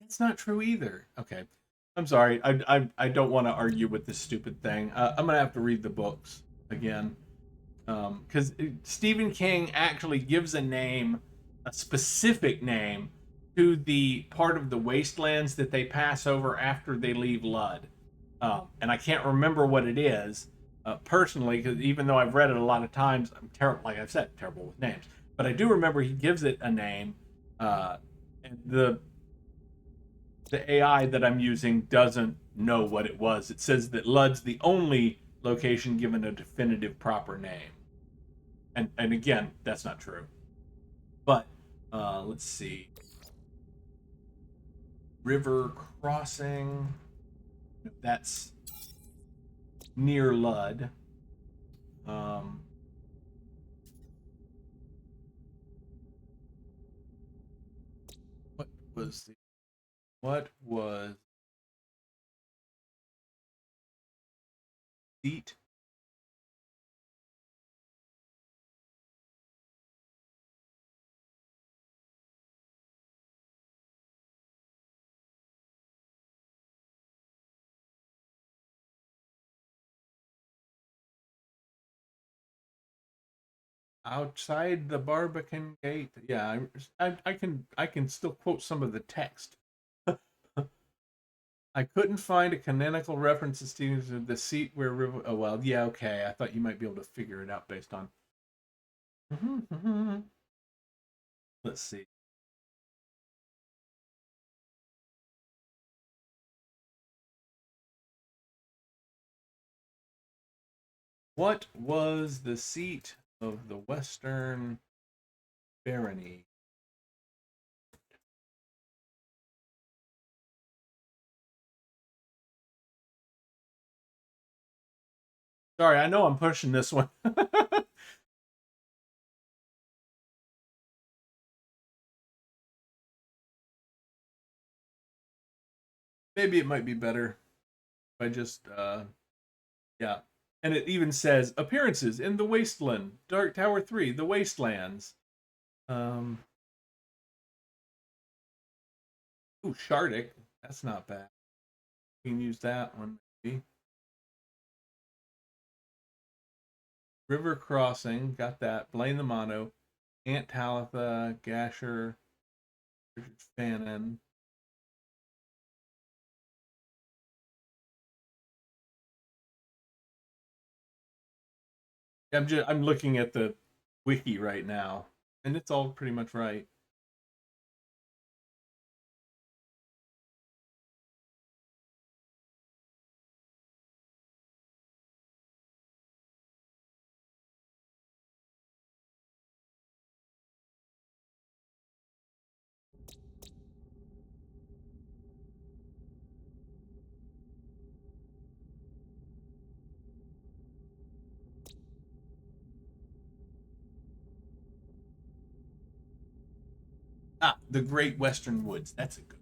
It's not true either. Okay, I'm sorry. I don't want to argue with this stupid thing. I'm gonna have to read the books again. Because Stephen King actually gives a name, a specific name, to the part of the wastelands that they pass over after they leave Lud. And I can't remember what it is personally, because even though I've read it a lot of times, I'm terrible. Like I've said, terrible with names. But I do remember he gives it a name, and the AI that I'm using doesn't know what it was. It says that Lud's the only location given a definitive proper name. And again, that's not true. But let's see. River crossing. That's near Lud. What was seat? Outside the Barbican Gate. Yeah, I can still quote some of the text. I couldn't find a canonical reference to the seat where River. Oh well, yeah, okay. I thought you might be able to figure it out based on. Let's see. What was the seat of the Western Barony? Sorry, I know I'm pushing this one. Maybe it might be better if I just, yeah. And it even says appearances in the Wasteland, Dark Tower 3, The Wastelands. Ooh, Shardik. That's not bad. We can use that one, maybe. River Crossing, got that. Blaine the Mono, Aunt Talitha, Gasher, Richard Fannin. I'm looking at the wiki right now, and it's all pretty much right. Ah, the Great Western Woods. That's a good.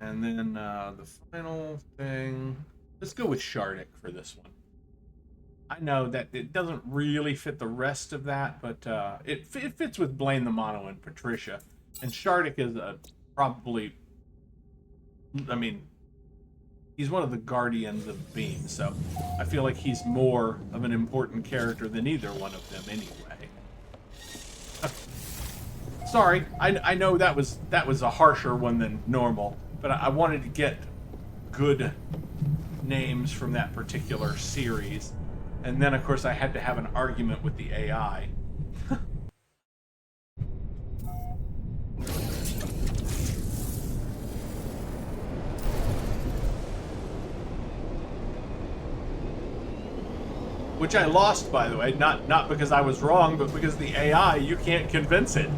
And then the final thing. Let's go with Shardik for this one. I know that it doesn't really fit the rest of that, but it fits with Blaine the Mono and Patricia. And Shardik is probably. I mean, he's one of the guardians of Beam, so I feel like he's more of an important character than either one of them anyway. Sorry, I know that was a harsher one than normal, but I wanted to get good names from that particular series, and then of course I had to have an argument with the AI. Which I lost, by the way, not because I was wrong, but because the AI, you can't convince it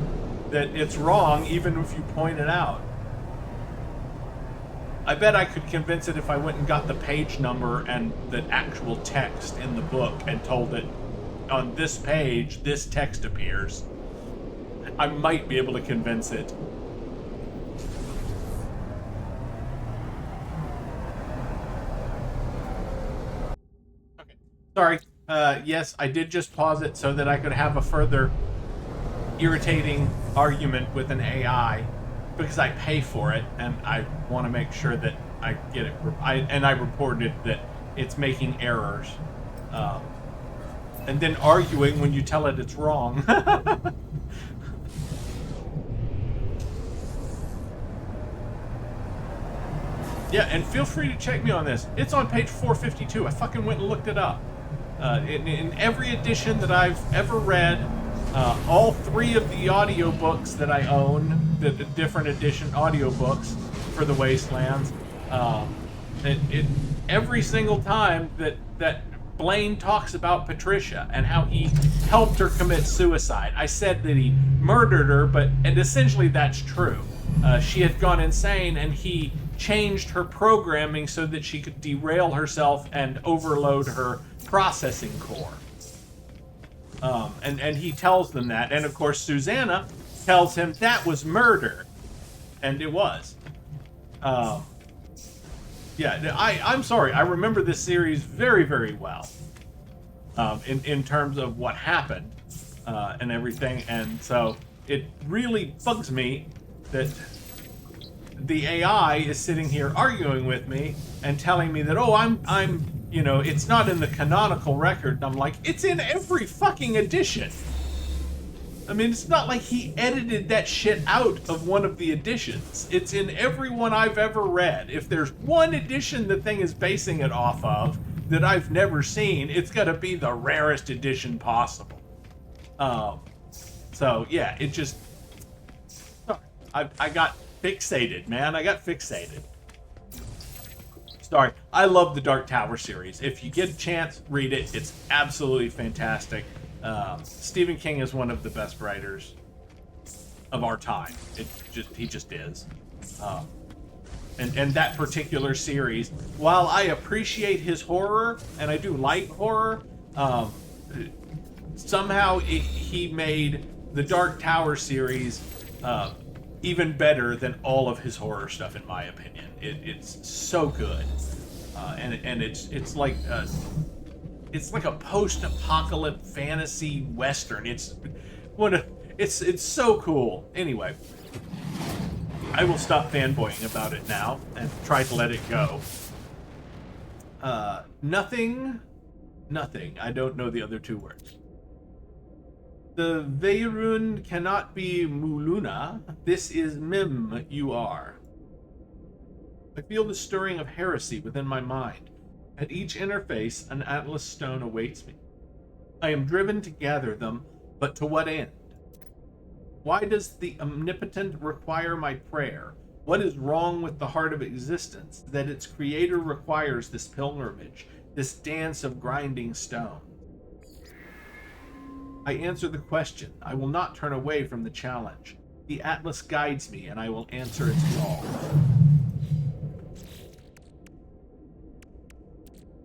that it's wrong even if you point it out. I bet I could convince it if I went and got the page number and the actual text in the book and told it, on this page, this text appears. I might be able to convince it. Okay. Sorry. Yes, I did just pause it so that I could have a further irritating argument with an AI because I pay for it and I want to make sure that I get it. I reported that it's making errors, and then arguing when you tell it it's wrong. Yeah, and feel free to check me on this. It's on page 452. I fucking went and looked it up. In every edition that I've ever read, all three of the audiobooks that I own, the different edition audiobooks, for the Wastelands. Every single time that Blaine talks about Patricia and how he helped her commit suicide, I said that he murdered her, and essentially that's true. She had gone insane, and he changed her programming so that she could derail herself and overload her processing core. And he tells them that, and of course Susanna tells him that was murder, and it was. Yeah, I'm sorry. I remember this series very, very well. In terms of what happened and everything, and so it really bugs me that the AI is sitting here arguing with me and telling me that, oh, I'm you know, it's not in the canonical record. And I'm like, it's in every fucking edition. I mean, it's not like he edited that shit out of one of the editions. It's in every one I've ever read. If there's one edition the thing is basing it off of that I've never seen, it's got to be the rarest edition possible. So, yeah, it just... I got fixated, man. I got fixated. Sorry. I love the Dark Tower series. If you get a chance, read it. It's absolutely fantastic. Stephen King is one of the best writers of our time. He just is. And that particular series, while I appreciate his horror, and I do like horror, somehow he made the Dark Tower series even better than all of his horror stuff, in my opinion. It's so good, and it's like a post-apocalypse fantasy western. It's so cool. Anyway, I will stop fanboying about it now and try to let it go. Nothing. I don't know the other two words. The Veirun cannot be Muluna. This is Mim you are. I feel the stirring of heresy within my mind. At each interface, an Atlas stone awaits me. I am driven to gather them, but to what end? Why does the Omnipotent require my prayer? What is wrong with the heart of existence that its creator requires this pilgrimage, this dance of grinding stone? I answer the question. I will not turn away from the challenge. The Atlas guides me, and I will answer its call.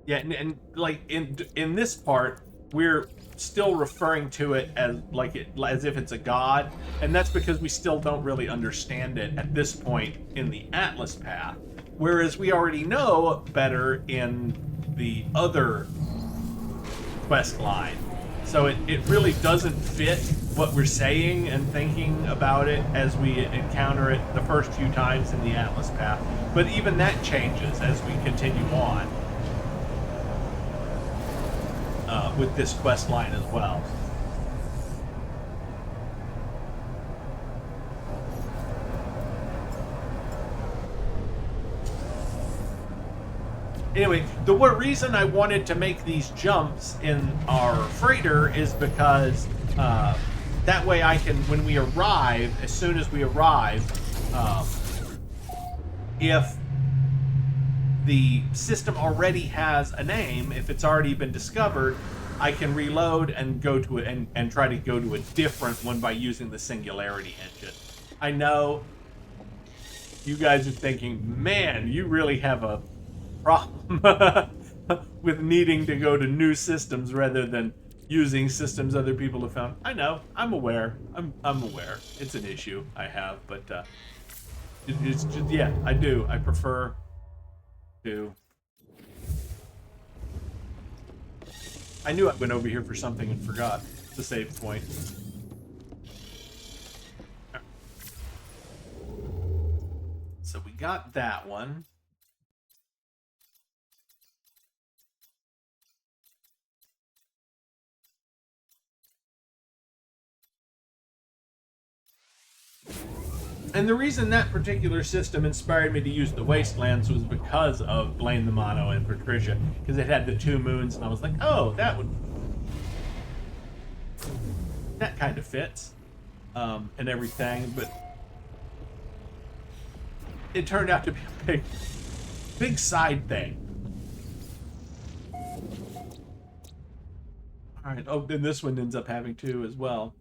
Yeah, and like in this part, we're still referring to it as if it's a god, and that's because we still don't really understand it at this point in the Atlas path, whereas we already know better in the other quest line. So it really doesn't fit what we're saying and thinking about it as we encounter it the first few times in the Atlas path, but even that changes as we continue on. With this quest line as well. Anyway, the reason I wanted to make these jumps in our freighter is because that way I can, when we arrive, as soon as we arrive, if the system already has a name, if it's already been discovered, I can reload and go to it and try to go to a different one by using the Singularity engine. I know you guys are thinking, man, you really have a problem with needing to go to new systems rather than using systems other people have found. I know, I'm aware. I'm aware. It's an issue I have, but it's just, yeah, I do. I prefer to. I knew I went over here for something and forgot the save point. So we got that one. And the reason that particular system inspired me to use the Wastelands was because of Blaine the Mono and Patricia, because it had the two moons, and I was like, oh, that kind of fits, and everything. But it turned out to be a big side thing. All right. Oh, then this one ends up having two as well.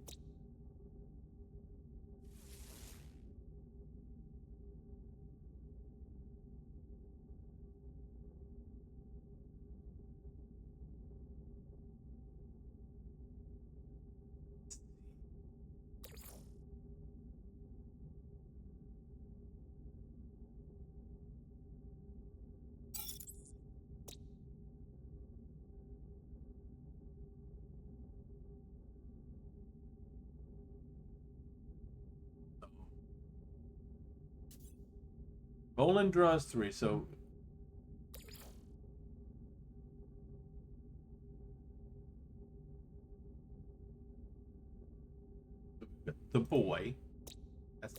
Roland draws three, so the boy. That's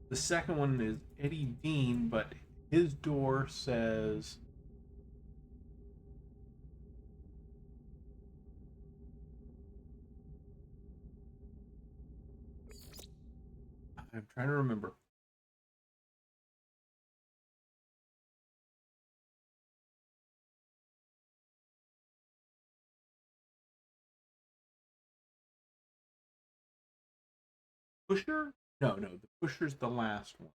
the second one is Eddie Dean, but his door says I'm trying to remember. Pusher? No, the pusher's the last one.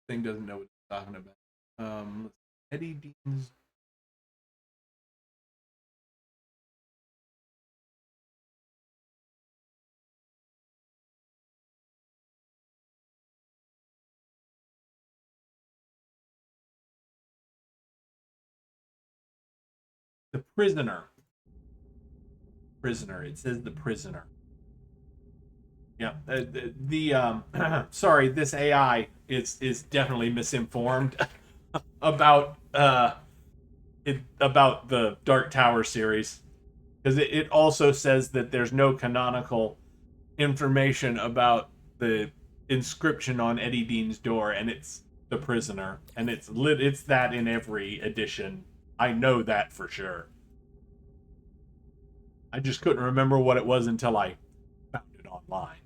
Thing doesn't know what he's talking about. Eddie Dean's. The prisoner. Prisoner. It says the prisoner. Yeah. Sorry, this AI is definitely misinformed about about the Dark Tower series, because it also says that there's no canonical information about the inscription on Eddie Dean's door, and it's the prisoner, and it's that in every edition. I know that for sure. I just couldn't remember what it was until I found it online.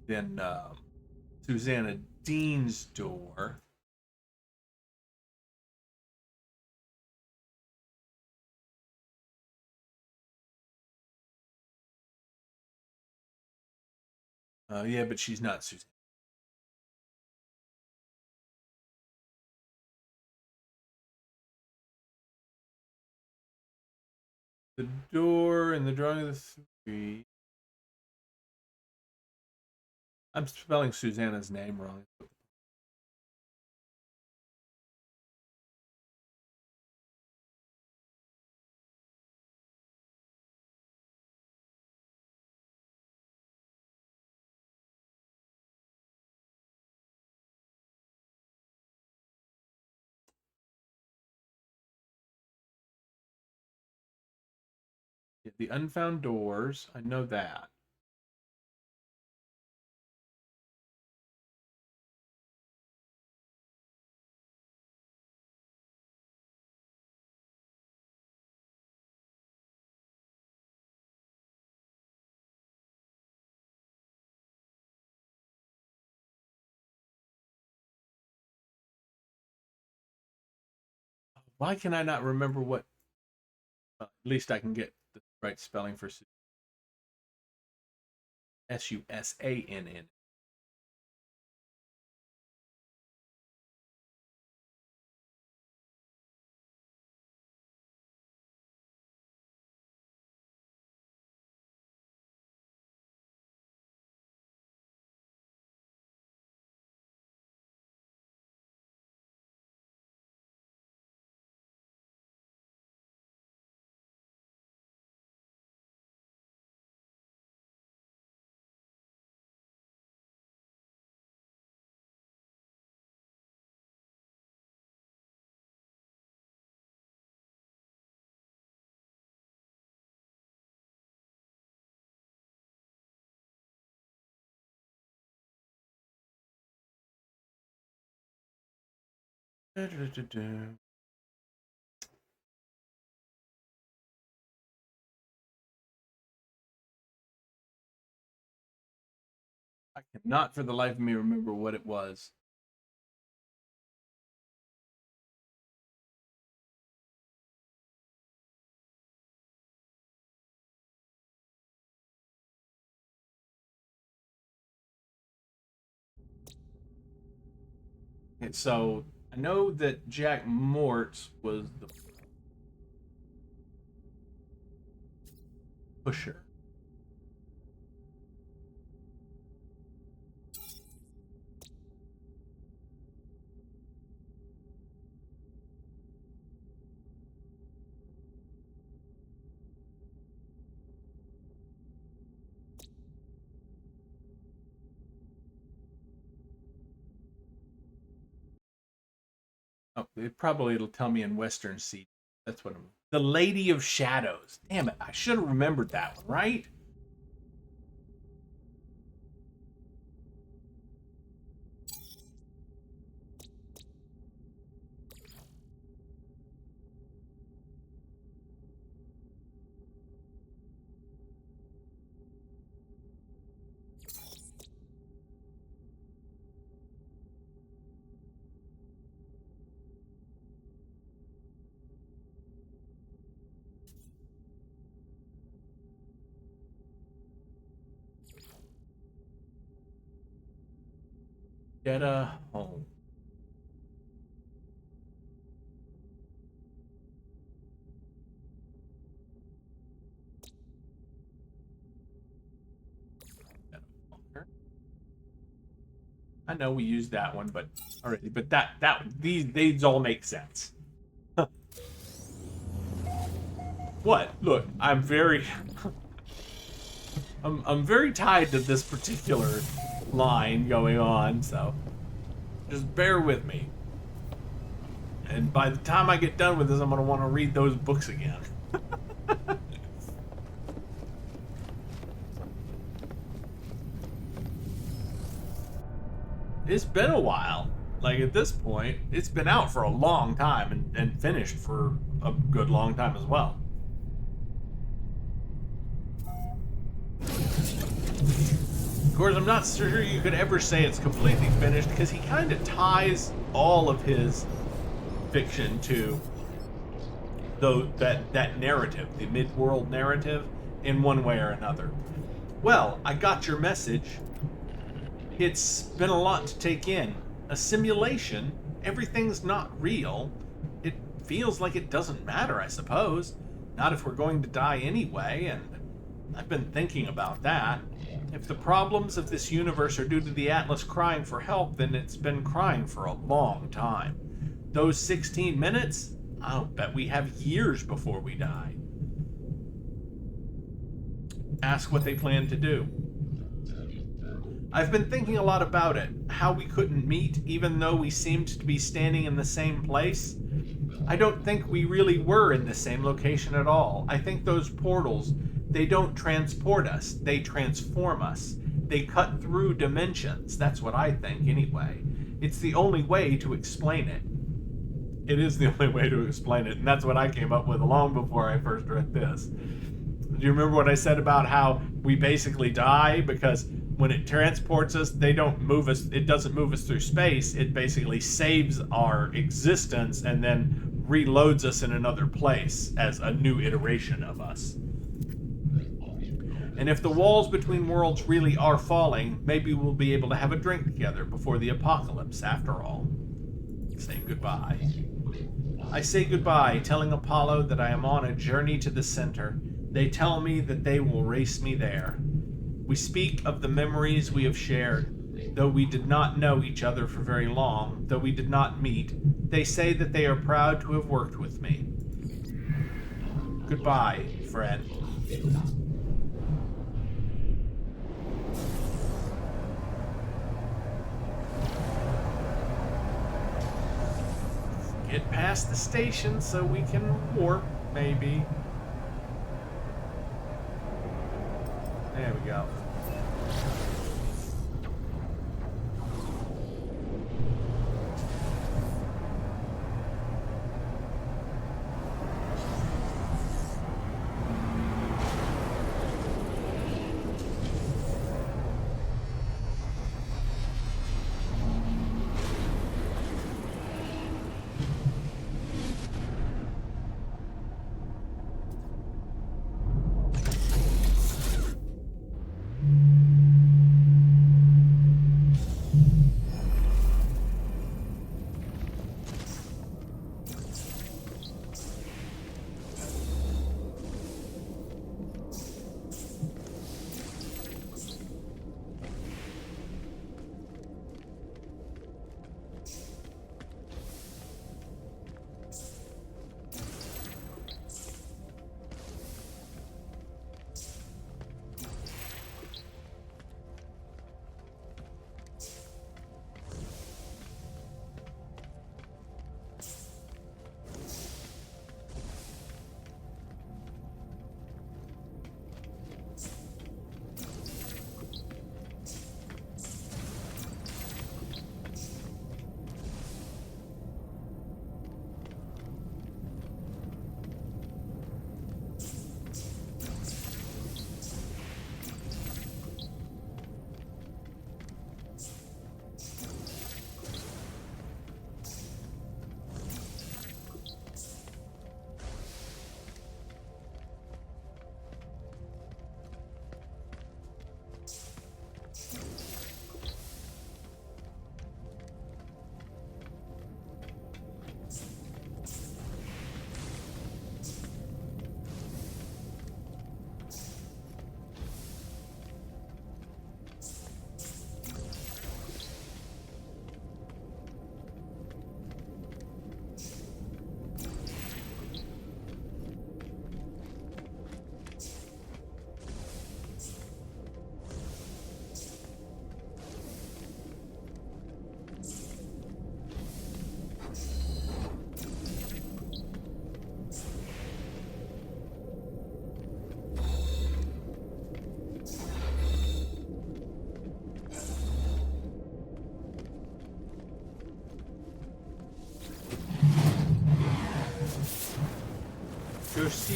Then Susanna Dean's door. Yeah, but she's not Susanna. The door and the drawing of the three. I'm spelling Susanna's name wrong. Yeah, the unfound doors. I know that. Why can I not remember what? At least I can get the right spelling for Susann. I cannot for the life of me remember what it was. Okay, so I know that Jack Mort's was the pusher. Oh, it'll tell me in Western Sea. That's what I'm. The Lady of Shadows. Damn it! I should have remembered that one, right? Get a home. I know we used that one, but already, but these all make sense. What? Look, I'm very I'm very tied to this particular line going on, so just bear with me. And by the time I get done with this, I'm gonna want to read those books again. It's been a while. Like at this point, it's been out for a long time and finished for a good long time as well. Of course, I'm not sure you could ever say it's completely finished because he kind of ties all of his fiction to that narrative, the mid-world narrative, in one way or another. Well, I got your message. It's been a lot to take in. A simulation, everything's not real. It feels like it doesn't matter, I suppose. Not if we're going to die anyway, and I've been thinking about that. If the problems of this universe are due to the Atlas crying for help, then it's been crying for a long time. Those 16 minutes? I'll bet we have years before we die. Ask what they plan to do. I've been thinking a lot about it, how we couldn't meet even though we seemed to be standing in the same place. I don't think we really were in the same location at all. I think those portals, they don't transport us, they transform us. They cut through dimensions, that's what I think anyway. It's the only way to explain it. It is the only way to explain it, and that's what I came up with long before I first read this. Do you remember what I said about how we basically die because when it transports us, it doesn't move us through space. It basically saves our existence and then reloads us in another place as a new iteration of us. And if the walls between worlds really are falling, maybe we'll be able to have a drink together before the apocalypse, after all. Say goodbye. I say goodbye, telling Apollo that I am on a journey to the center. They tell me that they will race me there. We speak of the memories we have shared. Though we did not know each other for very long, though we did not meet, they say that they are proud to have worked with me. Goodbye, friend. Get past the station so we can warp, maybe. There we go.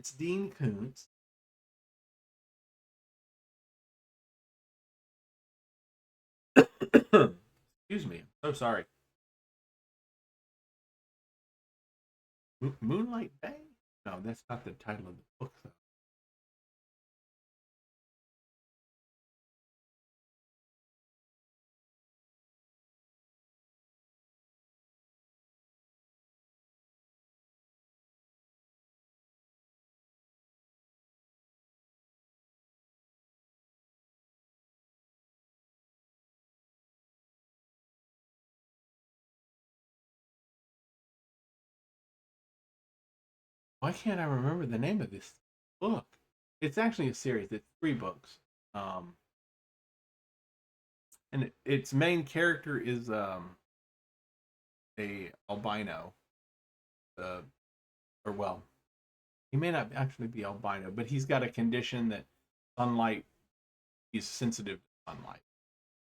It's Dean Koontz. Excuse me. I'm so sorry. Moonlight Bay? No, that's not the title of the book, though. Why can't I remember the name of this book? It's actually a series. It's 3 books. Um, and its main character is a albino. Uh, or well, he may not actually be albino, but he's got a condition that sunlight. He's sensitive to sunlight,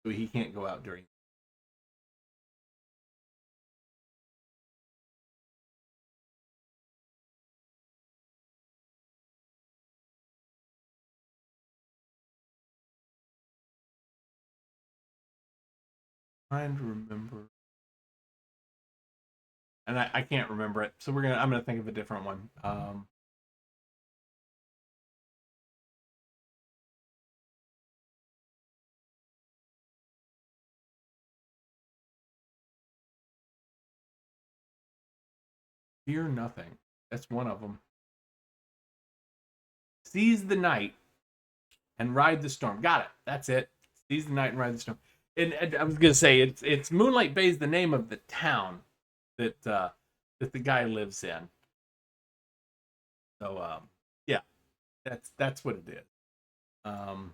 so he can't go out during. Trying to remember, and I can't remember it. So I'm gonna think of a different one. Fear nothing. That's one of them. Seize the night and ride the storm. Got it. That's it. Seize the night and ride the storm. And I was gonna say it's Moonlight Bay is the name of the town that the guy lives in. So yeah, that's what it is. Um,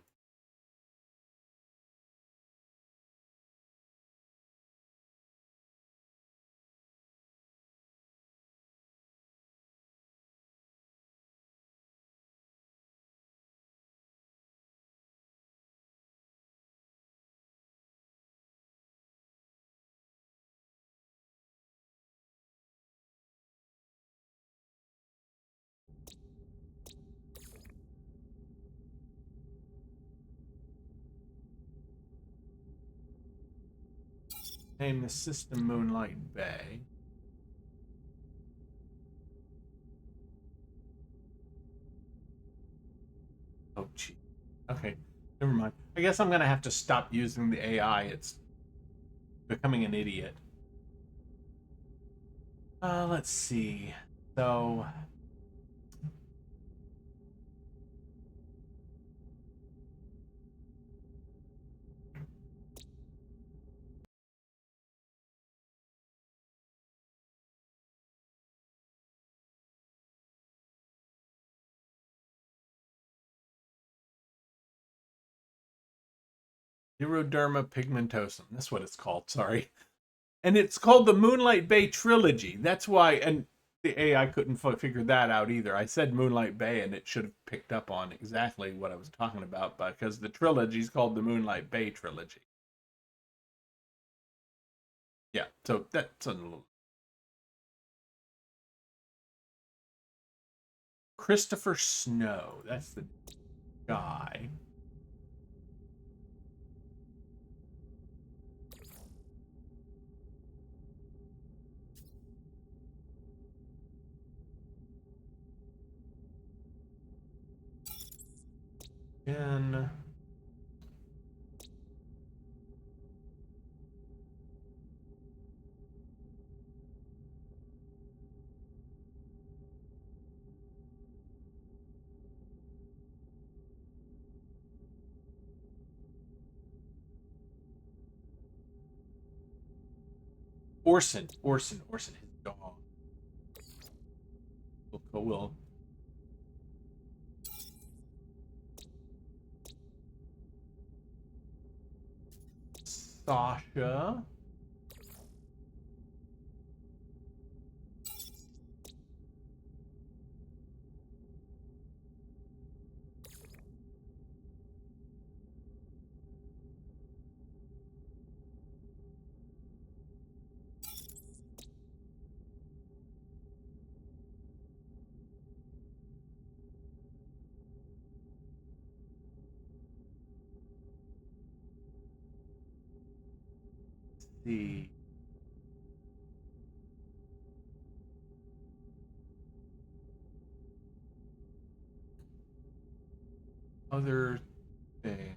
name the system Moonlight Bay. Oh, gee. Okay, never mind. I guess I'm gonna have to stop using the AI. It's becoming an idiot. Let's see. So Neuroderma pigmentosum. That's what it's called. Sorry. And it's called the Moonlight Bay trilogy. That's why, and the AI couldn't figure that out either. I said Moonlight Bay, and it should have picked up on exactly what I was talking about because the trilogy is called the Moonlight Bay trilogy. Yeah, so that's a little. Christopher Snow. That's the guy. And Orson, his dog. Will Sasha. see. Other thing.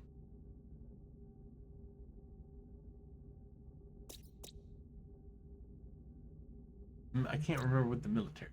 I can't remember what the military.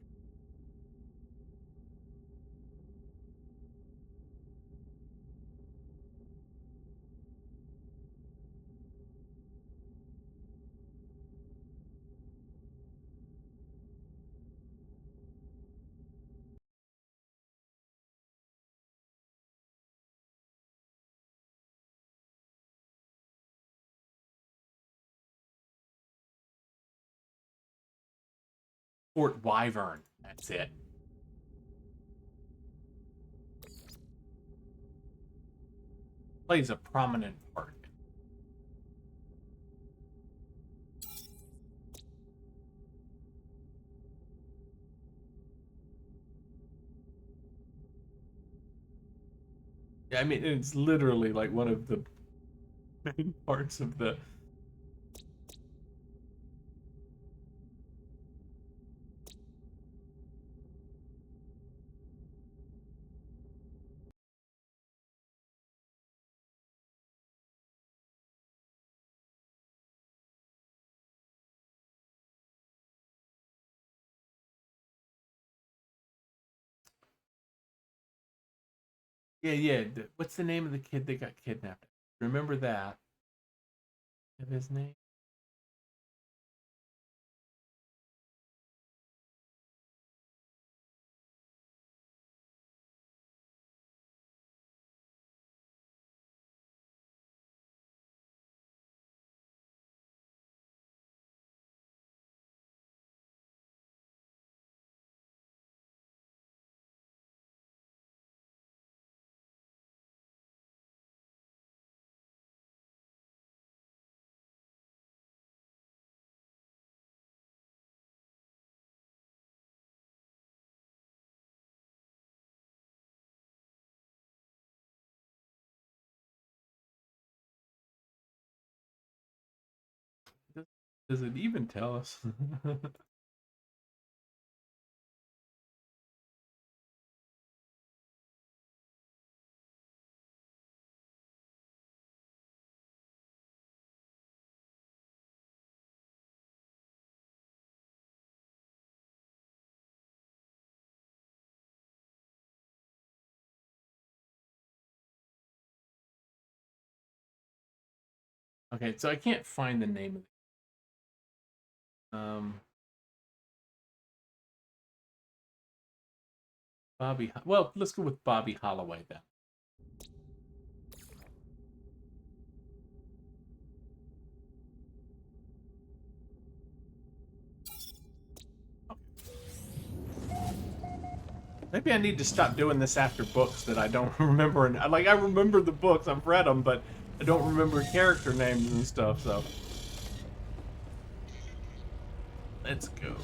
Fort Wyvern. That's it. Plays a prominent part. Yeah, I mean, it's literally like one of the main parts of the. Yeah, yeah. What's the name of the kid that got kidnapped? Remember that? Of his name? Does it even tell us? Okay, so I can't find the name of it. Bobby. Well, let's go with Bobby Holloway then. Maybe I need to stop doing this after books that I don't remember. And like, I remember the books, I've read them, but I don't remember character names and stuff. So let's go.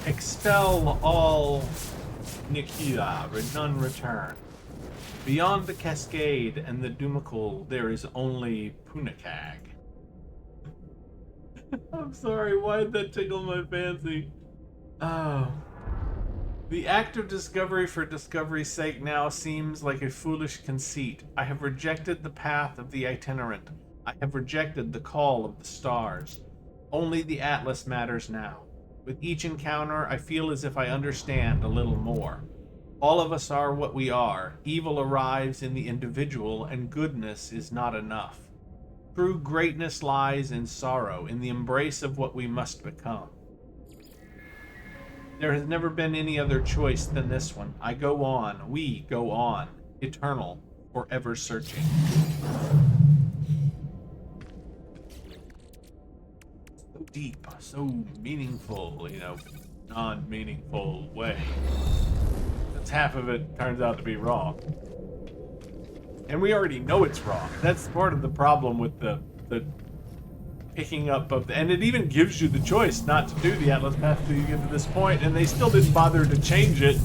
Expel all Nikia, none return. Beyond the Cascade and the Dumical, there is only Punakag. I'm sorry, why did that tickle my fancy? Oh. The act of discovery for discovery's sake now seems like a foolish conceit. I have rejected the path of the itinerant. I have rejected the call of the stars. Only the Atlas matters now. With each encounter, I feel as if I understand a little more. All of us are what we are. Evil arrives in the individual, and goodness is not enough. True greatness lies in sorrow, in the embrace of what we must become. There has never been any other choice than this one. I go on, we go on, eternal, forever searching. So deep, so meaningful, non-meaningful way. That's half of it turns out to be wrong. And we already know it's wrong. That's part of the problem with the picking up of the, and it even gives you the choice not to do the Atlas path until you get to this point, and they still didn't bother to change it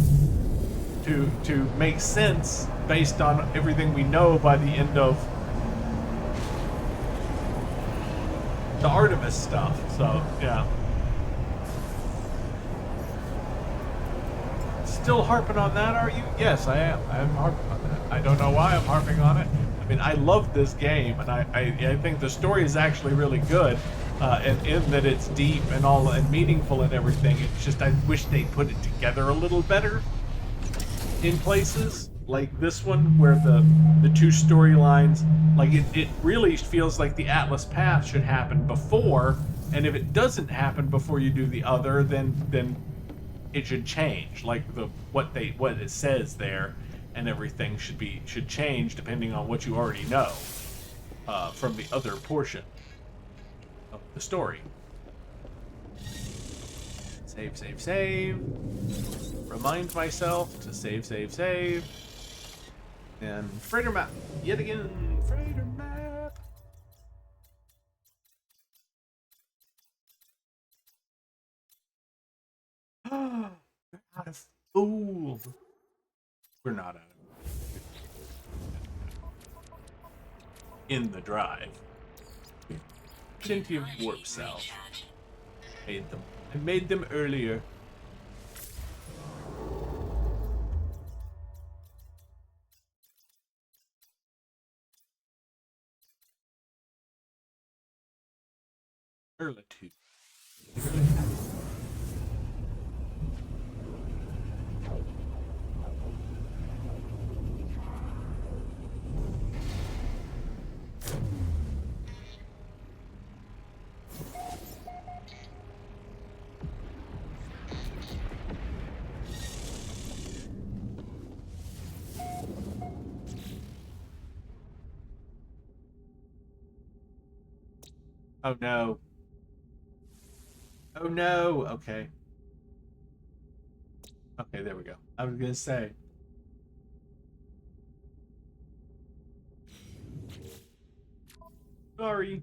to make sense based on everything we know by the end of the Artemis stuff. So yeah, still harping on that, are you? Yes, I am. I'm harping on that. I don't know why I'm harping on it. I mean, I love this game, and I think the story is actually really good, and in that it's deep and all and meaningful and everything. It's just I wish they put it together a little better in places like this one, where the two storylines, like it really feels like the Atlas path should happen before, and if it doesn't happen before you do the other, then it should change. Like what it says there and everything should change depending on what you already know from the other portion of the story. Save. Remind myself to save. And freighter map. Yet again, freighter map. We're out of fool. We're not out of in the drive. Plenty of warp cells. I made them earlier. Earlitude. Oh no. Oh no. Okay. Okay, there we go. I was gonna say. Sorry.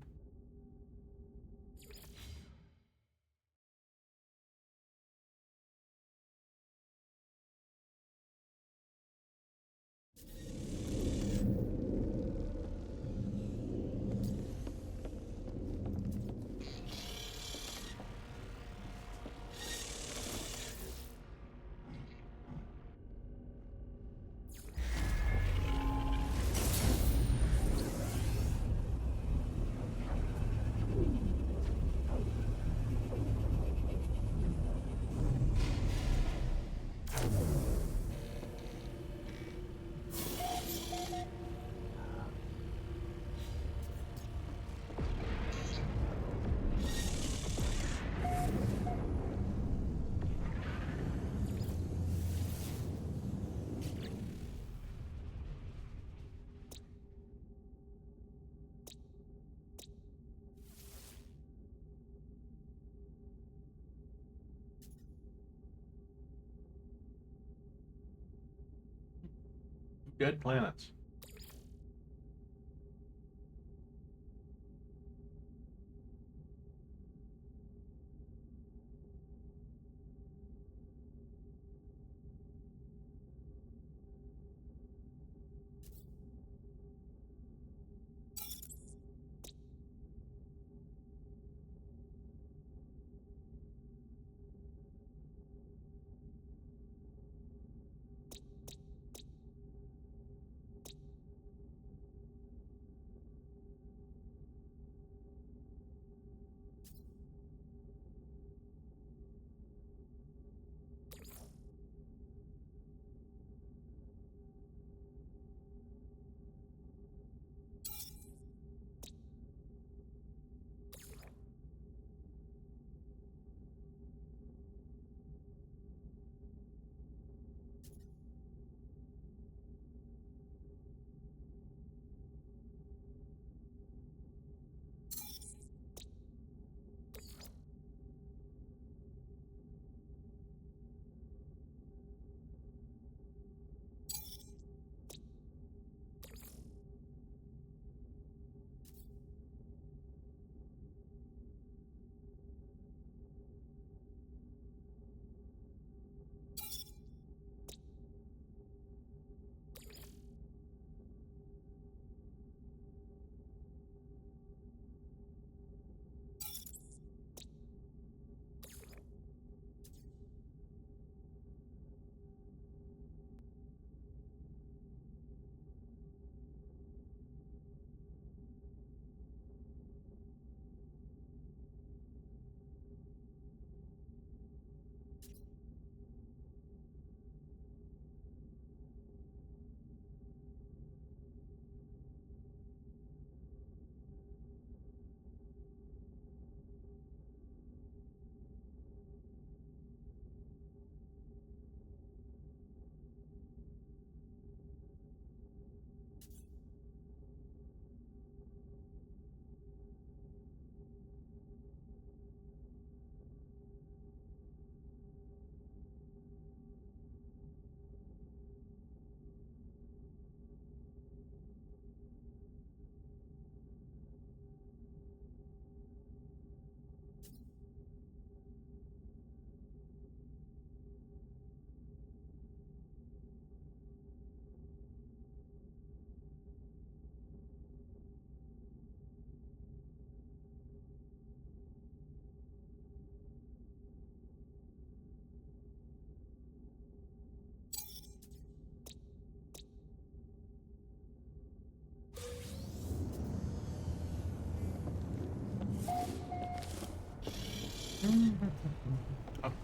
Dead planets.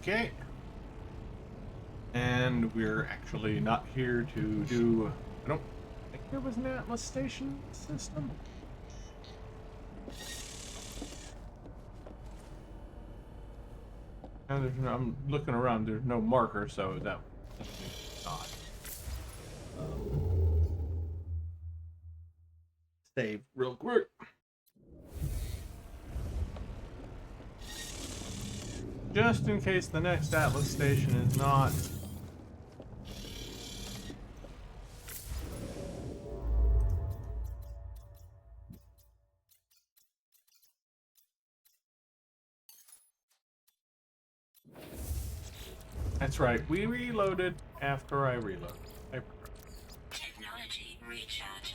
Okay. And we're actually not here to do... I don't think there was an Atlas station system. And there's no, I'm looking around, there's no marker, so that not. Save real quick. Just in case the next Atlas station is not. That's right, we reloaded after I reloaded. Technology recharge.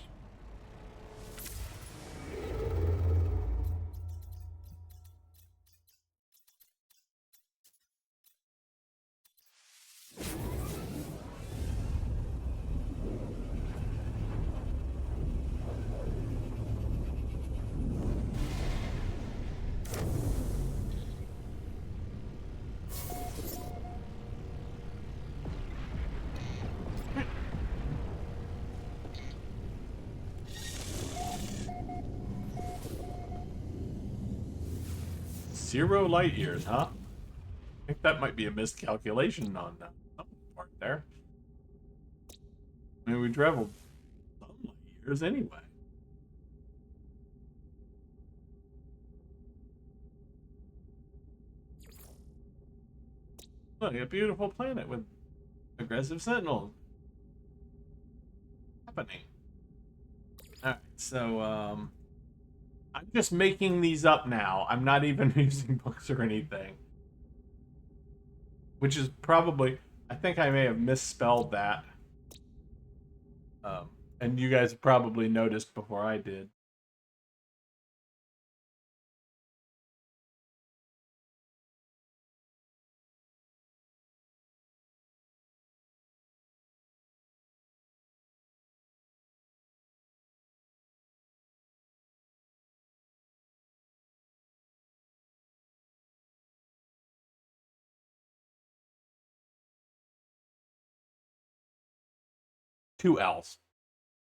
Zero light years, huh? I think that might be a miscalculation on some part there. I mean, we traveled some light years anyway. Look, a beautiful planet with aggressive sentinels happening. Alright, so, I'm just making these up now. I'm not even using books or anything. Which is probably... I think I may have misspelled that. And you guys probably noticed before I did. Two L's.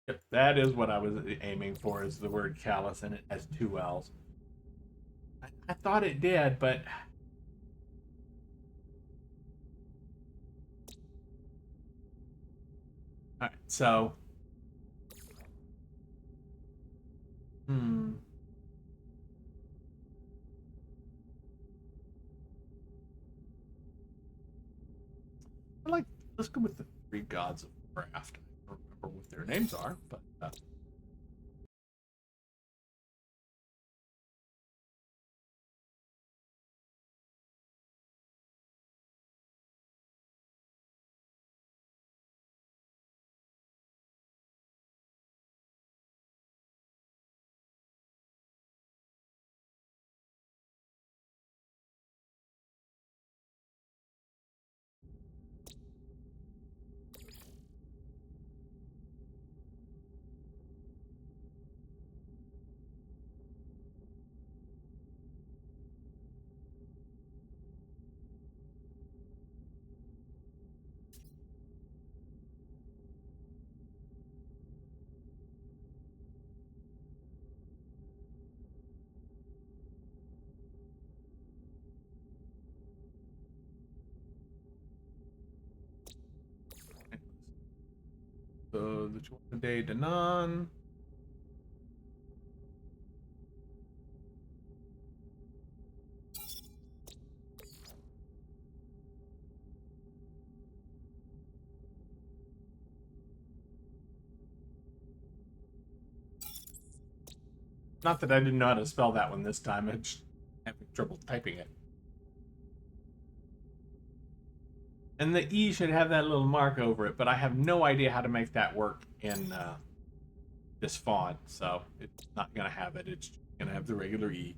Yep, that is what I was aiming for, is the word callous, and it has two L's. I thought it did, but... Alright, so... Let's go with the three gods of craft. I don't remember what their names are, but... So, the Day Danan. Not that I didn't know how to spell that one this time. I'm just having trouble typing it. And the E should have that little mark over it, but I have no idea how to make that work in this font, so it's not going to have it. It's going to have the regular E.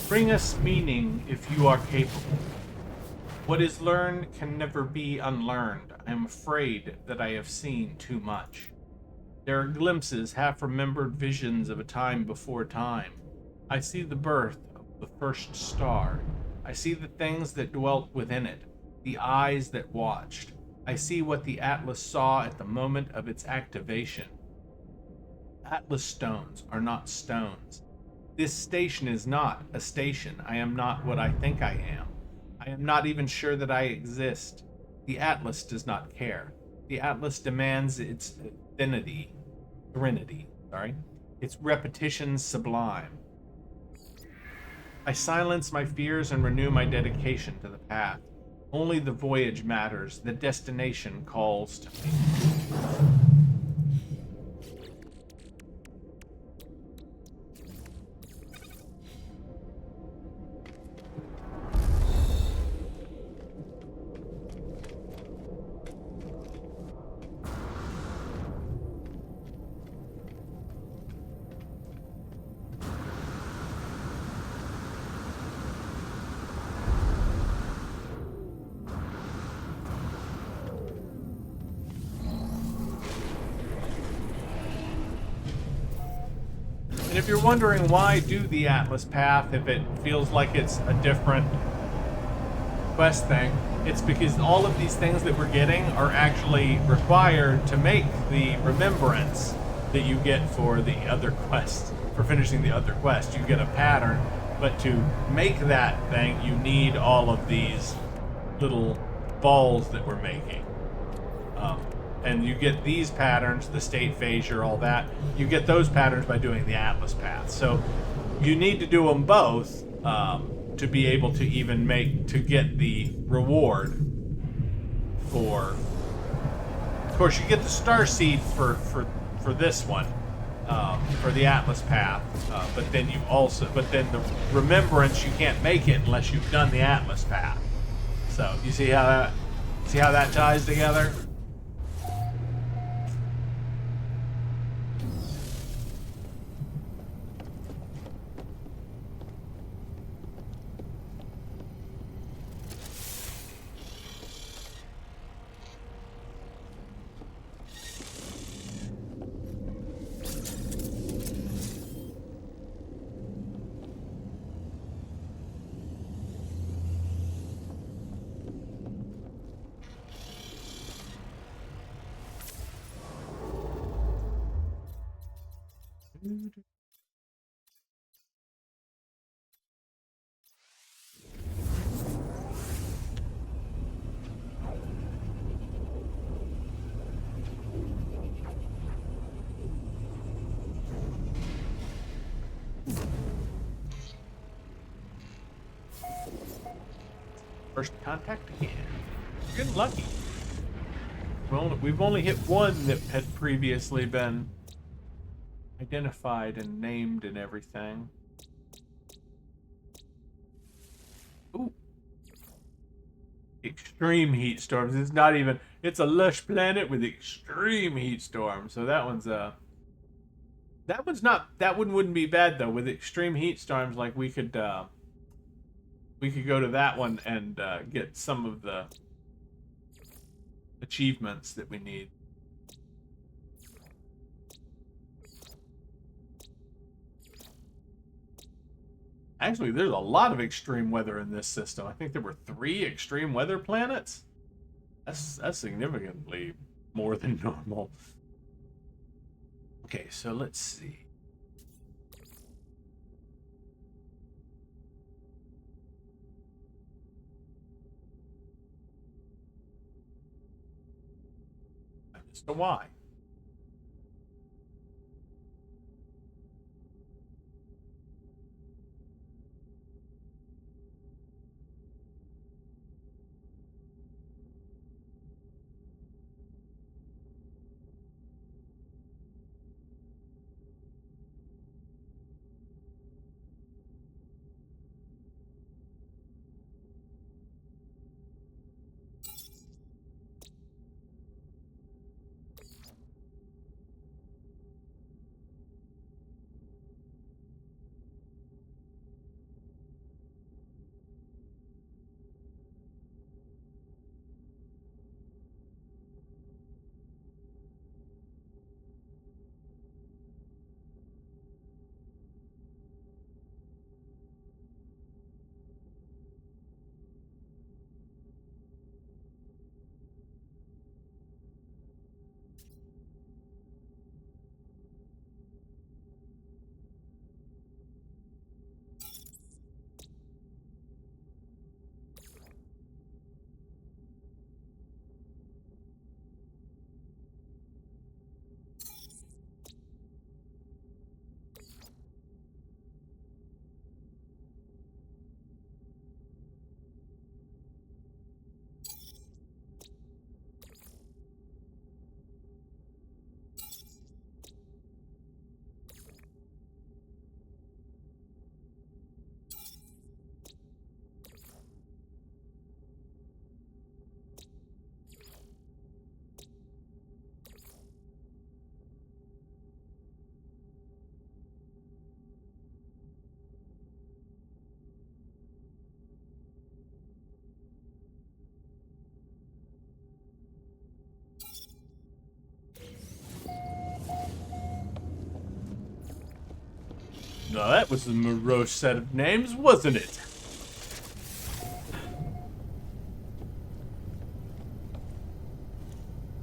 Bring us meaning if you are capable. What is learned can never be unlearned. I am afraid that I have seen too much. There are glimpses, half-remembered visions of a time before time. I see the birth of the first star. I see the things that dwelt within it, the eyes that watched. I see what the Atlas saw at the moment of its activation. Atlas stones are not stones. This station is not a station. I am not what I think I am. I am not even sure that I exist. The Atlas does not care. The Atlas demands its serenity, its repetition sublime. I silence my fears and renew my dedication to the path. Only the voyage matters. The destination calls to me. And if you're wondering why do the Atlas path if it feels like it's a different quest thing, it's because all of these things that we're getting are actually required to make the remembrance that you get for the other quest. For finishing the other quest, you get a pattern, but to make that thing, you need all of these little balls that we're making. And you get these patterns, the state phasure, all that. You get those patterns by doing the Atlas path. So you need to do them both to be able to even get the reward for. Of course, you get the star seed for this one, for the Atlas path. But then the remembrance, you can't make it unless you've done the Atlas path. So you see how that ties together? First contact again. You're getting lucky. We've only hit one that had previously been identified and named and everything. Ooh. Extreme heat storms. It's a lush planet with extreme heat storms. So that one wouldn't be bad though. With extreme heat storms, like we could go to that one and get some of the achievements that we need. Actually, there's a lot of extreme weather in this system. I think there were 3 extreme weather planets. That's significantly more than normal. Okay, so let's see. So why? Now that was a morose set of names, wasn't it?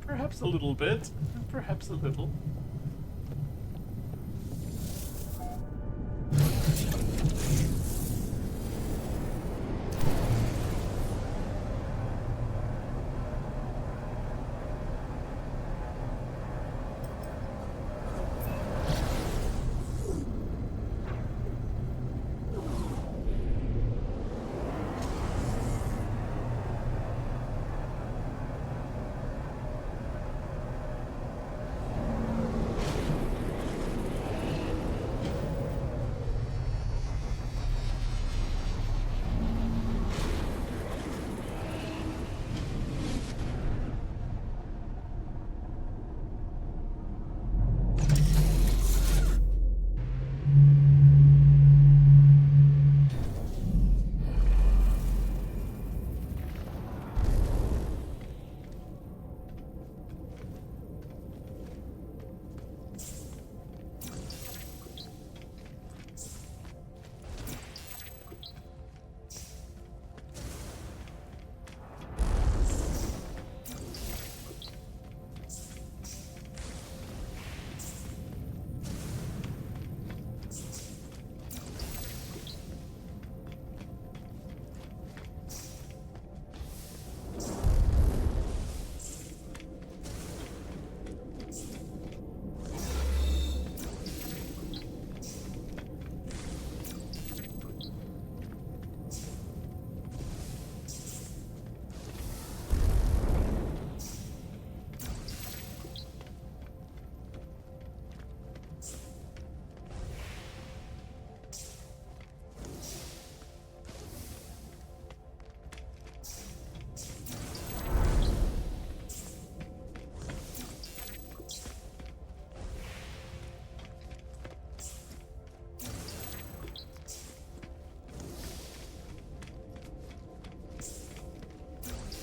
Perhaps a little bit. Perhaps a little.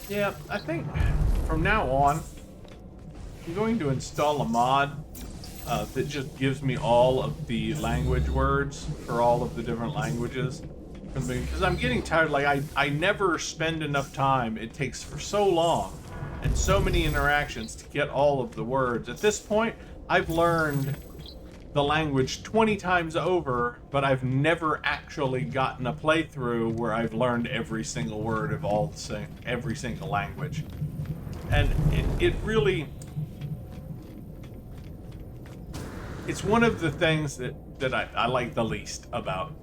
Yeah, I think from now on, I'm going to install a mod that just gives me all of the language words for all of the different languages. Because I'm getting tired, like I never spend enough time. It takes for so long and so many interactions to get all of the words. At this point, I've learned the language 20 times over, but I've never actually gotten a playthrough where I've learned every single word of every single language. And it really... It's one of the things that I like the least about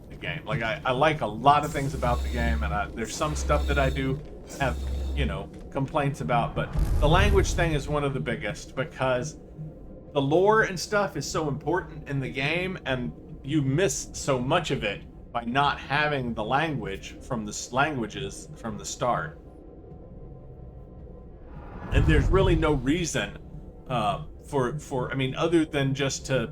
the game. Like, I like a lot of things about the game, and there's some stuff that I do have, complaints about, but the language thing is one of the biggest, because the lore and stuff is so important in the game, and you miss so much of it by not having the languages from the start. And there's really no reason for I mean, other than just to,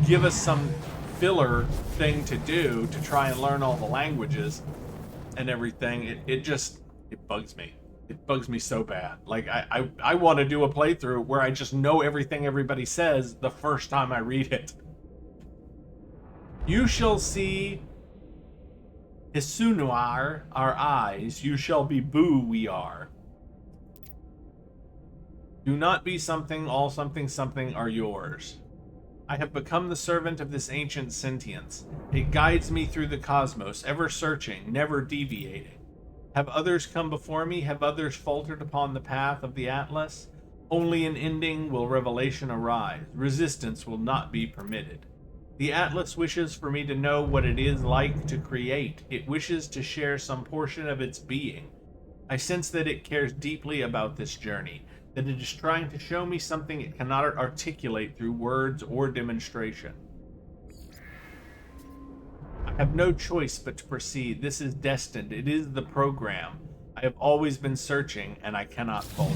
give us some filler thing to do to try and learn all the languages and everything. It bugs me. It bugs me so bad. Like, I want to do a playthrough where I just know everything everybody says the first time I read it. You shall see Hisunuar, our eyes. You shall be Boo, we are. Do not be something, all something, something are yours. I have become the servant of this ancient sentience. It guides me through the cosmos, ever searching, never deviating. Have others come before me? Have others faltered upon the path of the Atlas? Only in ending will revelation arise. Resistance will not be permitted. The Atlas wishes for me to know what it is like to create. It wishes to share some portion of its being. I sense that it cares deeply about this journey, that it is trying to show me something it cannot articulate through words or demonstration. I have no choice but to proceed. This is destined. It is the program. I have always been searching, and I cannot falter.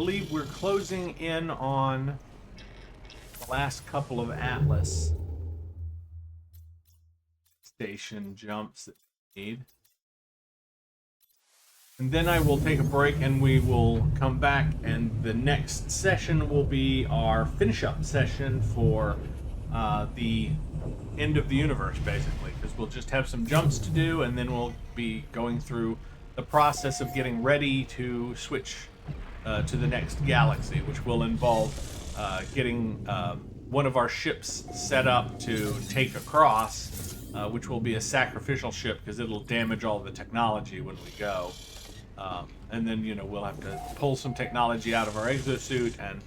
believe we're closing in on the last couple of Atlas station jumps that we need. And then I will take a break and we will come back, and the next session will be our finish-up session for the end of the universe, basically, because we'll just have some jumps to do, and then we'll be going through the process of getting ready to switch to the next galaxy, which will involve getting one of our ships set up to take across, which will be a sacrificial ship because it'll damage all the technology when we go. And then, you know, we'll have to pull some technology out of our exosuit and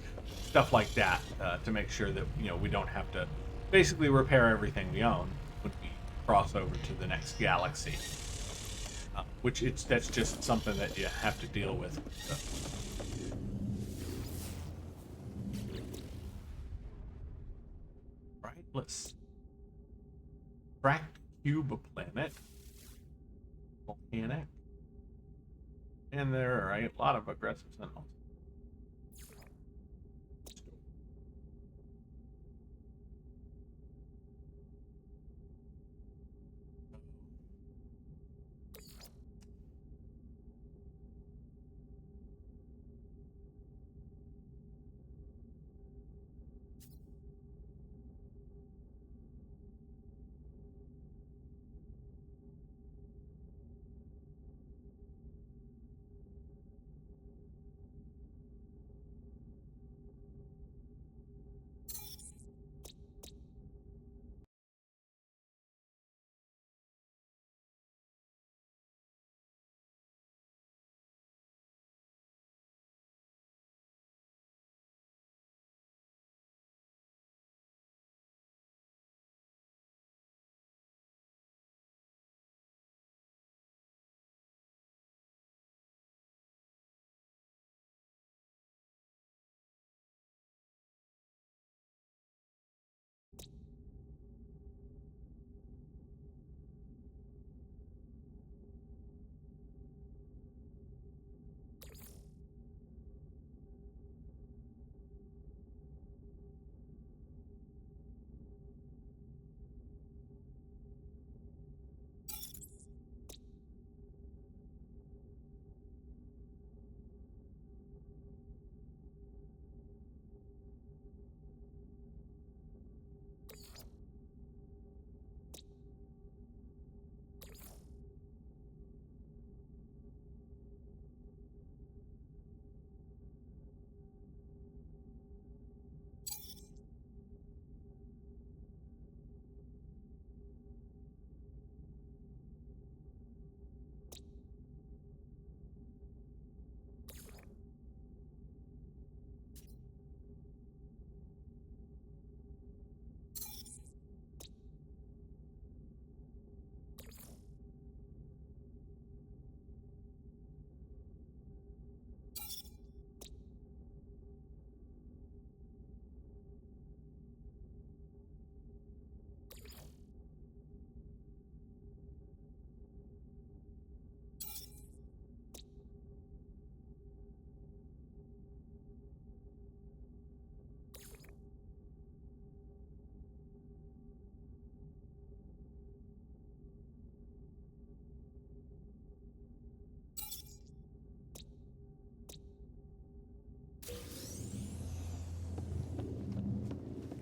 stuff like that to make sure that, you know, we don't have to basically repair everything we own when we cross over to the next galaxy. That's just something that you have to deal with. So. Right, let's track cube planet. Volcanic. And there are a lot of aggressive sentinels.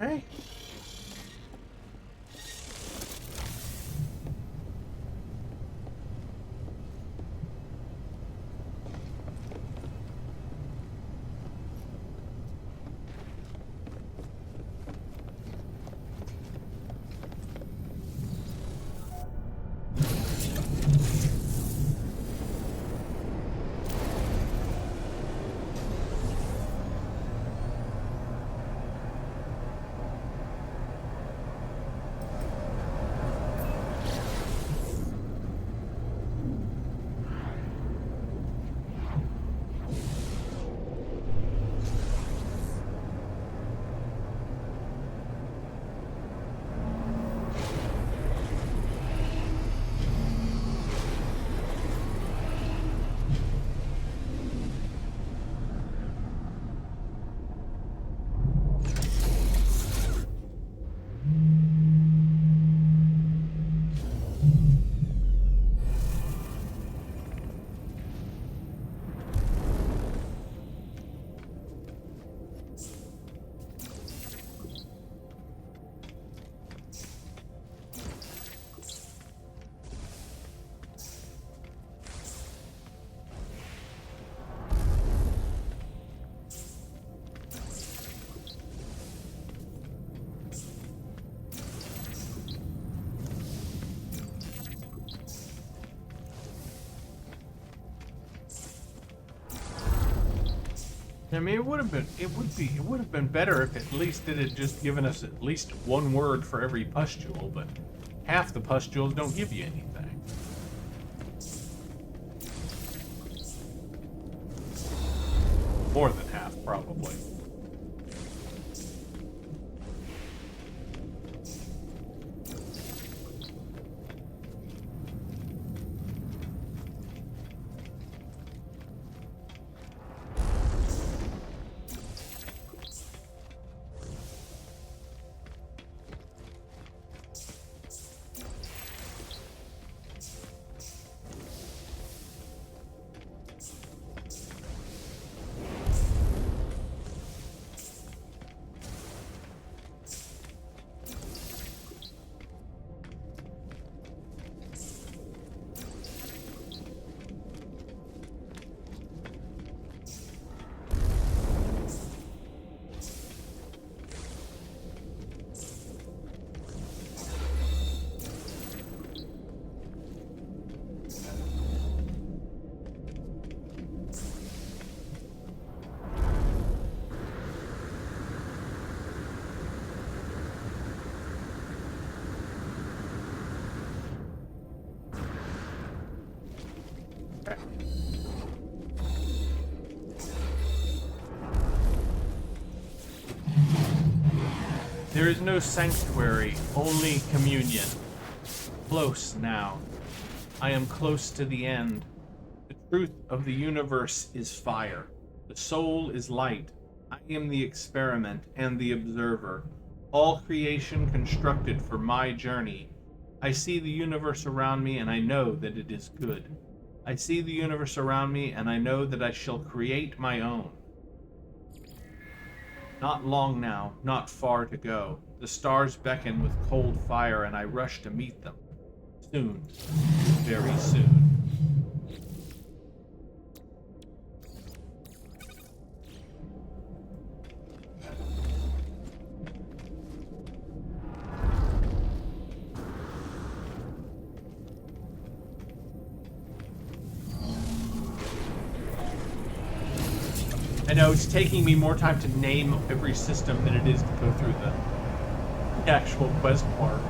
Okay. I mean, it would have been better if at least it had just given us at least one word for every pustule, but half the pustules don't give you anything. More than half, probably. There is no sanctuary, only communion. Close now. I am close to the end. The truth of the universe is fire. The soul is light. I am the experiment and the observer. All creation constructed for my journey. I see the universe around me and I know that it is good. I see the universe around me and I know that I shall create my own. Not long now, not far to go. The stars beckon with cold fire and I rush to meet them. Soon, very soon. I know it's taking me more time to name every system than it is to go through the actual quest part.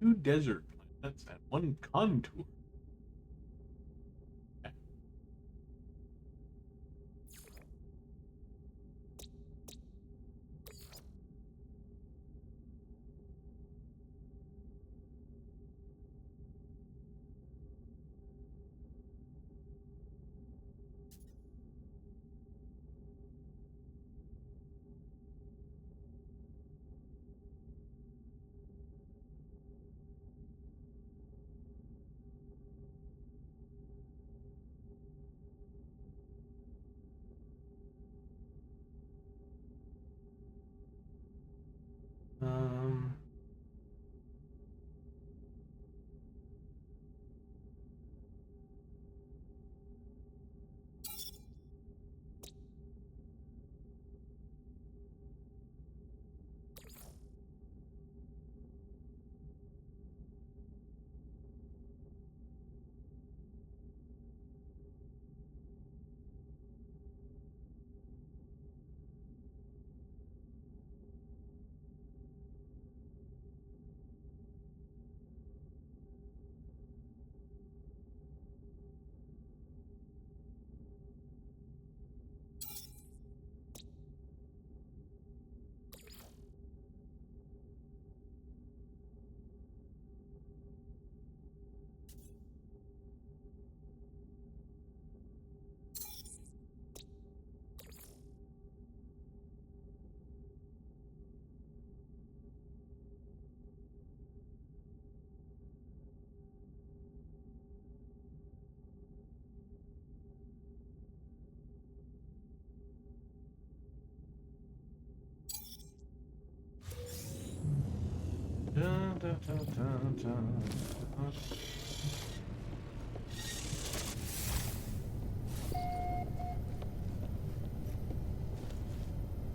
Two desert planets and one contour.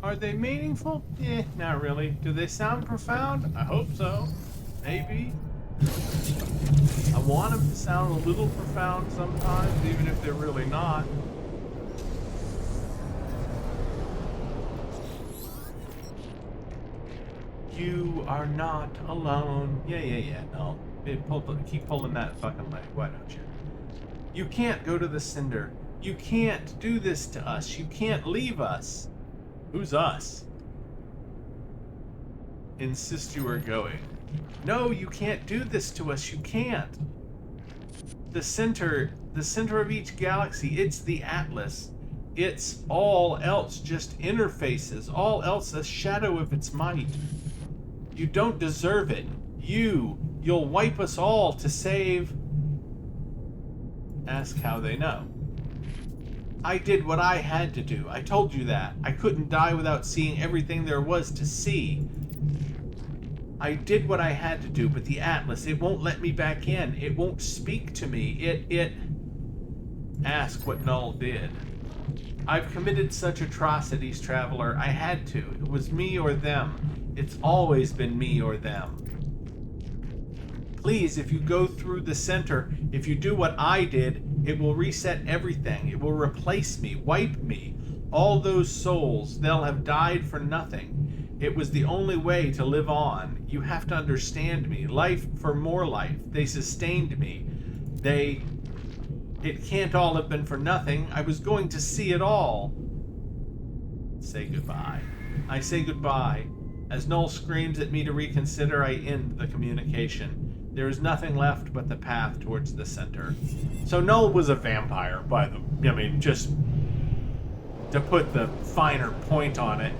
Are they meaningful? Eh, not really. Do they sound profound? I hope so. Maybe. I want them to sound a little profound sometimes, even if they're really not. You are not alone. Yeah. No. Keep pulling that fucking leg. Why don't you? You can't go to the cinder. You can't do this to us. You can't leave us. Who's us? Insist you are going. No, you can't do this to us. You can't. The center of each galaxy, it's the Atlas. It's all else just interfaces. All else a shadow of its might. You don't deserve it. You'll wipe us all to save. Ask how they know. I did what I had to do. I told you that. I couldn't die without seeing everything there was to see. I did what I had to do, but the Atlas, it won't let me back in. It won't speak to me. It... Ask what Null did. I've committed such atrocities, Traveler. I had to. It was me or them. It's always been me or them. Please, if you go through the center, if you do what I did, it will reset everything. It will replace me, wipe me. All those souls, they'll have died for nothing. It was the only way to live on. You have to understand me. Life for more life. They sustained me. It can't all have been for nothing. I was going to see it all. Say goodbye. I say goodbye. As Null screams at me to reconsider, I end the communication. There is nothing left but the path towards the center. So Null was a vampire, just to put the finer point on it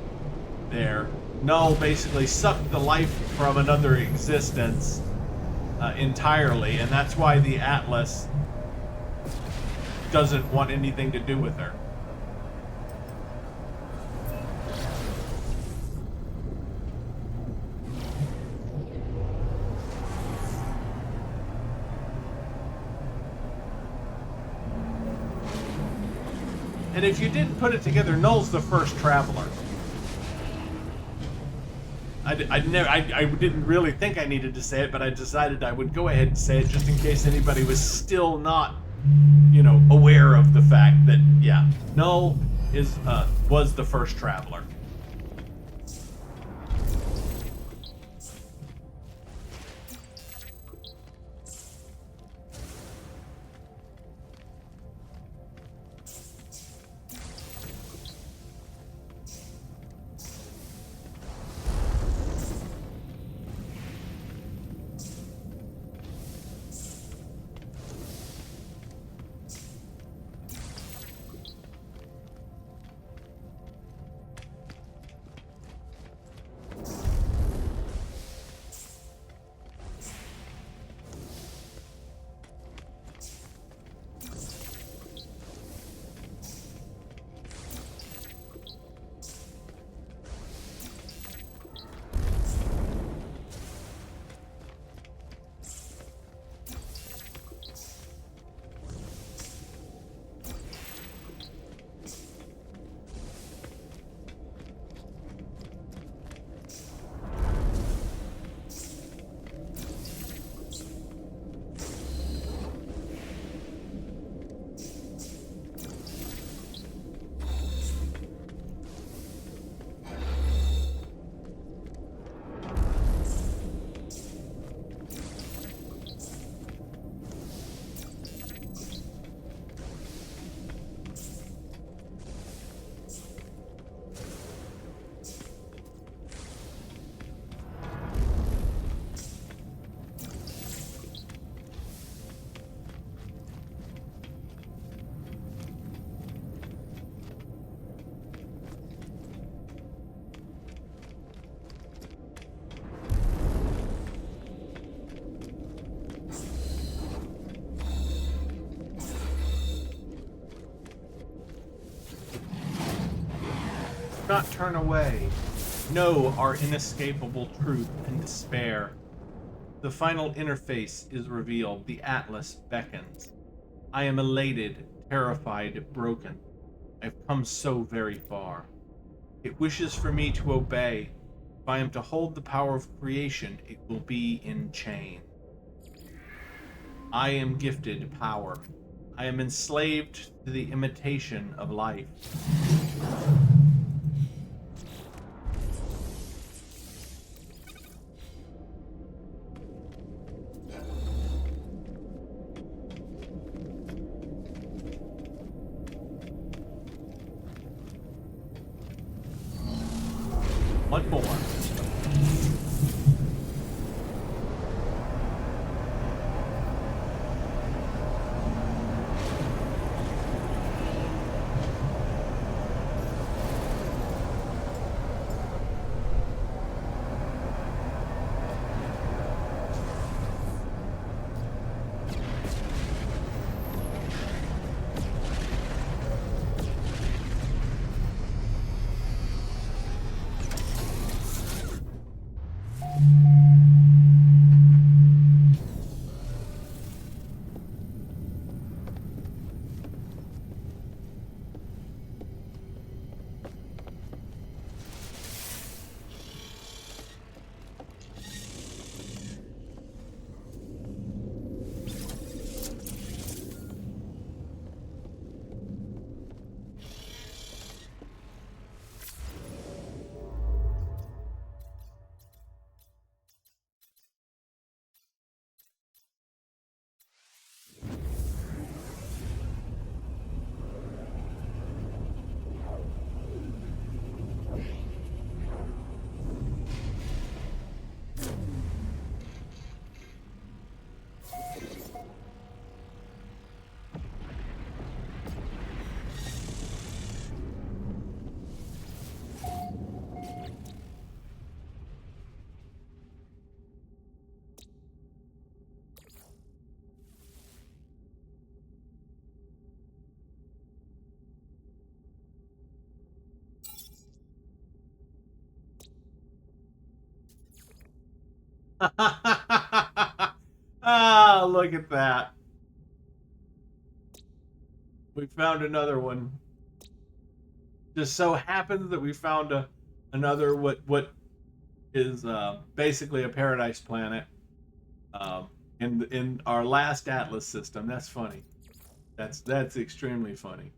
there. Null basically sucked the life from another existence entirely, and that's why the Atlas doesn't want anything to do with her. And if you didn't put it together, Null's the first Traveler. I didn't really think I needed to say it, but I decided I would go ahead and say it just in case anybody was still not, aware of the fact that, yeah, Null was the first Traveler. Not turn away. Know our inescapable truth and despair. The final interface is revealed. The Atlas beckons. I am elated, terrified, broken. I've come so very far. It wishes for me to obey. If I am to hold the power of creation, it will be in chain. I am gifted power. I am enslaved to the imitation of life. One more. Ah, look at that. We found another one. Just so happens that we found another what is basically a paradise planet in our last Atlas system. That's funny. That's extremely funny.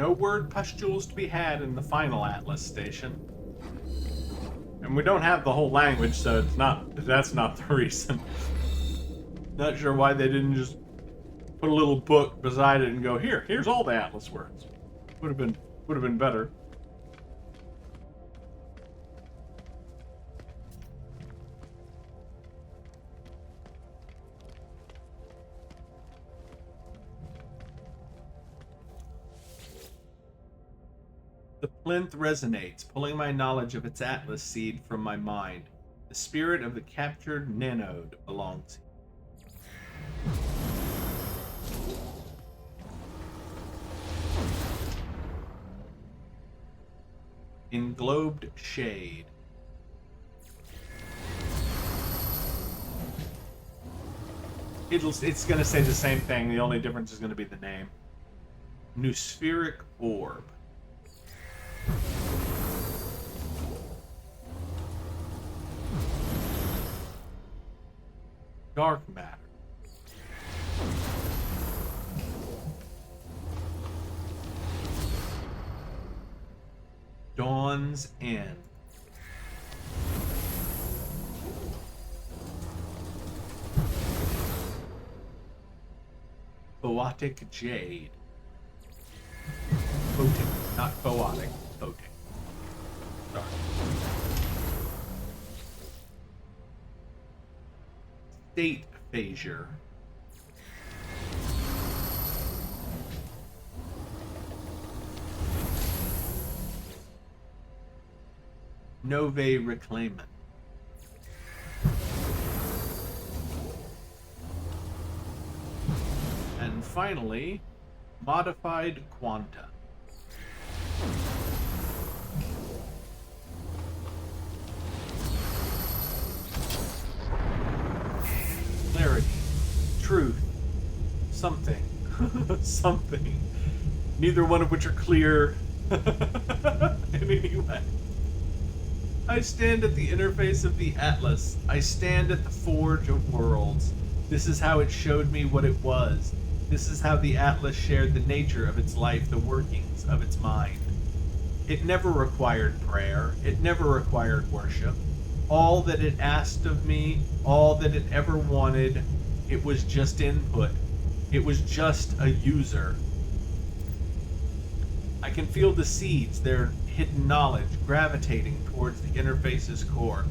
No word pustules to be had in the final Atlas station. And we don't have the whole language, so that's not the reason. Not sure why they didn't just put a little book beside it and go, here's all the Atlas words. Would have been better. The plinth resonates, pulling my knowledge of its Atlas seed from my mind. The spirit of the captured nanode belongs here. Englobed shade. It's going to say the same thing. The only difference is going to be the name. Nuspheric orb. Dark matter. Dawn's End. Photic jade. Photic, not photic. Photic. Sorry. State phasure. Novae reclaimant. And finally, modified quanta. Clarity, truth, something, something. Neither one of which are clear in any way. I stand at the interface of the Atlas. I stand at the forge of worlds. This is how it showed me what it was. This is how the Atlas shared the nature of its life, the workings of its mind. It never required prayer. It never required worship. All that it asked of me, all that it ever wanted, it was just input. It was just a user. I can feel the seeds, their hidden knowledge, gravitating towards the interface's core.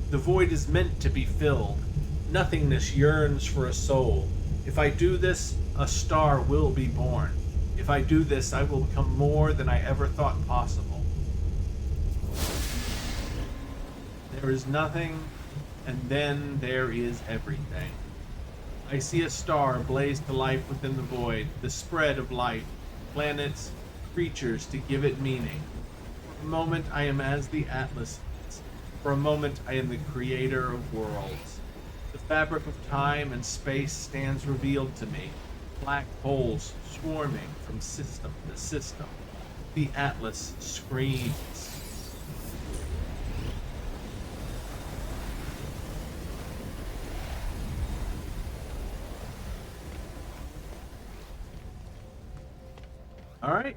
The void is meant to be filled. Nothingness yearns for a soul. If I do this, a star will be born. If I do this, I will become more than I ever thought possible. There is nothing, and then there is everything. I see a star blaze to life within the void, the spread of light, planets, creatures to give it meaning. For a moment, I am as the Atlas is. For a moment, I am the creator of worlds. The fabric of time and space stands revealed to me. Black holes swarming from system to system. The Atlas screams. All right,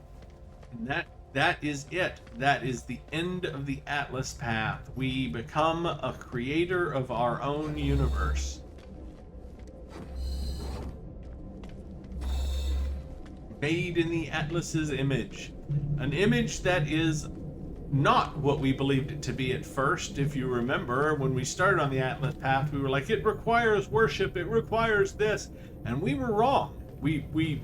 and that is it. That is the end of the Atlas path. We become a creator of our own universe. Made in the Atlas's image. An image that is not what we believed it to be at first. If you remember, when we started on the Atlas path, we were like, it requires worship, it requires this. And we were wrong. We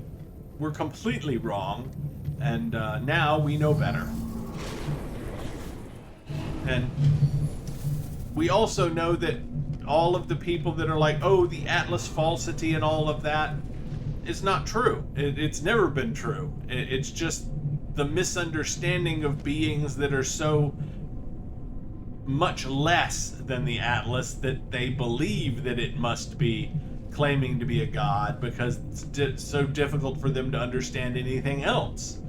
were completely wrong. And now we know better. And we also know that all of the people that are like, oh, the Atlas falsity and all of that, it's not true. It's never been true. It's just the misunderstanding of beings that are so much less than the Atlas that they believe that it must be claiming to be a god because it's so difficult for them to understand anything else.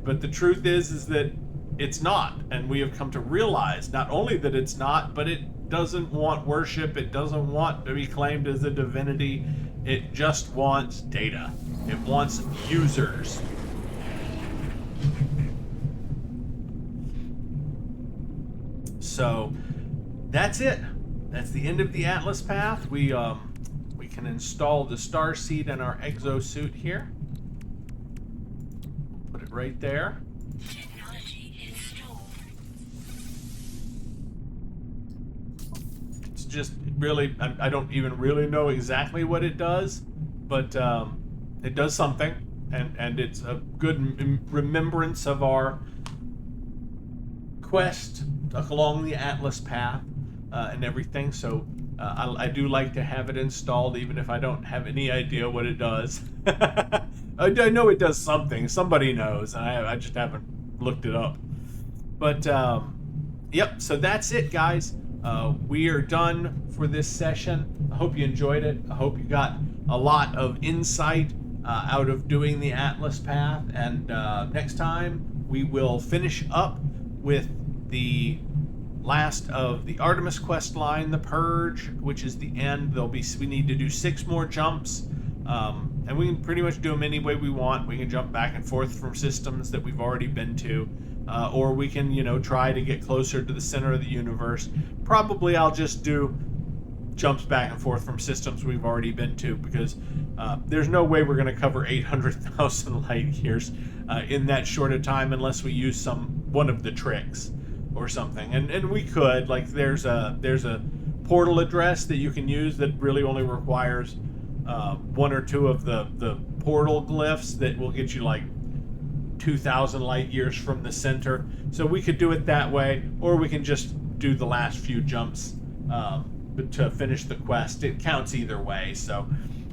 But the truth is that it's not, and we have come to realize not only that it's not, but it doesn't want worship. It doesn't want to be claimed as a divinity. It just wants data. It wants users. So that's it. That's the end of the Atlas path. We can install the star seed in our exosuit here. Put it right there. Technology installed. It's just really, I don't even really know exactly what it does, but it does something, and it's a good remembrance of our quest along the Atlas path and everything. So I do like to have it installed, even if I don't have any idea what it does. I know it does something. Somebody knows. I just haven't looked it up. But yep. So that's it, guys. We are done for this session. I hope you enjoyed it. I hope you got a lot of insight out of doing the Atlas path. And next time we will finish up with the last of the Artemis Questline, the Purge, which is the end. We need to do 6 more jumps, and we can pretty much do them any way we want. We can jump back and forth from systems that we've already been to, or we can, try to get closer to the center of the universe. Probably I'll just do jumps back and forth from systems we've already been to, because there's no way we're going to cover 800,000 light years in that short a time unless we use one of the tricks or something. And we could, like, there's a portal address that you can use that really only requires 1 or 2 of the portal glyphs that will get you like 2,000 light years from the center. So we could do it that way, or we can just do the last few jumps to finish the quest. It counts either way. So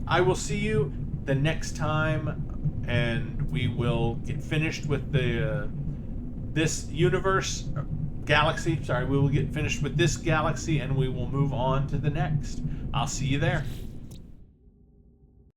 I will see you the next time, and we will get finished with this galaxy. Sorry, we will get finished with this galaxy, and we will move on to the next. I'll see you there.